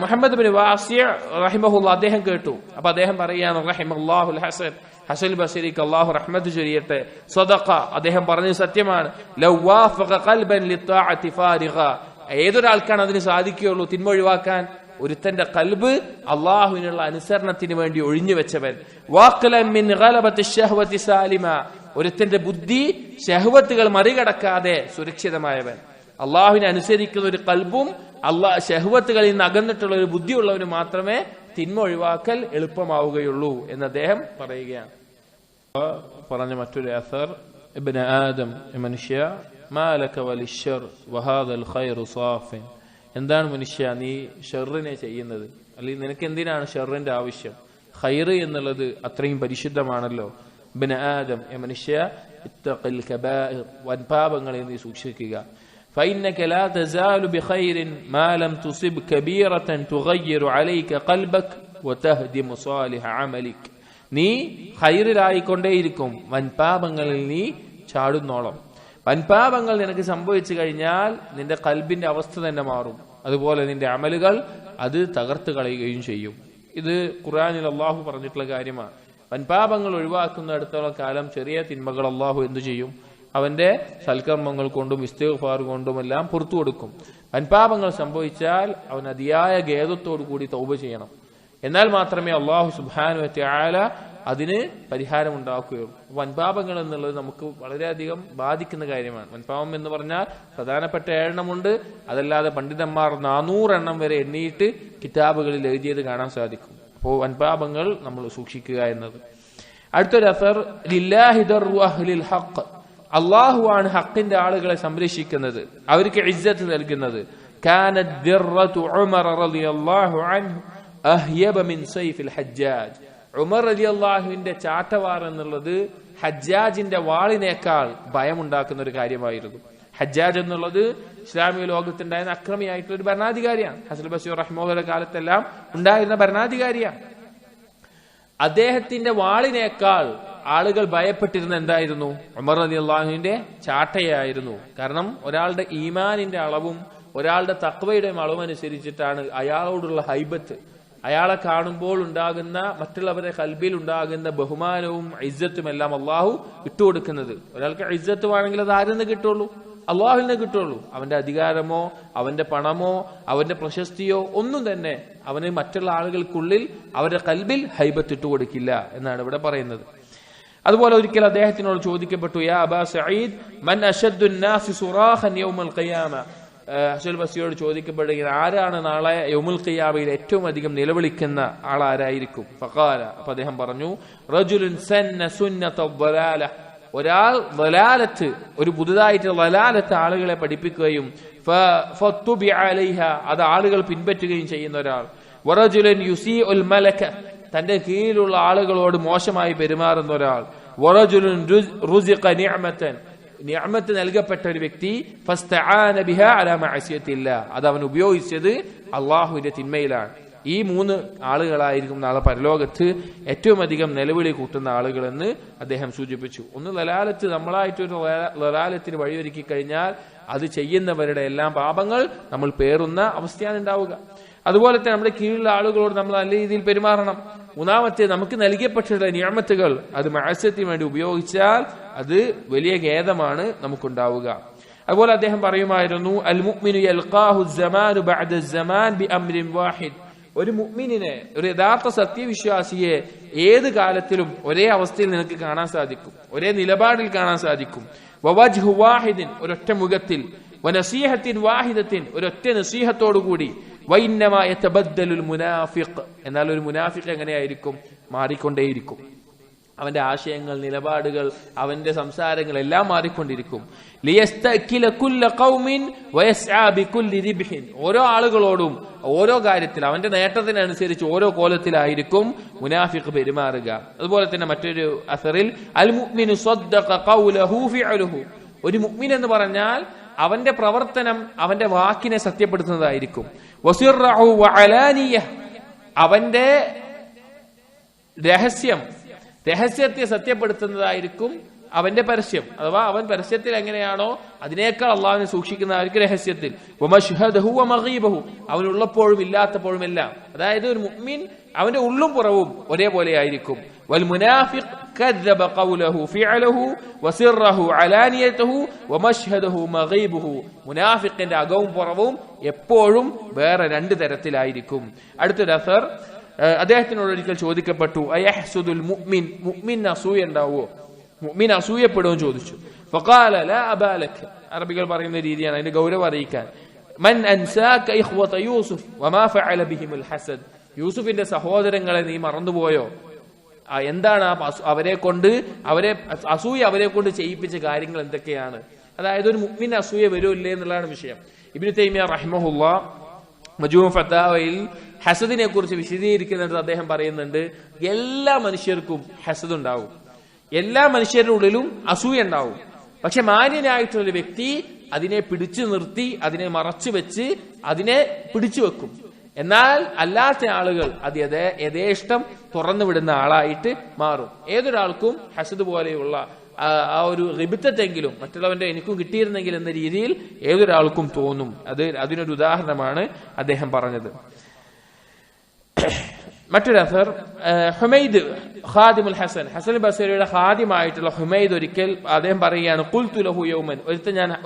മുഹമ്മദ് ബിൻ വാസിഅ റഹിമഹുല്ലാഹ് അദ്ദേഹം കേട്ടു. അപ്പൊ അദ്ദേഹം പറയാണ് റഹിമല്ലാഹുൽ ഹസൻ, ഹസൻ ബസരിക്ക് അല്ലാഹു റഹ്മത്ത് ചൊരിയട്ടെ, സദഖ, അദ്ദേഹം പറഞ്ഞത് സത്യമാണ്. ലൗ വാഫഖ ഖൽബൻ ലിത്താഅതി ഫാരിഗ, ഏതൊരാൾക്കാണ് അതിന് സാധിക്കുകയുള്ളൂ തിന്മ ഒഴിവാക്കാൻ? ഒരുത്തന്റെ കൽബ് അള്ളാഹുവിനുള്ള അനുസരണത്തിന് വേണ്ടി ഒഴിഞ്ഞു വെച്ചവൻ. വാഖലൻ മിൻ ഗലബത്തി ശഹ്വതി സാലിമ, ഒരുത്തന്റെ ബുദ്ധി ശഹ്വത്തുകൾ മറികടക്കാതെ സുരക്ഷിതമായവൻ. അള്ളാഹുവിനെ അനുസരിക്കുന്ന ഒരു കൽബും ശഹ്വത്തുകളിൽ നിന്ന് അകന്നിട്ടുള്ള ഒരു ബുദ്ധിയുള്ളവന് മാത്രമേ തിന്മ ഒഴിവാക്കൽ എളുപ്പമാവുകയുള്ളൂ എന്ന് അദ്ദേഹം പറയുകയാണ്. പറഞ്ഞ മറ്റൊരു അസർ, ഇബ്നു ആദം, മനുഷ്യ, മാലക വലിശ്ശർ വഹാദൽ ഖൈറു സാഫിൻ, എന്താണ് മനുഷ്യ നീ ഷർറിനെ ചെയ്യുന്നത്? അല്ലെങ്കിൽ നിനക്ക് എന്തിനാണ് ഷർറിന്റെ ആവശ്യം? ഖൈറ് എന്നുള്ളത് അത്രയും പരിശുദ്ധമാണല്ലോ. ഇബ്നു ആദം, മനുഷ്യ, ഇത്തഖിൽ കബായിർ, വൻപാപങ്ങളെ നീ സൂക്ഷിക്കുക. فإنك لا تزال بخير ما لم تصب كبيرة تغير عليك قلبك وتهدم صالح عملك. നീ ഖൈറിലായിക്കൊണ്ടേയിരിക്കും, വൻപാപങ്ങളിൽ നീ ചാടുന്നോളം. വൻപാപങ്ങൾ നിനക്ക് സംഭവിച്ചു കഴിഞ്ഞാൽ നിന്റെ കൽബിന്റെ അവസ്ഥ തന്നെ മാറും, അതുപോലെ നിന്റെ അമലുകൾ അത് തകർത്ത് കളയുകയും ചെയ്യും. ഇത് ഖുർആനിൽ അള്ളാഹു പറഞ്ഞിട്ടുള്ള കാര്യമാണ്. വൻപാപങ്ങൾ ഒഴിവാക്കുന്നിടത്തോളം കാലം ചെറിയ തിന്മകൾ അള്ളാഹു എന്തു ചെയ്യും? അവന്റെ സൽക്കർമ്മങ്ങൾ കൊണ്ടും ഇസ്തിഗ്ഫാർ കൊണ്ടുമെല്ലാം പുറത്തു കൊടുക്കും. വൻപാപങ്ങൾ സംഭവിച്ചാൽ അവൻ അതിയായ ഖേദത്തോടു കൂടി തൗബ ചെയ്യണം. എന്നാൽ മാത്രമേ അള്ളാഹു സുബ്ഹാനഹു വ തആല അതിന് പരിഹാരം ഉണ്ടാക്കുകയുള്ളൂ. വൻപാപങ്ങൾ എന്നുള്ളത് നമുക്ക് വളരെയധികം ബാധിക്കുന്ന കാര്യമാണ്. വൻപാപം എന്ന് പറഞ്ഞാൽ പ്രധാനപ്പെട്ട 7 എണ്ണമുണ്ട്. അതല്ലാതെ പണ്ഡിതന്മാർ 400 എണ്ണം വരെ എണ്ണിയിട്ട് കിതാബുകളിൽ എഴുതിയത് കാണാൻ സാധിക്കും. അപ്പോൾ വൻപാപങ്ങൾ നമ്മൾ സൂക്ഷിക്കുക എന്നത്. അടുത്തൊരു അസർ, ലില്ലാഹി ദർറു അഹ്ലിൽ ഹഖ്, അള്ളാഹുവാണ് ഹക്കിന്റെ ആളുകളെ സംരക്ഷിക്കുന്നത്, അവർക്ക് ഇസ്സത്ത് നൽകുന്നത്. കാനത് ദിർറതു ഉമർ റളിയല്ലാഹു അൻഹു അഹ്യബ മിൻ സൈഫിൽ ഹജ്ജാജ്. ഉമർ റളിയല്ലാഹുവിന്റെ ചാട്ടവാർ എന്നുള്ളത് ഹജ്ജാജിന്റെ വാളിനേക്കാൾ ഭയമുണ്ടാക്കുന്ന ഒരു കാര്യമായിരുന്നു. ഹജ്ജാജ് എന്നുള്ളത് ഇസ്ലാമിക ലോകത്തുണ്ടായിരുന്ന അക്രമിയായിട്ടുള്ള ഒരു ഭരണാധികാരിയാണ്. ഹസൻ ബസീർ റഹ്മത്തുള്ളാഹിയുടെ കാലത്തെല്ലാം ഉണ്ടായിരുന്ന ഭരണാധികാരിയാണ്. അദ്ദേഹത്തിന്റെ വാളിനേക്കാൾ ആളുകൾ ഭയപ്പെട്ടിരുന്ന എന്തായിരുന്നു? ഉമർ റളിയല്ലാഹുവിന്റെ ചാട്ടയായിരുന്നു. കാരണം ഒരാളുടെ ഈമാനിന്റെ അളവും ഒരാളുടെ തഖ്വയുടെ അളവും അനുസരിച്ചിട്ടാണ് അയാളോടുള്ള ഹൈബത്ത്, അയാളെ കാണുമ്പോൾ ഉണ്ടാകുന്ന, മറ്റുള്ളവരുടെ ഖൽബിൽ ഉണ്ടാകുന്ന ബഹുമാനവും ഇസ്സത്തും എല്ലാം അള്ളാഹു ഇട്ടുകൊടുക്കുന്നത്. ഒരാൾക്ക് ഇസ്സത്ത് വേണമെങ്കിൽ അത് ആരിൽ നിന്ന് കിട്ടുള്ളൂ? അള്ളാഹുവിൽ നിന്ന് കിട്ടുള്ളൂ. അവന്റെ അധികാരമോ അവന്റെ പണമോ അവന്റെ പ്രശസ്തിയോ ഒന്നും തന്നെ അവന് മറ്റുള്ള ആളുകൾക്കുള്ളിൽ അവരുടെ ഖൽബിൽ ഹൈബത്ത് ഇട്ടുകൊടുക്കില്ല എന്നാണ് ഇവിടെ പറയുന്നത്. അതുപോലെ ഒരിക്കൽ അദ്ദേഹത്തിനോട് ചോദിക്കപ്പെട്ടു, യാ അബാ സഈദ് മൻ അശദ്ദു നാസി സുറാഖൻ യൗമൽ ഖിയാമ. ഹസൻ ബസരിയോട് ചോദിക്കപ്പെടുകയാണ്, ആരാണ് നാളെ യൗമുൽ ഖിയാമയിൽ ഏറ്റവും അധികം നിലവിളിക്കുന്ന ആളാരായിരിക്കും? ഫഖാല, അപ്പോൾ അദ്ദേഹം പറഞ്ഞു, റജുലുൻ സന്ന സുന്നത ളലാല, ഒരാൾ വലാലത്ത്, ഒരു പുതുതായിട്ട് വലാലത്ത് ആളുകളെ പഠിപ്പിക്കുകയും ഫതുബി അലൈഹ, അത് ആളുകൾ പിൻപറ്റുകയും ചെയ്യുന്ന ഒരാൾ. വറജുലൻ യുസീഉൽ മലക, തന്റെ കീഴിലുള്ള ആളുകളോട് മോശമായി പെരുമാറുന്ന ഒരാൾ. വറജുലുൻ റുസിഖ നിഅമതൻ, നിഅമത്ത് നൽകപ്പെട്ട ഒരു വ്യക്തി. ഫസ്തആന ബിഹാ അലാ മഅസിയത്തില്ലാ, അത് അവൻ ഉപയോഗിച്ചത് അള്ളാഹുവിന്റെ തിന്മയിലാണ്. ഈ 3 ആളുകളായിരിക്കും നാളെ പരലോകത്ത് ഏറ്റവും അധികം നിലവിളി കൂട്ടുന്ന ആളുകളെന്ന് അദ്ദേഹം സൂചിപ്പിച്ചു. ഒന്ന് ലലാലത്ത്, നമ്മളായിട്ടൊരു ലലാലത്തിന് വഴിയൊരുക്കി കഴിഞ്ഞാൽ അത് ചെയ്യുന്നവരുടെ എല്ലാം പാപങ്ങൾ നമ്മൾ പേറുന്ന അവസ്ഥയാണ് ഉണ്ടാവുക. അതുപോലെ തന്നെ നമ്മുടെ കീഴിലുള്ള ആളുകളോട് നമ്മൾ നല്ല രീതിയിൽ പെരുമാറണം. മൂന്നാമത്തെ, നമുക്ക് നൽകപ്പെട്ടിട്ടുള്ള നിഅമത്തുകൾ അത് മഅസിയത്തിന് വേണ്ടി ഉപയോഗിച്ചാൽ അത് വലിയ ഖേദമാണ് നമുക്കുണ്ടാവുക. അതുപോലെ അദ്ദേഹം പറയുമായിരുന്നു, അൽ മുഅ്മിനു യൽഖാഹു അസ്സമാനു ബഅദ അസ്സമാൻ ബിഅംരിൻ വാഹിദ്, ഒരു മുഅ്മിനിനെ, ഒരു യഥാർത്ഥ സത്യവിശ്വാസിയെ ഏത് കാലത്തിലും ഒരേ അവസ്ഥയിൽ നിനക്ക് കാണാൻ സാധിക്കും, ഒരേ നിലപാടിൽ കാണാൻ സാധിക്കും. വവജ്ഹു വാഹിദിൻ, ഒരൊറ്റ മുഖത്തിൽ. വനസീഹത്തിൻ വാഹിദത്തിൻ, ഒരൊറ്റ നസീഹത്തോടുകൂടി. വഇന്നമാ യതബദ്ദലുൽ മുനാഫിഖ്, എന്നാൽ ഒരു മുനാഫിഖ് എങ്ങനെയായിരിക്കും? മാറിക്കൊണ്ടേയിരിക്കും. അവന്റെ ആശയങ്ങൾ, നിലപാടുകൾ, അവന്റെ സംസാരങ്ങൾ എല്ലാം മാറിക്കൊണ്ടിരിക്കും. ലിയസ്തകില കുല്ല ഖൗമിൻ വയസ്ആ ബികുല്ലി റിബ്ഹിൻ, ഓരോ ആളുകളോടും ഓരോ കാര്യത്തിൽ അവന്റെ നേട്ടത്തിനനുസരിച്ച് ഓരോ കോലത്തിലായിരിക്കും മുനാഫിഖ് പെരുമാറുക. അതുപോലെ തന്നെ മറ്റൊരു അസറിൽ, അൽ മുഅ്മിനു സദ്ദഖ ഖൗലഹു ഫിഅലുഹു, ഒരു മുഅ്മിൻ എന്ന് പറഞ്ഞാൽ അവന്റെ പ്രവർത്തനം അവന്റെ വാക്കിനെ സത്യപ്പെടുത്തുന്നതായിരിക്കും. വസിർറഹു വഅലാനിയഹ, അവന്റെ രഹസ്യത്തെ സത്യപ്പെടുത്തുന്നതായിരിക്കും അവന്റെ പരസ്യം. അഥവാ അവൻ പരസ്യത്തിൽ എങ്ങനെയാണോ അതിനേക്കാൾ അള്ളാഹുവിനെ സൂക്ഷിക്കുന്നതായിരിക്കും രഹസ്യത്തിൽ. വമശ്ഹദഹു വമഗീബഹു, അവനുള്ളപ്പോഴും ഇല്ലാത്തപ്പോഴും എല്ലാം. അതായത് ഒരു മുഅ്മിൻ അവന്റെ ഉള്ളും പുറവും ഒരേപോലെ ആയിരിക്കും. വൽ മുനാഫിഖ് കദ്ദബ ഖൗലഹു ഫിഅലഹു വസിർറഹു അലാനിയതഹു വമശ്ഹദഹു മഗീബഹു, മുനാഫിഖിന്റെ അകവും പുറവും എപ്പോഴും വേറെ 2 തരത്തിലായിരിക്കും. അടുത്തൊരു അസർ, അദ്ദേഹത്തിനോട് ഒരിക്കൽ ചോദിക്കപ്പെട്ടു, അയഹ്സുദുൽ മുഅ്മിൻ, മുഅ്മിൻ അസൂയ ഉണ്ടാവുമോ? മുഅ്മിൻ അസൂയപ്പെടുമെന്ന് ചോദിച്ചു. ഫഖാല ലാ അബാലക, അറബികൾ പറയുന്ന രീതിയാണ് അതിന്റെ ഗൗരവം അറിയിക്കാൻ. മൻ അൻസാക ഇഖ്വത യൂസുഫ് വമാ ഫഅല ബിഹിമുൽ ഹസദ്, യൂസുഫിന്റെ സഹോദരങ്ങളെ നീ മറന്നുപോയോ? എന്താണ് അസൂയ അവരെ കൊണ്ട് ചെയ്യിപ്പിച്ച കാര്യങ്ങൾ എന്തൊക്കെയാണ്? അതായത് ഒരു മുഅ്മിൻ അസൂയ വരുമില്ലേ എന്നുള്ളതാണ് വിഷയം. ഇബ്നു തൈമിയ റഹിമഹുല്ലാഹ് മജ്മൂ ഫതാവയിൽ ഹസദിനെ കുറിച്ച് വിശദീകരിക്കുന്നിടത്ത് അദ്ദേഹം പറയുന്നുണ്ട്, എല്ലാ മനുഷ്യർക്കും ഹസദ് ഉണ്ടാവും, എല്ലാ മനുഷ്യരുടെ ഉള്ളിലും അസൂയ ഉണ്ടാവും. പക്ഷെ മാന്യനായിട്ടുള്ള വ്യക്തി അതിനെ പിടിച്ചു നിർത്തി അതിനെ മറച്ചു വെച്ച് അതിനെ പിടിച്ചു വെക്കും. എന്നാൽ അല്ലാത്ത ആളുകൾ അത് യഥേഷ്ടം തുറന്നു വിടുന്ന ആളായിട്ട് മാറും. ഏതൊരാൾക്കും ഹസദ് പോലെയുള്ള ആ ഒരു റിബിത്തെങ്കിലും മറ്റുള്ളവന്റെ എനിക്കും കിട്ടിയിരുന്നെങ്കിൽ എന്ന രീതിയിൽ ഏതൊരാൾക്കും തോന്നും. അതിനൊരു ഉദാഹരണമാണ് അദ്ദേഹം പറഞ്ഞത്. മറ്റൊരു അസർ, ഹുമൈദ് ഖാദിമുൽ ഹസൻ ബസരിയുടെ ഖാദിമായിട്ടുള്ള ഹുമൈദ് ഒരിക്കൽ അദ്ദേഹം പറയുകയാണ്, ഖുൽതു ലഹു യൗമൻ,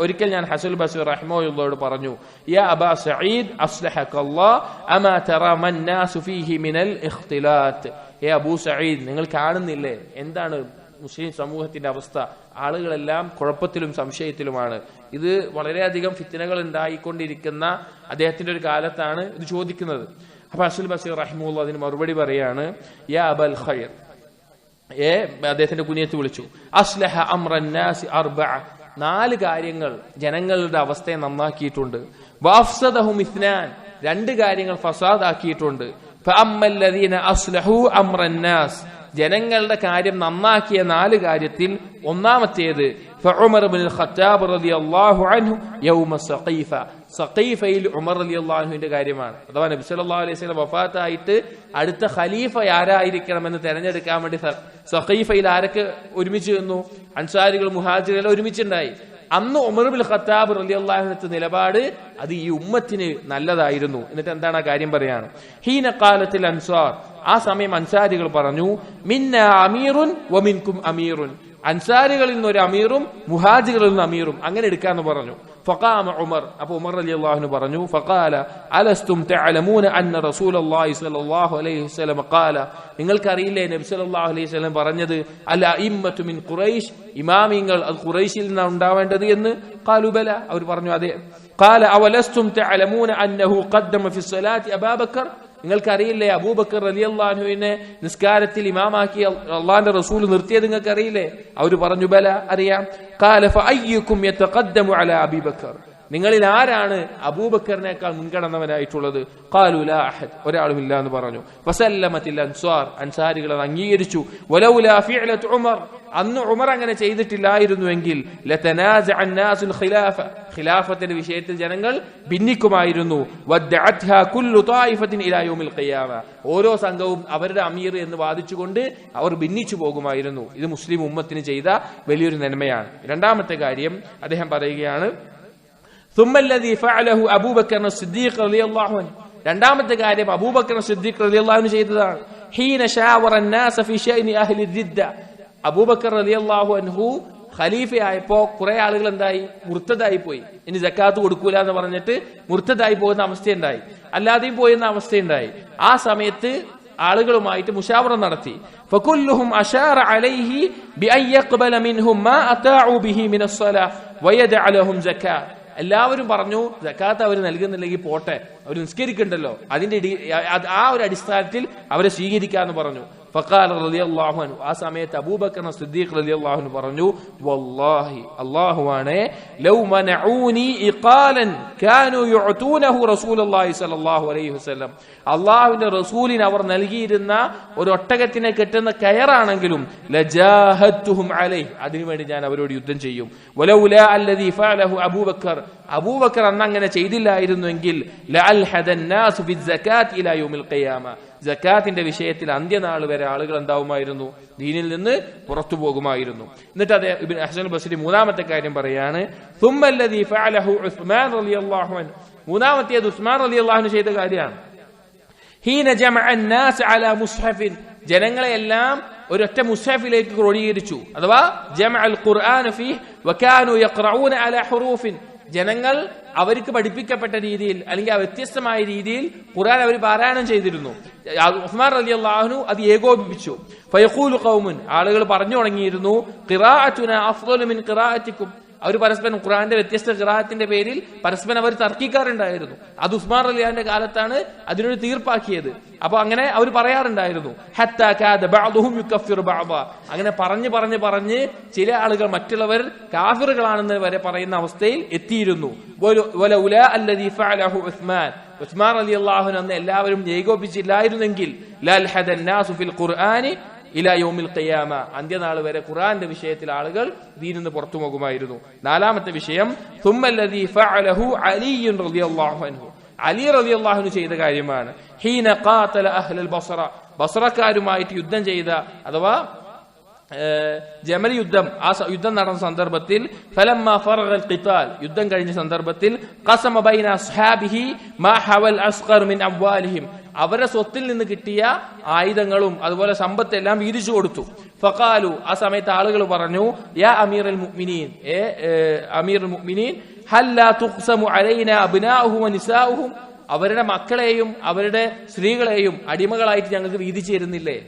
ഒരിക്കൽ ഞാൻ ഹസൻ ബസരി റഹിമഹുള്ളാഹിയോട് പറഞ്ഞു, യാ അബാ സഈദ് അസ്ലഹകല്ലാഹ് അമാ തറാ മൻ നാസു ഫീഹി മിനൽ ഇഖ്തിലാത്ത്. അബൂ സഈദ്, നിങ്ങൾ കാണുന്നില്ലേ എന്താണ് മുസ്ലിം സമൂഹത്തിന്റെ അവസ്ഥ? ആളുകളെല്ലാം കുഴപ്പത്തിലും സംശയത്തിലുമാണ്. ഇത് വളരെയധികം ഫിത്നകൾ ഉണ്ടായിക്കൊണ്ടിരിക്കുന്ന അദ്ദേഹത്തിന്റെ ഒരു കാലത്താണ് ഇത് ചോദിക്കുന്നത്. അപ്പൊ ഹസൻ ബസരി റഹിമഹുല്ലാഹ് അതിന് മറുപടി പറയാണ്, യാ അബൽ ഖൈർ, അദ്ദേഹത്തിന്റെ കുനിയത്ത് വിളിച്ചു, അസ്ലഹ അംറൻ നാസി അർബഅ, 4 കാര്യങ്ങൾ ജനങ്ങളുടെ അവസ്ഥയെ നന്നാക്കിയിട്ടുണ്ട്. വഅഫ്സദഹും ഇത്നാൻ, 2 കാര്യങ്ങൾ ഫസാദാക്കിയിട്ടുണ്ട്. ഫഅമ്മല്ലദീന അസ്ലഹു അംറൻ നാസ്, ജനങ്ങളുടെ കാര്യം നന്നാക്കിയ 4 കാര്യത്തിൽ ഒന്നാമത്തേത് ഫഉമർ ഇബ്നുൽ ഖത്താബ് റളിയല്ലാഹു അൻഹു യൗമ സഖീഫ, സഖീഫയിൽ ഉമർ റളിയല്ലാഹു അൻഹുവിന്റെ കാര്യമാണ്. അഥവാ നബി സല്ലല്ലാഹു അലൈഹി വസല്ലം വഫാത്തായിട്ട് അടുത്ത ഖലീഫ ആരായിരിക്കണമെന്ന് തെരഞ്ഞെടുക്കാൻ വേണ്ടി സഖീഫയിൽ ആരൊക്കെ ഒരുമിച്ച് നിന്നു? അൻസാരികൾ മുഹാജിറുകൾ ഒരുമിച്ചുണ്ടായി. അന്ന് ഉമർ ഇബ്നുൽ ഖത്താബ് റളിയല്ലാഹു അൻഹു നിലപാട് അത് ഈ ഉമ്മത്തിന് നല്ലതായിരുന്നു. എന്നിട്ട് എന്താണ് ആ കാര്യം പറയാണ്, ഹീന ഖാലത്തിൽ അൻസാർ, ആ സമയം അൻസാരികൾ പറഞ്ഞു, മിന്ന അമീറുൻ വമിൻകും അമീറുൻ, അൻസാരികളിൽ നിന്ന് ഒരു അമീറും മുഹാജികളിൽ നിന്ന് അമീറും അങ്ങനെ എടുക്കാന്ന് പറഞ്ഞു. ഫഖാമ ഉമർ, അപ്പൊ ഉമർ റളിയല്ലാഹു അൻഹു പറഞ്ഞു, ഫഖാല അലസ്തും തഅലമൂന അന്ന റസൂലുള്ളാഹി സ്വല്ലല്ലാഹു അലൈഹി വസല്ലം ഖാല, നിങ്ങൾക്കറിയില്ലേ നബി സല്ലല്ലാഹു അലൈഹി വസല്ലം പറഞ്ഞത്, അൽ അഇമ്മത്തു മിൻ ഖുറൈശ്, ഇമാമിങ്ങൾ അത് ഖുറൈശിൽ നിന്നാണ് ഉണ്ടാവേണ്ടത് എന്ന്. ഖാലു ബല, അവർ പറഞ്ഞു അതെ. ഖാല അവലസ്തും തഅലമൂന അന്നഹു ഖദ്ദമ ഫി സ്വലാത്തി അബൂബക്കർ, നിങ്ങൾക്കറിയില്ലേ അബൂബക്കർ റളിയല്ലാഹു അൻഹുവിനെ നിസ്കാരത്തിൽ ഇമാമാക്കി അള്ളാന്റെ റസൂൽ നിർത്തിയത് നിങ്ങൾക്കറിയില്ലേ? അവർ പറഞ്ഞു ബല, അറിയാം. ഖാല ഫഅയ്യുകും യതഖദ്ദമു അലാ അബൂബക്കർ, നിങ്ങളിൽ ആരാണ് അബൂബക്കറിനേക്കാൾ മുൻഗണനവനായിട്ടുള്ളത്? ഖാലു ലാ അഹദ്, ഒരാളുമില്ല എന്ന് പറഞ്ഞു. ഫസല്ലമത്തിൽ അൻസാർ, അൻസാരികൾ അത് അംഗീകരിച്ചു. വലൗലാ ഫിഅലത്ത് ഉമർ, അന്ന് ഉമർ അങ്ങനെ ചെയ്തിട്ടില്ലായിരുന്നുവെങ്കിൽ ലതനാസഅ അന്നാസുൽ ഖിലാഫ, ഖിലാഫത്തിന്റെ വിഷയത്തിൽ ജനങ്ങൾ ഭിന്നിക്കുമായിരുന്നു. വദ്ദഅത്ഹാ കുല്ലു ത്വായിഫത്തിൻ ഇലാ യൗമിൽ ഖിയാമ, ഓരോ സംഘവും അവരുടെ അമീർ എന്ന് വാദിച്ചുകൊണ്ട് അവർ ഭിന്നിച്ചു പോകുമായിരുന്നു. ഇത് മുസ്ലിം ഉമ്മത്തിന് ചെയ്ത വലിയൊരു നന്മയാണ്. രണ്ടാമത്തെ കാര്യം അദ്ദേഹം പറയുകയാണ്, ثم الذي فعله أبو بكر الصديق رضي الله عنه, രണ്ടാമത്തെ കാര്യം അബൂബക്കർ സിദ്ദീഖ് റളിയല്ലാഹു അൻഹു ചെയ്തതാണ്. ഹീന ശാവറ الناس في شأن أهل الردة, അബൂബക്കർ റളിയല്ലാഹു അൻഹു ഖലീഫയായപ്പോ കുറെ ആളുകൾ എന്തായി? മുർത്തദായി പോയി. ഇനി സക്കാത്ത് കൊടുക്കൂല എന്ന് പറഞ്ഞിട്ട് മുർത്തദായി പോകുന്ന അവസ്ഥയുണ്ടായി, അല്ലാതെയും പോയെന്ന അവസ്ഥയുണ്ടായി. ആ സമയത്ത് ആളുകളുമായിട്ട് മുശാവറ നടത്തി. ഫകുല്ലുഹും അശാറ അലൈഹി ബിഅൻ യഖ്ബല മിൻഹും മാ അതാഉ ബിഹി മിനസ് സ്വലാ വയദഅ ലഹും സക്കാത്ത്, എല്ലാവരും പറഞ്ഞു സക്കാത്ത് അവർ നൽകുന്നില്ലെങ്കിൽ പോട്ടെ, അവർ നിസ്കരിക്കണ്ടല്ലോ, അതിന്റെ ആ ഒരു അടിസ്ഥാനത്തിൽ അവരെ സ്വീകരിക്കാന്ന് പറഞ്ഞു. ഫഖാല റളിയല്ലാഹു അൻഹു, ആ സമയത്ത് അബൂബക്കർ സിദ്ദീഖ് റളിയല്ലാഹു അൻഹു പറഞ്ഞു, വല്ലാഹി, അല്ലാഹുവാണ്, ലൗ മനഊനി ഇഖാലൻ കാനൂ യുഅതൂനഹു റസൂലുള്ളാഹി സ്വല്ലല്ലാഹു അലൈഹി വസല്ലം, അല്ലാഹുവിന്റെ റസൂലിന് അവർ നൽകിയിരുന്ന ഒരു ഒട്ടകത്തിനെ കെട്ടുന്ന കയറാണെങ്കിലും ലജാഹത്തുഹും അലൈഹി, അതിനുവേണ്ടി ഞാൻ അവരോട് യുദ്ധം ചെയ്യും. വലൗലാ അല്ലദീ ഫഅലഹു അബൂബക്കർ, അബൂബക്കർ അന്ന് അങ്ങനെ ചെയ്തില്ലായിരുന്നുവെങ്കിൽ ലഅൽഹദൻ നാസു ഫിസ്സകാത്ത് ഇലാ യൗമിൽ ഖിയാമ, സക്കാത്തിന്റെ വിഷയത്തിൽ അന്ത്യനാൾ വരെ ആളുകൾ എന്താവുമായിരുന്നു? ദീനിൽ നിന്ന് പുറത്തു പോകുമായിരുന്നു. എന്നിട്ട് അദ്ദേഹം ഇബ്നു ഹസൻ ബസ്രി മൂന്നാമത്തെ കാര്യം പറയാണ്, ثم الذي فعله ഉസ്മാൻ റളിയല്ലാഹു അൻഹു, മൂന്നാമത്തേത് ഉസ്മാൻ റളിയല്ലാഹു അൻഹു ചെയ്ത കാര്യമാണ്. ഹീന ജമഅ الناس على മുസ്ഹഫ, ജനങ്ങളെല്ലാം ഒരൊറ്റ മുസ്ഹഫിലേക്ക് ക്രോഡീകരിച്ചു. അഥവാ ജമഅൽ ഖുർആന ഫീഹി വകാനൂ യഖറഊന അലാ ഹുറൂഫിൻ, ജനങ്ങൾ അവർക്ക് പഠിപ്പിക്കപ്പെട്ട രീതിയിൽ അല്ലെങ്കിൽ ആ വ്യത്യസ്തമായ രീതിയിൽ ഖുർആൻ അവർ പാരായണം ചെയ്തിരുന്നു. ഉസ്മാൻ റളിയല്ലാഹു അൻഹു അത് ഏകോപിപ്പിച്ചു. ഫയഖൂലു ഖൗമുൻ, ആളുകൾ പറഞ്ഞു തുടങ്ങിയിരുന്നു, ഖിറാഅതുനാ അഫ്ളലു മിൻ ഖിറാഅതികും, അവർ പരസ്പരം ഖുർആന്റെ വ്യത്യസ്ത ഖിറാഅത്തിന്റെ പേരിൽ പരസ്പരം അവർ തർക്കിക്കാറുണ്ടായിരുന്നു. അത് ഉസ്മാൻ റളിയല്ലാഹുവിന്റെ കാലത്താണ് അതിനൊരു തീർപ്പാക്കിയത്. അപ്പൊ അങ്ങനെ അവർ പറയാറുണ്ടായിരുന്നു. ഹത്താ കാദ ബഅദുഹും യുകഫിറു ബഅദ, അങ്ങനെ പറഞ്ഞ് ചില ആളുകൾ മറ്റുള്ളവർ കാഫിറുകളാണെന്ന് വരെ പറയുന്ന അവസ്ഥയിൽ എത്തിയിരുന്നു. വലൗലാ അല്ലദീ ഫഅലഹു ഉസ്മാൻ, ഉസ്മാൻ റളിയല്ലാഹു അൻഹു അന്ന് എല്ലാവരും ഏകോപിച്ചില്ലായിരുന്നെങ്കിൽ ലൽഹദൻ നാസു ഫിൽ ഖുർആനി ഇലാ യൗമിൽ ഖിയാമ, അന്ത്യനാൾ വരെ ഖുർആന്റെ വിഷയത്തിൽ ആളുകൾ ദീനിൽ നിന്ന് പുറത്തു പോകുമായിരുന്നു. നാലാമത്തെ വിഷയം സുമ്മല്ലദീ ഫഅലഹു അലി റളിയല്ലാഹു അൻഹു, അലി റളിയല്ലാഹു അൻഹു ചെയ്ത കാര്യമാണ്. ഹീന ഖാതല അഹ്ലൽ ബസ്റ, ബസ്റക്കാരുമായിട്ട് യുദ്ധം ചെയ്ത അഥവാ ജമൽ യുദ്ധം, ആ യുദ്ധം നടന്ന സന്ദർഭത്തിൽ ഫലമ്മാ ഫറഗൽ ഖിതാൽ, യുദ്ധം കഴിഞ്ഞ സന്ദർഭത്തിൽ ഖസമ ബൈന അസ്ഹാബിഹി മാ ഹവൽ അസ്ഖർ മിൻ അംവാലിഹിം, അവരുടെ സ്വത്തിൽ നിന്ന് കിട്ടിയ ആയുധങ്ങളും അതുപോലെ സമ്പത്തെല്ലാം വീതിച്ചു കൊടുത്തു. ഫഖാലു, ആ സമയത്ത് ആളുകൾ പറഞ്ഞു, യാ അമീറുൽ മുഅ്മിനീൻ, അമീറുൽ മുഅ്മിനീൻ ഹല്ലാ തുഖ്സമു അലൈനാ അബ്നാഉഹും വനിസാഉഹും, അവരുടെ മക്കളെയും അവരുടെ സ്ത്രീകളെയും അടിമകളായിട്ട് ഞങ്ങൾക്ക് വീതിച്ചു തരുന്നില്ലേ?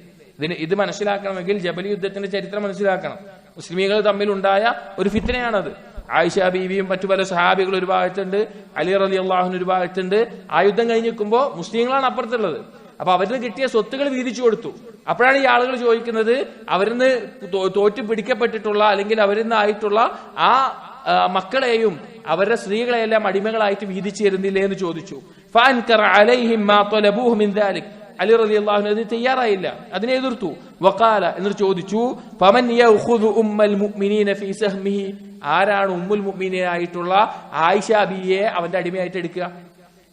ഇത് മനസ്സിലാക്കണമെങ്കിൽ ജബൽ യുദ്ധത്തിന്റെ ചരിത്രം മനസ്സിലാക്കണം. മുസ്ലിമീങ്ങൾ തമ്മിലുണ്ടായ ഒരു ഫിത്നയാണത്. ആയിഷ ബീവിയും മറ്റു പല സഹാബികൾ ഒരു ഭാഗത്തുണ്ട്, അലി റളിയല്ലാഹു അൻഹു ഒരു ഭാഗത്തുണ്ട്. ആ യുദ്ധം കഴിഞ്ഞ് നിൽക്കുമ്പോൾ മുസ്ലിങ്ങളാണ് അപ്പുറത്തുള്ളത്. അപ്പൊ അവരിന് കിട്ടിയ സ്വത്തുകൾ വീതിച്ചു കൊടുത്തു. അപ്പോഴാണ് ഈ ആളുകൾ ചോദിക്കുന്നത്, അവരിന്ന് തോറ്റു പിടിക്കപ്പെട്ടിട്ടുള്ള അല്ലെങ്കിൽ അവരിന്ന് ആയിട്ടുള്ള ആ മക്കളെയും അവരുടെ സ്ത്രീകളെയെല്ലാം അടിമകളായിട്ട് വീതിച്ചു തരുന്നില്ലേ എന്ന് ചോദിച്ചു. ഫഅൻകറ അലൈഹിം മാ തലബൂഹു മിൻ ദാലിക്, അലി റളിയല്ലാഹു അൻഹു അതിന് തയ്യാറായില്ല, അതിനെ എതിർത്തു. വഖാല, എന്നിട്ട് ചോദിച്ചു, ഫമൻ യഖുദു ഉമ്മൽ മുഅ്മിനീന ഫീ സഹ്മിഹി, ആരാണ് ഉമ്മുൽ മുഅ്മിനീനായിട്ടുള്ള ആയിഷ ബിയെ അവന്റെ അടിമയായിട്ട് എടുക്കുക?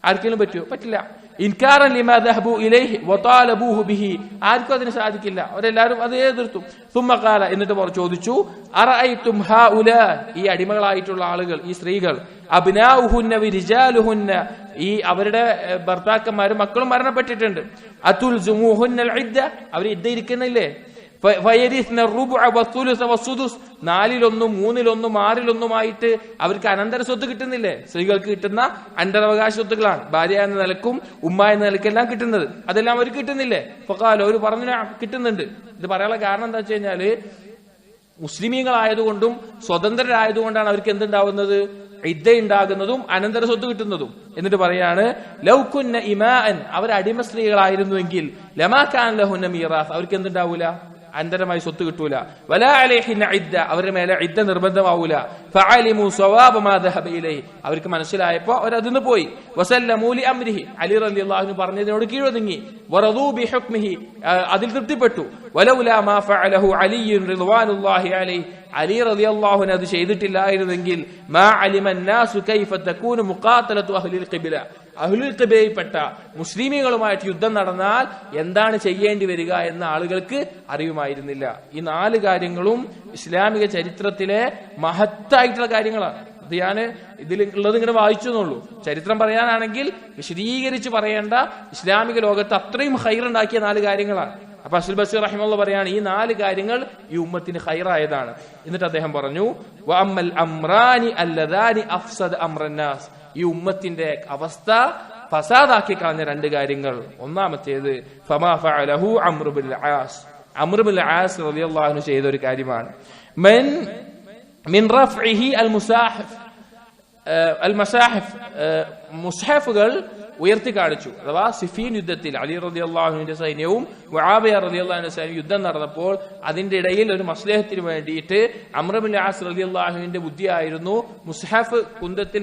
ആർക്കെങ്കിലും പറ്റുമോ? പറ്റില്ല. ഇൻകാറൻ ലിമാ ദഹബു ഇലൈഹി വതാലബൂഹു ബിഹി, ആർക്കും അതിന് സാധിക്കില്ല, അവരെല്ലാവരും അത് എതിർത്തു. സുമ്മ ഖാല, എന്നിട്ട് ചോദിച്ചു, അറഅയ്തും ഹൗലാ, ഈ അടിമകളായിട്ടുള്ള ആളുകൾ, ഈ സ്ത്രീകൾ, അബ്നാഉഹുന്ന വരിജാലുഹുന്ന, ഈ അവരുടെ ഭർത്താക്കന്മാരും മക്കളും മരണപ്പെട്ടിട്ടുണ്ട്. അതുൽസുമുഹുന്നൽ ഇദ്ദ, അവർ ഇദ്ദ ഇരിക്കുന്നില്ലേ? ഫയരിസ്ന റുബഅ വസുലുസ വസുദുസ്, 4/1, 3/1, 6/1 അവർക്ക് അനന്തര സ്വത്ത് കിട്ടുന്നില്ലേ? സ്ത്രീകൾക്ക് കിട്ടുന്ന അനന്തരാവകാശ സ്വത്തുക്കളാണ്, ഭാര്യ എന്ന നിലക്കും ഉമ്മ എന്ന നിലക്കെല്ലാം കിട്ടുന്നത്, അതെല്ലാം അവർക്ക് കിട്ടുന്നില്ലേ? ഫഖാല, അവർ പറഞ്ഞു കിട്ടുന്നുണ്ട്. ഇത് പറയാനുള്ള കാരണം എന്താ വെച്ച് കഴിഞ്ഞാല്, മുസ്ലിമീങ്ങളായതുകൊണ്ടും സ്വതന്ത്രരായതുകൊണ്ടാണ് അവർക്ക് എന്തുണ്ടാവുന്നത്? ഇദ്ദ ഉണ്ടാകുന്നതും അനന്തര സ്വത്ത് കിട്ടുന്നതും. എന്നിട്ട് പറയാണ്, ലൗകുന്ന ഇമാഅൻ, അവർ അടിമ സ്ത്രീകളായിരുന്നുവെങ്കിൽ, ലമാ കാന ലഹുന്ന മീറാസ്, അവർക്ക് എന്തുണ്ടാവൂല? അനന്തരമായി സ്വത്ത് കിട്ടൂല. വലാ അലൈഹിന്ന ഇദ്ദ, അവരുടെ മേലെ ഇദ്ദ നിർബന്ധമാവൂല. ഫഅലിമു സവാബ മാ ദഹബ ഇലൈഹി, അവർക്ക് മനസ്സിലായപ്പോ അവരതിന് പോയി. വസല്ലമു ലി അംരിഹി, അലി റളിയല്ലാഹു അൻഹു പറഞ്ഞതിനോട് കീഴൊതുങ്ങി. വറദൂ ബിഹുക്മിഹി, അതിൽ തൃപ്തിപ്പെട്ടു. വലൗലാ മാ ഫഅലഹു അലി റളിയല്ലാഹു അലൈഹി, അലി റളിയല്ലാഹു അൻഹു അത് ചെയ്തിട്ടില്ലായിരുന്നെങ്കിൽ മാ അലിമ അന്നാസു കൈഫ തകൂനു മുഖാതലതു അഹ്ലിൽ ഖിബ്ല, അഹ്ലുൽ ഖിബ്ലയിൽപ്പെട്ട മുസ്ലിമീങ്ങളുമായിട്ട് യുദ്ധം നടന്നാൽ എന്താണ് ചെയ്യേണ്ടി വരിക എന്ന ആളുകൾക്ക് അറിയുമായിരുന്നില്ല. ഈ 4 കാര്യങ്ങളും ഇസ്ലാമിക ചരിത്രത്തിലെ മഹത്തായിട്ടുള്ള കാര്യങ്ങളാണ്. ഇത് ഞാൻ ഇതിൽ ഉള്ളത് ഇങ്ങനെ വായിച്ചു എന്നുള്ളൂ. ചരിത്രം പറയാനാണെങ്കിൽ വിശദീകരിച്ച് പറയേണ്ട, ഇസ്ലാമിക ലോകത്ത് അത്രയും ഖൈറുണ്ടാക്കിയ 4 കാര്യങ്ങളാണ്. അപ്പൊ അസ്ൽ ബസീർ റഹിമഹുല്ലാഹ് പറയാണ്, ഈ 4 കാര്യങ്ങൾ ഈ ഉമ്മത്തിന് ഖൈറായതാണ്. എന്നിട്ട് അദ്ദേഹം പറഞ്ഞു, വഅമ്മൽ അംറാനി അല്ലദാനി അഫ്സദ അംറന്നാസ്, ഈ ഉമ്മത്തിന്റെ അവസ്ഥ ഫസാദാക്കി കളഞ്ഞ 2 കാര്യങ്ങൾ. ഒന്നാമത്തേത് ഫമാ ഫഅലഹു അംർ ബിൽ ആസ്, അംർ ബിൽ ആസ് റളിയല്ലാഹു അൻഹു ചെയ്ത ഒരു കാര്യമാണ്. മിൻ റഫ്ഇഹി അൽ മുസാഹിഫ്, അൽ മസാഹിഫ്, മുസ്ഹഫുകൾ ഉയർത്തി കാണിച്ചു. അഥവാ സിഫീൻ യുദ്ധത്തിൽ അലി റളിയല്ലാഹു അൻഹുവിന്റെ സൈന്യവും മുആവിയ റളിയല്ലാഹു അൻഹു സൈന്യവും യുദ്ധം നടന്നപ്പോൾ അതിന്റെ ഇടയിൽ ഒരു മസ്ലഹത്തിന് വേണ്ടിയിട്ട് അംർ ബിൻ ആസ് റളിയല്ലാഹു അൻഹുവിന്റെ ബുദ്ധിയായിരുന്നു മുസ്ഹഫ് കുന്തത്തിൽ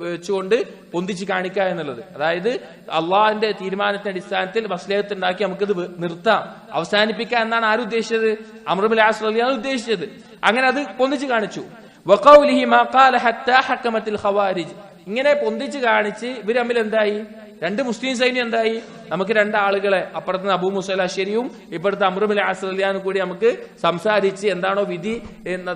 വെച്ചുകൊണ്ട് പൊന്തിച്ച് കാണിക്കുക എന്നുള്ളത്. അതായത് അള്ളാഹിന്റെ തീരുമാനത്തിന്റെ അടിസ്ഥാനത്തിൽ മസ്ലഹത്ത് ഉണ്ടാക്കി നമുക്കിത് നിർത്താം, അവസാനിപ്പിക്കാം എന്നാണ് ആര് ഉദ്ദേശിച്ചത്? അംർ ബിൻ ആസ് റളിയല്ലാഹു അൻഹു ഉദ്ദേശിച്ചത്. അങ്ങനെ അത് പൊന്തിച്ച് കാണിച്ചു. വഖൗലിഹി മാ ഖാല ഹത്താ ഹക്കമത്തിൽ ഖവാരിജ്, ഇങ്ങനെ പൊന്തിച്ച് കാണിച്ച് ഇവർ തമ്മിൽ എന്തായി? 2 മുസ്ലിം സൈന്യം എന്തായി? നമുക്ക് 2 ആളുകളെ, അപ്പുറത്ത് അബൂ മൂസ അശ്ശരിയും ഇപ്പുറത്ത് അംർ ബിൻ ആസ് റളിയല്ലാഹു അൻഹു കൂടി നമുക്ക് സംസാരിച്ച് എന്താണോ വിധി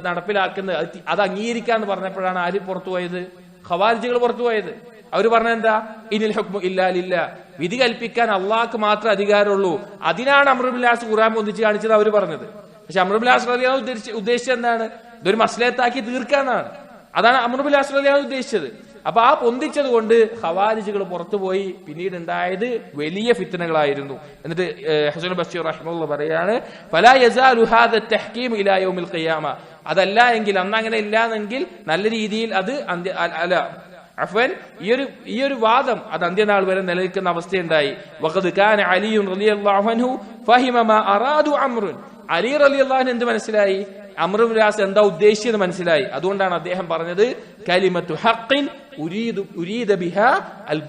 നടപ്പിലാക്കുന്നത് അത് അംഗീകരിക്കാന്ന് പറഞ്ഞപ്പോഴാണ് ആര് പുറത്തുപോയത്? ഖവാരിജികൾ പുറത്തുപോയത്. അവർ പറഞ്ഞെന്താ? ഇനിൽ ഹുക്മു ഇല്ലാ ലില്ലാഹ്, വിധി കൽപ്പിക്കാൻ അള്ളാഹ്ക്ക് മാത്രമേ അധികാരമുള്ളൂ. അതിനാണ് അംർ ബിൻ ആസ് ഖുർആൻ പൊന്തിച്ച് കാണിച്ചത് അവർ പറഞ്ഞത്. പക്ഷെ അംർ ബിൻ ആസ് റളിയല്ലാഹു അൻഹു ഉദ്ദേശിച്ചത് എന്താണ്? ഇതൊരു മസ്ലഹത്താക്കി തീർക്കാന്നാണ്. അതാണ് അംർ ബിൻ ആസ് റളിയല്ലാഹു അൻഹു ഉദ്ദേശിച്ചത്. അപ്പൊ ആ പൊന്തിച്ചത് കൊണ്ട് ഖവാരിജികൾ പുറത്തുപോയി. പിന്നീട് ഉണ്ടായത് വലിയ ഫിത്നകളായിരുന്നു. എന്നിട്ട് ഹസൻ ബഷീർ റഹിമഹുല്ലാഹ് പറയാണ്, ഫലാ യസാലു ഹാദ തഹ്കീം ഇലാ യൗമിൽ ഖിയാമ, അതല്ല എങ്കിൽ, അന്ന് അങ്ങനെ ഇല്ലാന്നെങ്കിൽ നല്ല രീതിയിൽ അത് ഈ ഒരു വാദം അത് അന്ത്യനാൾ വരെ നിലനിൽക്കുന്ന അവസ്ഥയുണ്ടായി. വഖദ് കാന അലി റളിയല്ലാഹു അൻഹു ഫഹിമ മാ അറാദു അംർ, അലി റളിയല്ലാഹു അൻഹു എന്ത് മനസ്സിലായി? അംർ ബിൻ ആസ് എന്താ ഉദ്ദേശിച്ചത് മനസ്സിലായി. അതുകൊണ്ടാണ് അദ്ദേഹം പറഞ്ഞത്, കലിമത്തു ഹഖ്ഖിൻ ഉരീദ ബിഹാ അൽ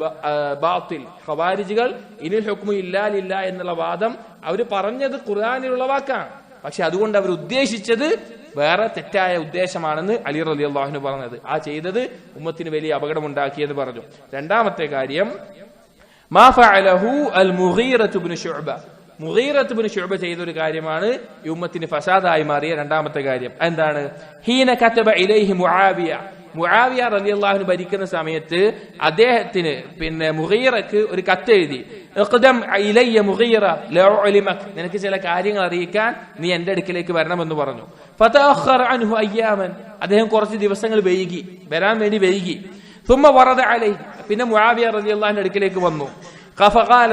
ബാത്തിൽ. ഖവാരിജികൾ ഇനിൽ ഹുക്മു ഇല്ലാ ലില്ലാ എന്നുള്ള വാദം അവർ പറഞ്ഞത് ഖുർആനിലുള്ള വാക്കാണ്, പക്ഷെ അതുകൊണ്ട് അവർ ഉദ്ദേശിച്ചത് വേറെ തെറ്റായ ഉദ്ദേശമാണെന്ന് അലി റളിയല്ലാഹു അൻഹു പറഞ്ഞത്. ആ ചെയ്തത് ഉമ്മത്തിന് വലിയ അപകടമുണ്ടാക്കിയെന്ന് പറഞ്ഞു. രണ്ടാമത്തെ കാര്യം മാ ഫഅലഹു അൽ മുഗീറത്ത് ഇബ്നു ശുഅബ. മുഗീറത്ത് ഇബ്നു ശുഅബ ചെയ്ത ഒരു കാര്യമാണ് ഈ ഉമ്മത്തിന് ഫസാദായി മാറിയ രണ്ടാമത്തെ കാര്യം. എന്താണ്? ഹീന കതബ ഇലൈഹി മുആവിയ റളിയല്ലാഹു അൻഹു ഭരിക്കുന്ന സമയത്ത് അദ്ദേഹത്തിന് മുഗീറക്ക് ഒരു കത്ത് എഴുതി. ഇഖ്ദം ഇലയ്യ മുഗീറ ലഉലിമക, നിനക്ക് ചില കാര്യങ്ങൾ അറിയിക്കാൻ നീ എന്റെ അടുക്കലേക്ക് വരണമെന്ന് പറഞ്ഞു. ഫതഅഖറ അൻഹു അയ്യാമൻ, അദ്ദേഹം കുറച്ച് ദിവസങ്ങൾ വരാൻ വേണ്ടി വൈകി. ثم ورد عليه, പിന്നെ മുആവിയ റളിയല്ലാഹു അൻഹു അടുക്കലേക്ക് വന്നു. ഖഫഖാല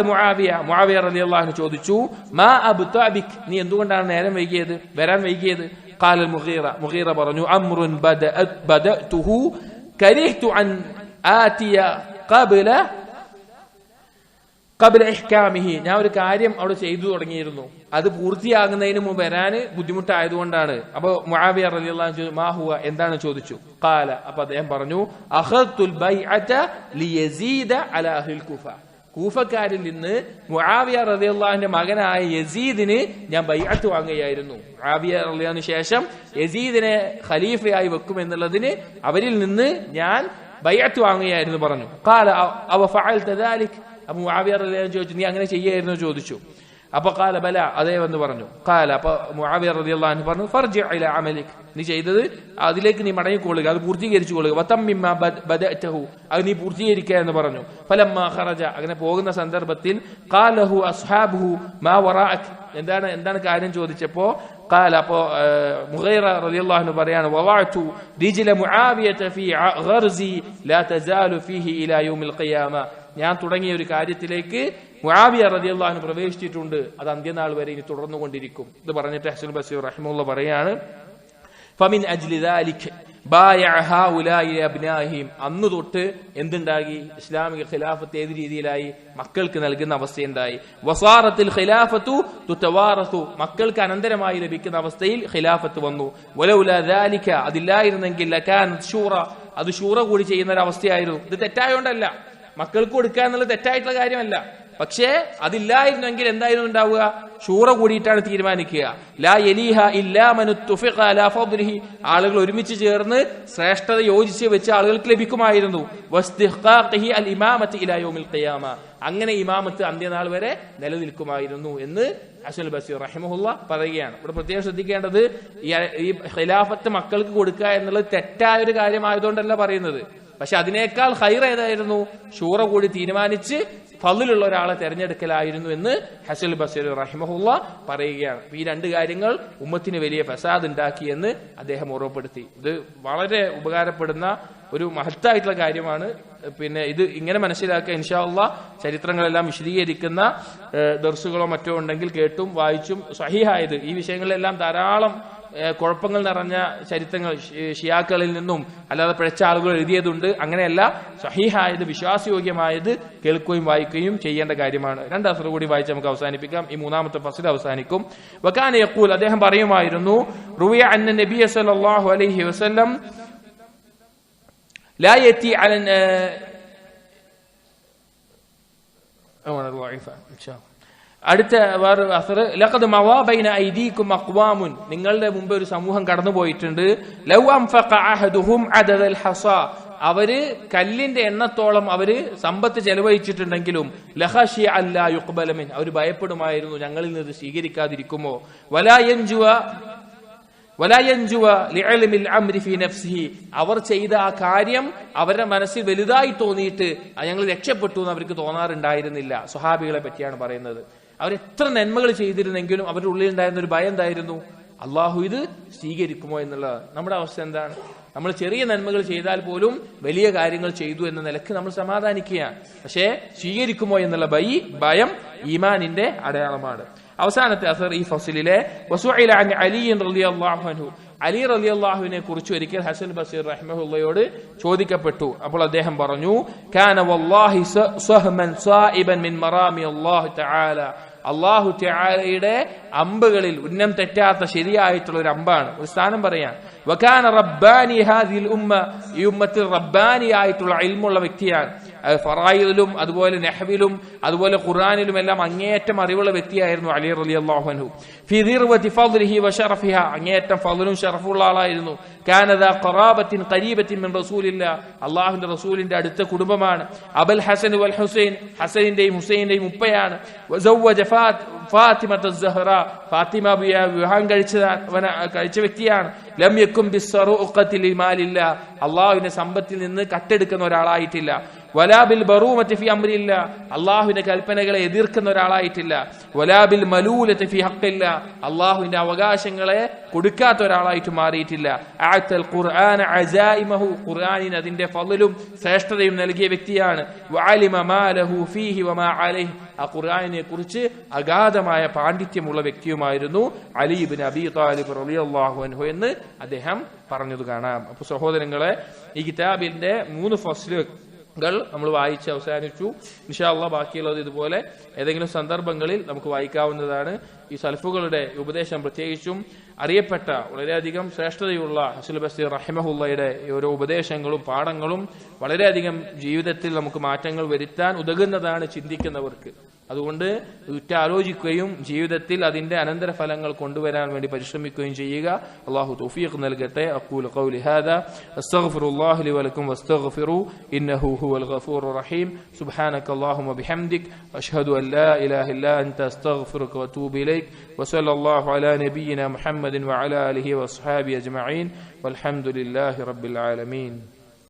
മുആവിയ റളിയല്ലാഹു അൻഹു ചോദിച്ചു, മാ അബ്താ ബിക്, നീ എന്തുകൊണ്ടാണ് വരാൻ വൈകിയത്? ഖാല മുഗീറ പറഞ്ഞു, അംറുൻ ബദഅതുഹു കരിഹ്തു അൻ ആതിയ ഖബ്ല ഇഹ്കാമിഹി, ഞാൻ ഒരു കാര്യം അവിടെ ചെയ്തു തുടങ്ങിയിരുന്നു, അത് പൂർത്തിയാകുന്നതിന് മുമ്പ് വരാന് ബുദ്ധിമുട്ടായതുകൊണ്ടാണ്. അപ്പൊ മുആവിയ റളിയല്ലാഹു അൻഹു മാ ഹുവ, എന്താണ് ചോദിച്ചു. ഖാല, അപ്പൊ അദ്ദേഹം പറഞ്ഞു, അഖദ്തുൽ ബൈഅത ലിയസീദ അലാ അഹ്ലിൽ കൂഫ, കൂഫക്കാരിൽ നിന്ന് മുആവിയ റളിയല്ലാഹു അൻഹുവിന്റെ മകനായ യസീദിന് ഞാൻ ബൈഅത്ത് വാങ്ങുകയായിരുന്നു. മുആവിയ റളിയല്ലാഹു അൻഹു ശേഷം യസീദിനെ ഖലീഫയായി വെക്കുമെന്നുള്ളതിന് അവരിൽ നിന്ന് ഞാൻ ബൈഅത്ത് വാങ്ങുകയായിരുന്നു പറഞ്ഞു. ഖാല അവ ഫഅൽത ദാലിക്, അപ്പൊ മുആവിയ റളിയല്ലാഹു അൻഹു ചോദിച്ചു, നീ അങ്ങനെ ചെയ്യായിരുന്നു ചോദിച്ചു. അപ്പൊ ഖാല ബല, അതേ എന്ന് പറഞ്ഞു. ഖാല, അപ്പൊ മുആവിയ റളിയല്ലാഹു അൻഹു പറഞ്ഞു, ഫർജി ഇലാ അമലിക്, നീ ചെയ്തത് അതിലേക്ക് നീ മടങ്ങിക്കൊള്ളുക, അത് പൂർത്തീകരിച്ചു കൊള്ളുക. വതമ്മിമ്മ ബദഅതഹു, അത് നീ പൂർത്തീകരിക്കുക എന്ന് പറഞ്ഞു. ഫലമ്മാ ഖറജ, അങ്ങനെ പോകുന്ന സന്ദർഭത്തിൽ ഖാലഹു അസ്ഹാബുഹു മാ വറാഅക്, എന്താണ് കാര്യം ചോദിച്ചപ്പോ ഖാല, അപ്പോ മുഗീറ റളിയല്ലാഹു അൻഹു പറയാണ്, വവഅതു റിജ്ല മുആവിയത ഫീ ഗർസി ലാ തസാലു ഫീഹി ഇലാ യൗമിൽ ഖിയാമ, ഞാൻ തുടങ്ങിയ ഒരു കാര്യത്തിലേക്ക് മുആവിയ റളിയല്ലാഹു അൻഹു പ്രവേശിച്ചിട്ടുണ്ട്, അത് അന്ത്യനാൾ വരെ ഇനി തുടർന്നുകൊണ്ടിരിക്കും. ഇത് പറഞ്ഞിട്ട് ഹസനുൽ ബസ്രി റഹിമഹുല്ലാഹ് പറയാണ്, ഫമിൻ അജ്ലി ദാലിക ബായഅ ഹൗലാഇ അബ്നാഹിം, അന്ന് തൊട്ട് എന്തുണ്ടായി? ഇസ്ലാമിക ഖിലാഫത്ത് ഏത് രീതിയിലായി? മക്കൾക്ക് നൽകുന്ന അവസ്ഥയുണ്ടായി. വസാറത്തിൽ ഖിലാഫത്തു തുതവാറസു, മക്കൾക്ക് അനന്തരമായി ലഭിക്കുന്ന അവസ്ഥയിൽ ഖിലാഫത്ത് വന്നു. വലൗലാ ദാലിക, അതില്ലായിരുന്നെങ്കിൽ ലകാനത് ശൂറ, അത് ശൂറ കൂടി ചെയ്യുന്ന ഒരു അവസ്ഥയായിരുന്നു. ഇത് തെറ്റായോണ്ടല്ല, മക്കൾക്ക് കൊടുക്കുക എന്നുള്ളത് തെറ്റായിട്ടുള്ള കാര്യമല്ല, പക്ഷേ അതില്ലായിരുന്നെങ്കിൽ എന്തായിരുന്നു ഉണ്ടാവുക? ശൂറ കൂടിയിട്ടാണ് തീരുമാനിക്കുക. ലാ യലീഹ ഇല്ലാ മൻ തുഫിഖ അലാ ഫദ്ലിഹി, ആളുകൾ ഒരുമിച്ച് ചേർന്ന് ശ്രേഷ്ഠത യോജിച്ച് വെച്ച് ആളുകൾക്ക് ലഭിക്കുമായിരുന്നു. വസ്തിഖാഖിഹി അൽ ഇമാമത്തി ഇലാ യൗമിൽ ഖിയാമ, അങ്ങനെ ഇമാമത്ത് അന്ത്യനാൾ വരെ നിലനിൽക്കുമായിരുന്നു എന്ന് ഹസനുൽ ബസ്രി റഹിമഹുല്ലാഹ് പറയുകയാണ്. ഇവിടെ പ്രത്യേകം ശ്രദ്ധിക്കേണ്ടത്, ഈ ഖിലാഫത്ത് മക്കൾക്ക് കൊടുക്കുക എന്നുള്ളത് തെറ്റായ ഒരു കാര്യമായതുകൊണ്ടല്ല പറയുന്നത്, പക്ഷെ അതിനേക്കാൾ ഖൈർ ഏതായിരുന്നു? ശൂറ കൂടി തീരുമാനിച്ച് ഫളിലുള്ള ഒരാളെ തെരഞ്ഞെടുക്കലായിരുന്നു എന്ന് ഹസനുൽ ബസ്രി റഹിമഹുല്ലാഹ് പറയുകയാണ്. ഈ രണ്ട് കാര്യങ്ങൾ ഉമ്മത്തിന് വലിയ ഫസാദ് ഉണ്ടാക്കിയെന്ന് അദ്ദേഹം ഓർമ്മപ്പെടുത്തി. ഇത് വളരെ ഉപകാരപ്പെടുന്ന ഒരു മഹത്തായിട്ടുള്ള കാര്യമാണ്. ഇത് ഇങ്ങനെ മനസ്സിലാക്കുക, ഇൻഷാ അല്ലാഹ് ചരിത്രങ്ങളെല്ലാം വിശദീകരിക്കുന്ന ദർസുകളോ മറ്റോ ഉണ്ടെങ്കിൽ കേട്ടും വായിച്ചും സ്വഹീഹായത്, ഈ വിഷയങ്ങളിലെല്ലാം ധാരാളം കുഴപ്പങ്ങൾ നിറഞ്ഞ ചരിത്രങ്ങൾ ഷിയാക്കളിൽ നിന്നും അല്ലാതെ പിഴച്ച ആളുകൾ എഴുതിയതുണ്ട്. അങ്ങനെയല്ല, സ്വഹീഹായത് വിശ്വാസയോഗ്യമായത് കേൾക്കുകയും വായിക്കുകയും ചെയ്യേണ്ട കാര്യമാണ്. രണ്ട് അസർ കൂടി വായിച്ച് നമുക്ക് അവസാനിപ്പിക്കാം. ഈ മൂന്നാമത്തെ ഫസ്ൽ അവസാനിക്കും. വകാന യഖൂൽ, അദ്ദേഹം പറയുമായിരുന്നു, റുവിയ അന്ന നബിയ സല്ലല്ലാഹു അലൈഹി വസല്ലം ലാ യതി അല അടുത്ത വേറെ അസർ, ലഖദ് മവാ ബൈന ഐദീകും അഖ്വാമുൻ, നിങ്ങളുടെ മുമ്പ് ഒരു സമൂഹം കടന്നുപോയിട്ടുണ്ട്. ലൗ അൻഫഖ അഹദുഹും അദദൽ ഹസാ, അവര് കല്ലിന്റെ എണ്ണത്തോളം അവര് സമ്പത്ത് ചെലവഴിച്ചിട്ടുണ്ടെങ്കിലും ലഖശിയ അല്ലാ യുഖ്ബല മിൻ, അവർ ഭയപ്പെടുമായിരുന്നു ഞങ്ങളിൽ നിന്ന് സ്വീകരിക്കാതിരിക്കുമോ. വലാ യൻജുവ ലിഇൽമിൽ അംരി ഫീ നഫ്സിഹി, അവർ ചെയ്ത ആ കാര്യം അവരുടെ മനസ്സിൽ വലുതായി തോന്നിയിട്ട് ഞങ്ങൾ രക്ഷപ്പെട്ടു എന്ന് അവർക്ക് തോന്നാറുണ്ടായിരുന്നില്ല. സ്വഹാബികളെ പറ്റിയാണ് പറയുന്നത്. അവരെത്ര നന്മകൾ ചെയ്തിരുന്നെങ്കിലും അവരുടെ ഉള്ളിൽ ഉണ്ടായിരുന്ന ഒരു ഭയം എന്തായിരുന്നു? അള്ളാഹു ഇത് സ്വീകരിക്കുമോ എന്നുള്ളത്. നമ്മുടെ അവസ്ഥ എന്താണ്? നമ്മൾ ചെറിയ നന്മകൾ ചെയ്താൽ പോലും വലിയ കാര്യങ്ങൾ ചെയ്തു എന്ന നിലക്ക് നമ്മൾ സമാധാനിക്കുകയാണ്. പക്ഷേ സ്വീകരിക്കുമോ എന്നുള്ള ഭയം ഈമാനിന്റെ അടയാളമാണ്. അവസാനത്തെ അസർ ഈ ഫസ്ലിലെ, വസുഇല അൻ അലി റളിയല്ലാഹു അൻഹു, അലി റളിയല്ലാഹുവിനെ കുറിച്ച് ഒരിക്കൽ ഹസനുൽ ബസ്രി റഹിമഹുള്ളയോട് ചോദിക്കപ്പെട്ടു. അപ്പോൾ അദ്ദേഹം പറഞ്ഞു, കാന വല്ലാഹി സഹ്മൻ സായിബൻ മിൻ മറാമി അല്ലാഹു തആല, അല്ലാഹു തആലയുടെ അമ്പുകളിൽ ഉന്നം തെറ്റാത്ത ശരിയായിട്ടുള്ള ഒരു അമ്പാണ്. ഒരു സ്ഥാനം പറയാൻ വകാന റബ്ബാനി ഹാദിൽ ഉമ്മ, ഈ ഉമ്മത്തിൽ റബ്ബാനി ആയിട്ടുള്ള ഇൽമുള്ള വ്യക്തിയാണ്. ഫറായിലും അതുപോലെ നഹ്വിലും അതുപോലെ ഖുർആനിലും എല്ലാം അങ്ങേയറ്റം അറിവുള്ള വ്യക്തിയായിരുന്നു അലി റളിയല്ലാഹു അൻഹു. ഫി ദിർവതി ഫദ്ലിഹി വശറഫിഹ, അങ്ങേയറ്റം ഫദ്ലും ശറഫുള്ള ആളായിരുന്നു. കാന ദാ ഖറാബത്തിൻ ഖരീബത്തിൻ മിൻ റസൂലില്ലാഹ്, അല്ലാഹുവിന്റെ റസൂലിന്റെ അടുത്ത കുടുംബമാണ്. അബൽ ഹസൻ വൽ ഹുസൈൻ, ഹസനിന്റെയും ഹുസൈന്റെയും ഉപ്പയാണ്. വസവ്വജ ഫാത്തിമത സഹറ, ഫാത്തിമ ബിയെ വിവാഹം കഴിച്ച വ്യക്തിയാണ്. ലം യകും ബിസ്സറൂഖത്തി ലിമാലില്ലാ, അല്ലാഹുവിന്റെ സമ്പത്തിൽ നിന്ന് കട്ടെടുക്കുന്ന ഒരാളായിട്ടില്ല. വലാബിൽ ബറൂമത്തി ഫി അംരില്ല, അല്ലാഹുവിന്റെ കൽപ്പനകളെ എതിർക്കുന്ന ഒരാളായിട്ടില്ല. വലാബിൽ മലൂലത്തി ഫി ഹഖില്ല, അല്ലാഹുവിന്റെ അവകാശങ്ങളെ കൊടുക്കാത്ത ഒരാളായിട്ട് മാറിയിട്ടില്ല. അഅതൽ ഖുർആന അസായിമഹു, ഖുർആനിന് അതിന്റെ ഫളലും ശ്രേഷ്ഠതയും നൽകിയ വ്യക്തിയാണ്. വഅലിമ മാ ലഹു ഫീഹി വമാ അലൈഹി, ആ ഖുർആനിനെ കുറിച്ച് അഗാധമായ പാണ്ഡിത്യമുള്ള വ്യക്തിയുമായിരുന്നു അലി ഇബ്നു അബീ ത്വാലിബ് റളിയല്ലാഹു അൻഹു എന്ന് അദ്ദേഹം പറഞ്ഞത് കാണാം. അപ്പോൾ സഹോദരങ്ങളെ, ഈ കിതാബിന്റെ 3 ഫസ്ലുകൾ നമ്മൾ വായിച്ച് അവസാനിച്ചു. ഇൻഷാ അല്ലാഹ് ബാക്കിയുള്ളത് ഇതുപോലെ ഏതെങ്കിലും സന്ദർഭങ്ങളിൽ നമുക്ക് വായിക്കാവുന്നതാണ്. ഈ സലഫുകളുടെ ഉപദേശം, പ്രത്യേകിച്ചും അറിയപ്പെട്ട വളരെയധികം ശ്രേഷ്ഠതയുള്ള ഹസൻ ബസ്രി റഹിമഹുള്ളയുടെ ഓരോ ഉപദേശങ്ങളും പാഠങ്ങളും വളരെയധികം ജീവിതത്തിൽ നമുക്ക് മാറ്റങ്ങൾ വരുത്താൻ ഉതകുന്നതാണ് ചിന്തിക്കുന്നവർക്ക്. അതുകൊണ്ട് ഉറ്റാലോചിക്കുകയും ജീവിതത്തിൽ അതിന്റെ അനന്തരഫലങ്ങൾ കൊണ്ടുവരാൻ വേണ്ടി പരിശ്രമിക്കുകയും ചെയ്യുക. അല്ലാഹു തൗഫീഖ് നൽകട്ടെ. അഖൂലു ഖൗലി ഹാദാ അസ്തഗ്ഫിറുല്ലാഹ ലി വലക്കും വസ്തഗ്ഫിറു ഇന്നഹു ഹുവൽ ഗഫൂറുർ റഹീം. സുബ്ഹാനകല്ലാഹുമ്മ ബിഹംദിക് അഷ്ഹദു അൻ ലാ ഇലാഹ ഇല്ലാ അൻത അസ്തഗ്ഫിറുക വഅതൂബു ഇലൈക്. വസല്ലല്ലാഹു അലാ നബിയിന മുഹമ്മദിൻ വഅലാ ആലിഹി വസ്ഹാബിഹി അജ്മഈൻ. വൽഹംദുലില്ലാഹി റബ്ബിൽ ആലമീൻ.